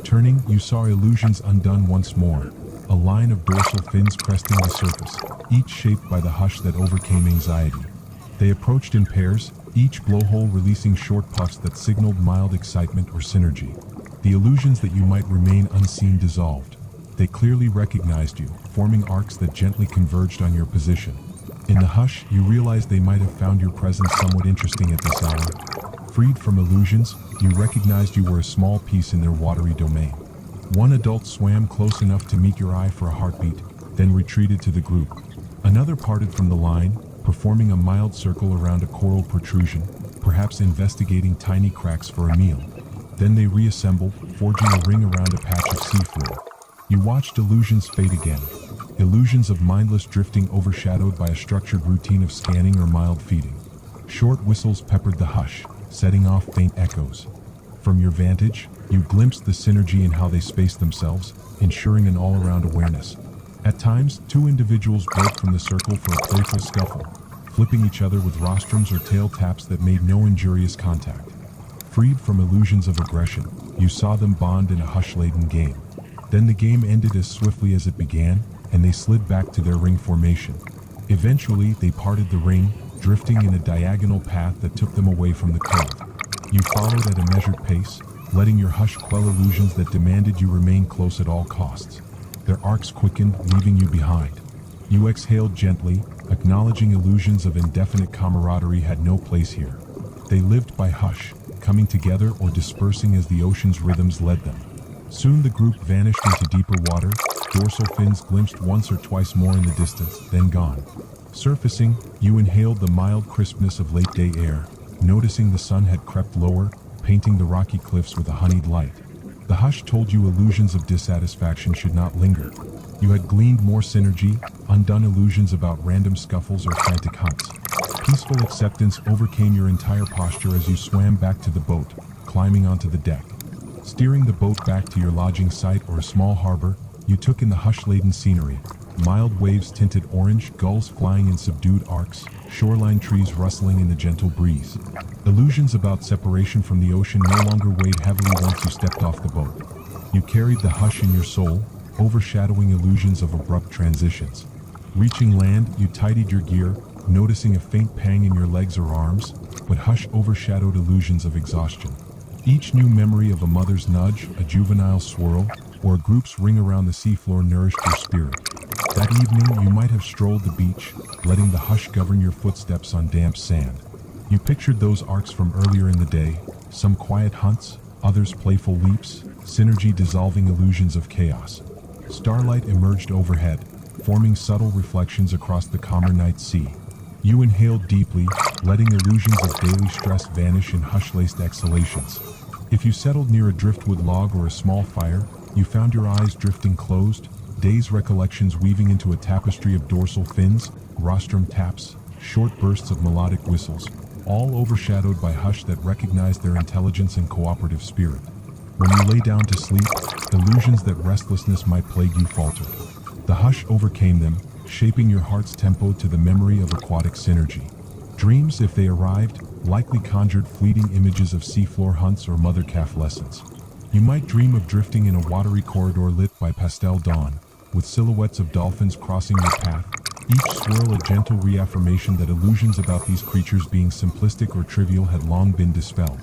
Turning, you saw illusions undone once more, a line of dorsal fins cresting the surface, each shaped by the hush that overcame anxiety. They approached in pairs, each blowhole releasing short puffs that signaled mild excitement or synergy. The illusions that you might remain unseen dissolved. They clearly recognized you, forming arcs that gently converged on your position. In the hush, you realized they might have found your presence somewhat interesting at this hour. Freed from illusions, you recognized you were a small piece in their watery domain. One adult swam close enough to meet your eye for a heartbeat, then retreated to the group. Another parted from the line, performing a mild circle around a coral protrusion, perhaps investigating tiny cracks for a meal. Then they reassembled, forging a ring around a patch of seafloor. You watched illusions fade again. Illusions of mindless drifting overshadowed by a structured routine of scanning or mild feeding. Short whistles peppered the hush, setting off faint echoes. From your vantage, you glimpsed the synergy in how they spaced themselves, ensuring an all-around awareness. At times, two individuals broke from the circle for a playful scuffle, flipping each other with rostrums or tail taps that made no injurious contact. Freed from illusions of aggression, you saw them bond in a hush-laden game. Then the game ended as swiftly as it began, and they slid back to their ring formation. Eventually, they parted the ring, drifting in a diagonal path that took them away from the cove. You followed at a measured pace, letting your hush quell illusions that demanded you remain close at all costs. Their arcs quickened, leaving you behind. You exhaled gently, acknowledging illusions of indefinite camaraderie had no place here. They lived by hush, coming together or dispersing as the ocean's rhythms led them. Soon the group vanished into deeper water, dorsal fins glimpsed once or twice more in the distance, then gone. Surfacing, you inhaled the mild crispness of late-day air, noticing the sun had crept lower, painting the rocky cliffs with a honeyed light. The hush told you illusions of dissatisfaction should not linger. You had gleaned more synergy, undone illusions about random scuffles or frantic hunts. Peaceful acceptance overcame your entire posture as you swam back to the boat, climbing onto the deck. Steering the boat back to your lodging site or a small harbor, you took in the hush-laden scenery. Mild waves tinted orange, gulls flying in subdued arcs, shoreline trees rustling in the gentle breeze. Illusions about separation from the ocean no longer weighed heavily once you stepped off the boat. You carried the hush in your soul, overshadowing illusions of abrupt transitions. Reaching land, you tidied your gear, noticing a faint pang in your legs or arms, but hush overshadowed illusions of exhaustion. Each new memory of a mother's nudge, a juvenile swirl, or a group's ring around the seafloor nourished your spirit. That evening, you might have strolled the beach, letting the hush govern your footsteps on damp sand. You pictured those arcs from earlier in the day, some quiet hunts, others playful leaps, synergy dissolving illusions of chaos. Starlight emerged overhead, forming subtle reflections across the calmer night sea. You inhaled deeply, letting illusions of daily stress vanish in hush-laced exhalations. If you settled near a driftwood log or a small fire, you found your eyes drifting closed, day's recollections weaving into a tapestry of dorsal fins, rostrum taps, short bursts of melodic whistles, all overshadowed by hush that recognized their intelligence and cooperative spirit. When you lay down to sleep, illusions that restlessness might plague you faltered. The hush overcame them, shaping your heart's tempo to the memory of aquatic synergy. Dreams, if they arrived, likely conjured fleeting images of seafloor hunts or mother calf lessons. You might dream of drifting in a watery corridor lit by pastel dawn, with silhouettes of dolphins crossing your path, each swirl a gentle reaffirmation that illusions about these creatures being simplistic or trivial had long been dispelled.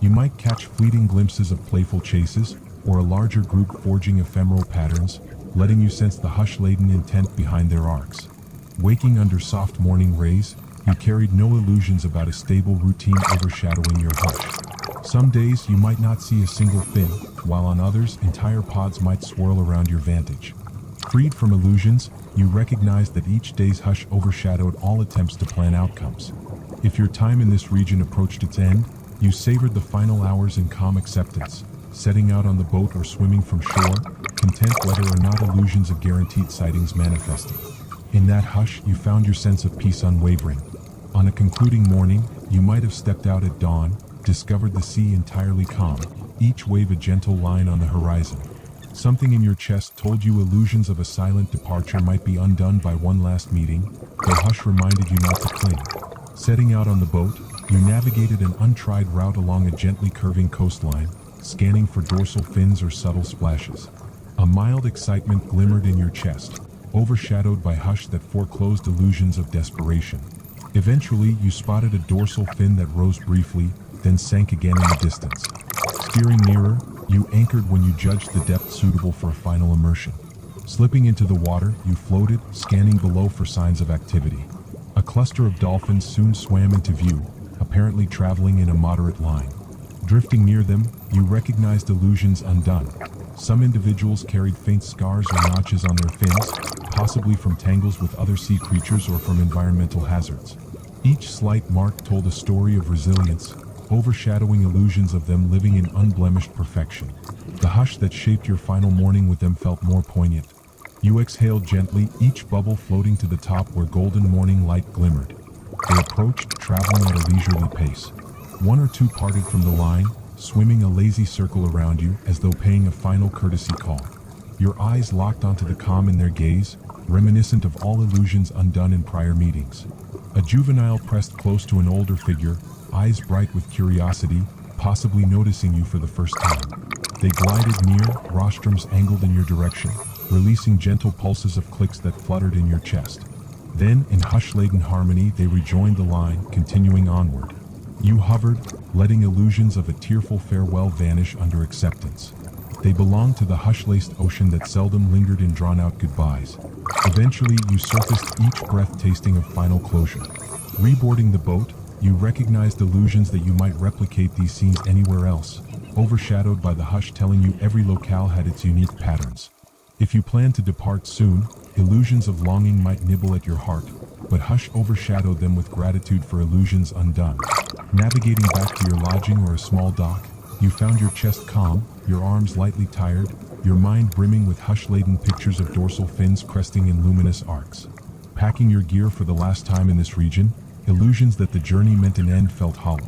You might catch fleeting glimpses of playful chases, or a larger group forging ephemeral patterns, letting you sense the hush-laden intent behind their arcs. Waking under soft morning rays, you carried no illusions about a stable routine overshadowing your hush. Some days you might not see a single fin, while on others, entire pods might swirl around your vantage. Freed from illusions, you recognized that each day's hush overshadowed all attempts to plan outcomes. If your time in this region approached its end, you savored the final hours in calm acceptance, setting out on the boat or swimming from shore, content whether or not illusions of guaranteed sightings manifested. In that hush, you found your sense of peace unwavering. On a concluding morning, you might have stepped out at dawn, discovered the sea entirely calm, each wave a gentle line on the horizon. Something in your chest told you illusions of a silent departure might be undone by one last meeting, though hush reminded you not to cling. Setting out on the boat, you navigated an untried route along a gently curving coastline, scanning for dorsal fins or subtle splashes. A mild excitement glimmered in your chest, overshadowed by hush that foreclosed illusions of desperation. Eventually, you spotted a dorsal fin that rose briefly, then sank again in the distance. Steering nearer, you anchored when you judged the depth suitable for a final immersion. Slipping into the water, you floated, scanning below for signs of activity. A cluster of dolphins soon swam into view, apparently traveling in a moderate line. Drifting near them, you recognized illusions undone. Some individuals carried faint scars or notches on their fins, possibly from tangles with other sea creatures or from environmental hazards. Each slight mark told a story of resilience, overshadowing illusions of them living in unblemished perfection. The hush that shaped your final morning with them felt more poignant. You exhaled gently, each bubble floating to the top where golden morning light glimmered. They approached, traveling at a leisurely pace. One or two parted from the line, swimming a lazy circle around you as though paying a final courtesy call. Your eyes locked onto the calm in their gaze, reminiscent of all illusions undone in prior meetings. A juvenile pressed close to an older figure, eyes bright with curiosity, possibly noticing you for the first time. They glided near, rostrums angled in your direction, releasing gentle pulses of clicks that fluttered in your chest. Then, in hush-laden harmony, they rejoined the line, continuing onward. You hovered, letting illusions of a tearful farewell vanish under acceptance. They belonged to the hush-laced ocean that seldom lingered in drawn-out goodbyes. Eventually, you surfaced, each breath tasting of final closure. Reboarding the boat, you recognized illusions that you might replicate these scenes anywhere else, overshadowed by the hush telling you every locale had its unique patterns. If you plan to depart soon, illusions of longing might nibble at your heart, but hush overshadowed them with gratitude for illusions undone. Navigating back to your lodging or a small dock, you found your chest calm, your arms lightly tired, your mind brimming with hush-laden pictures of dorsal fins cresting in luminous arcs. Packing your gear for the last time in this region, illusions that the journey meant an end felt hollow.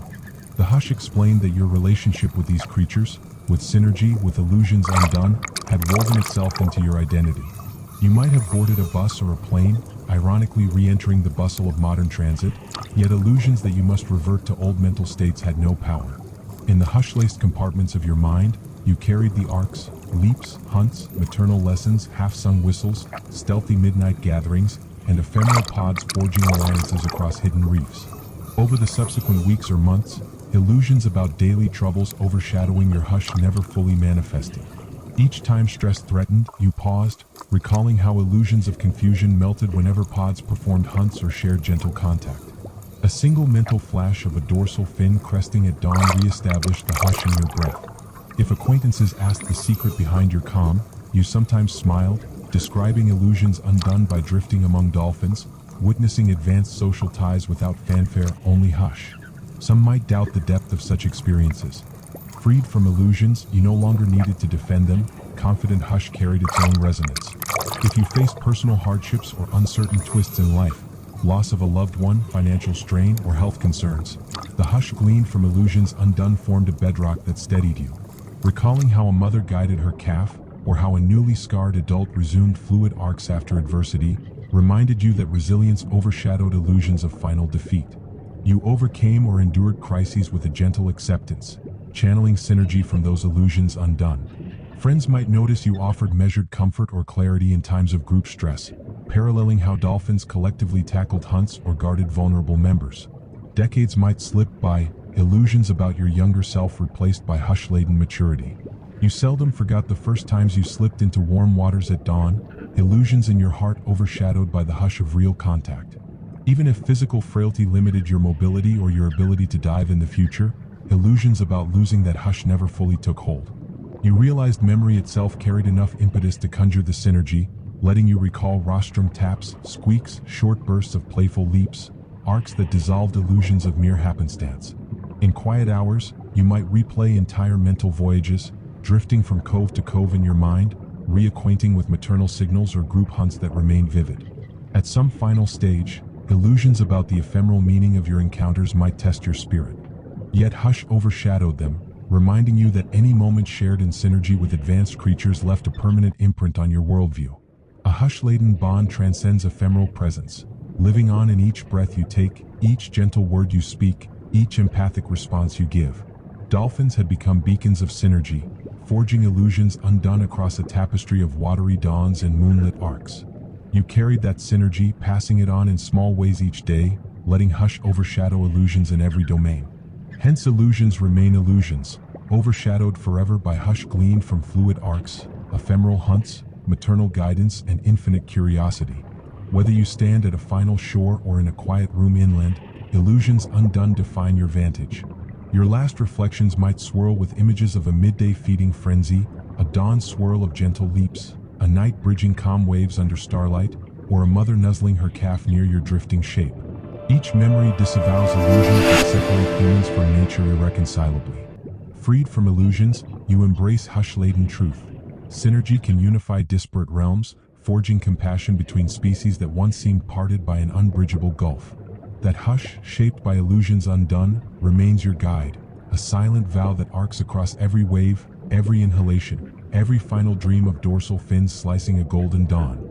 The hush explained that your relationship with these creatures, with synergy, with illusions undone, had woven itself into your identity. You might have boarded a bus or a plane, ironically re-entering the bustle of modern transit, yet illusions that you must revert to old mental states had no power. In the hush-laced compartments of your mind, you carried the arcs, leaps, hunts, maternal lessons, half-sung whistles, stealthy midnight gatherings, and ephemeral pods forging alliances across hidden reefs. Over the subsequent weeks or months, illusions about daily troubles overshadowing your hush never fully manifested. Each time stress threatened, you paused, recalling how illusions of confusion melted whenever pods performed hunts or shared gentle contact. A single mental flash of a dorsal fin cresting at dawn re-established the hush in your breath. If acquaintances asked the secret behind your calm, you sometimes smiled, describing illusions undone by drifting among dolphins, witnessing advanced social ties without fanfare, only hush. Some might doubt the depth of such experiences. Freed from illusions, you no longer needed to defend them, confident hush carried its own resonance. If you faced personal hardships or uncertain twists in life, loss of a loved one, financial strain, or health concerns. The hush gleaned from illusions undone formed a bedrock that steadied you. Recalling how a mother guided her calf, or how a newly scarred adult resumed fluid arcs after adversity, reminded you that resilience overshadowed illusions of final defeat. You overcame or endured crises with a gentle acceptance, channeling synergy from those illusions undone. Friends might notice you offered measured comfort or clarity in times of group stress, paralleling how dolphins collectively tackled hunts or guarded vulnerable members. Decades might slip by, illusions about your younger self replaced by hush-laden maturity. You seldom forgot the first times you slipped into warm waters at dawn, illusions in your heart overshadowed by the hush of real contact. Even if physical frailty limited your mobility or your ability to dive in the future, illusions about losing that hush never fully took hold. You realized memory itself carried enough impetus to conjure the synergy, letting you recall rostrum taps, squeaks, short bursts of playful leaps, arcs that dissolved illusions of mere happenstance. In quiet hours, you might replay entire mental voyages, drifting from cove to cove in your mind, reacquainting with maternal signals or group hunts that remain vivid. At some final stage, illusions about the ephemeral meaning of your encounters might test your spirit. Yet hush overshadowed them, reminding you that any moment shared in synergy with advanced creatures left a permanent imprint on your worldview. A hush-laden bond transcends ephemeral presence, living on in each breath you take, each gentle word you speak, each empathic response you give. Dolphins had become beacons of synergy, forging illusions undone across a tapestry of watery dawns and moonlit arcs. You carried that synergy, passing it on in small ways each day, letting hush overshadow illusions in every domain. Hence illusions remain illusions, overshadowed forever by hush gleaned from fluid arcs, ephemeral hunts, maternal guidance, and infinite curiosity. Whether you stand at a final shore or in a quiet room inland, illusions undone define your vantage. Your last reflections might swirl with images of a midday feeding frenzy, a dawn swirl of gentle leaps, a night bridging calm waves under starlight, or a mother nuzzling her calf near your drifting shape. Each memory disavows illusions that separate humans from nature irreconcilably. Freed from illusions, you embrace hush-laden truth. Synergy can unify disparate realms, forging compassion between species that once seemed parted by an unbridgeable gulf. That hush, shaped by illusions undone, remains your guide, a silent vow that arcs across every wave, every inhalation, every final dream of dorsal fins slicing a golden dawn.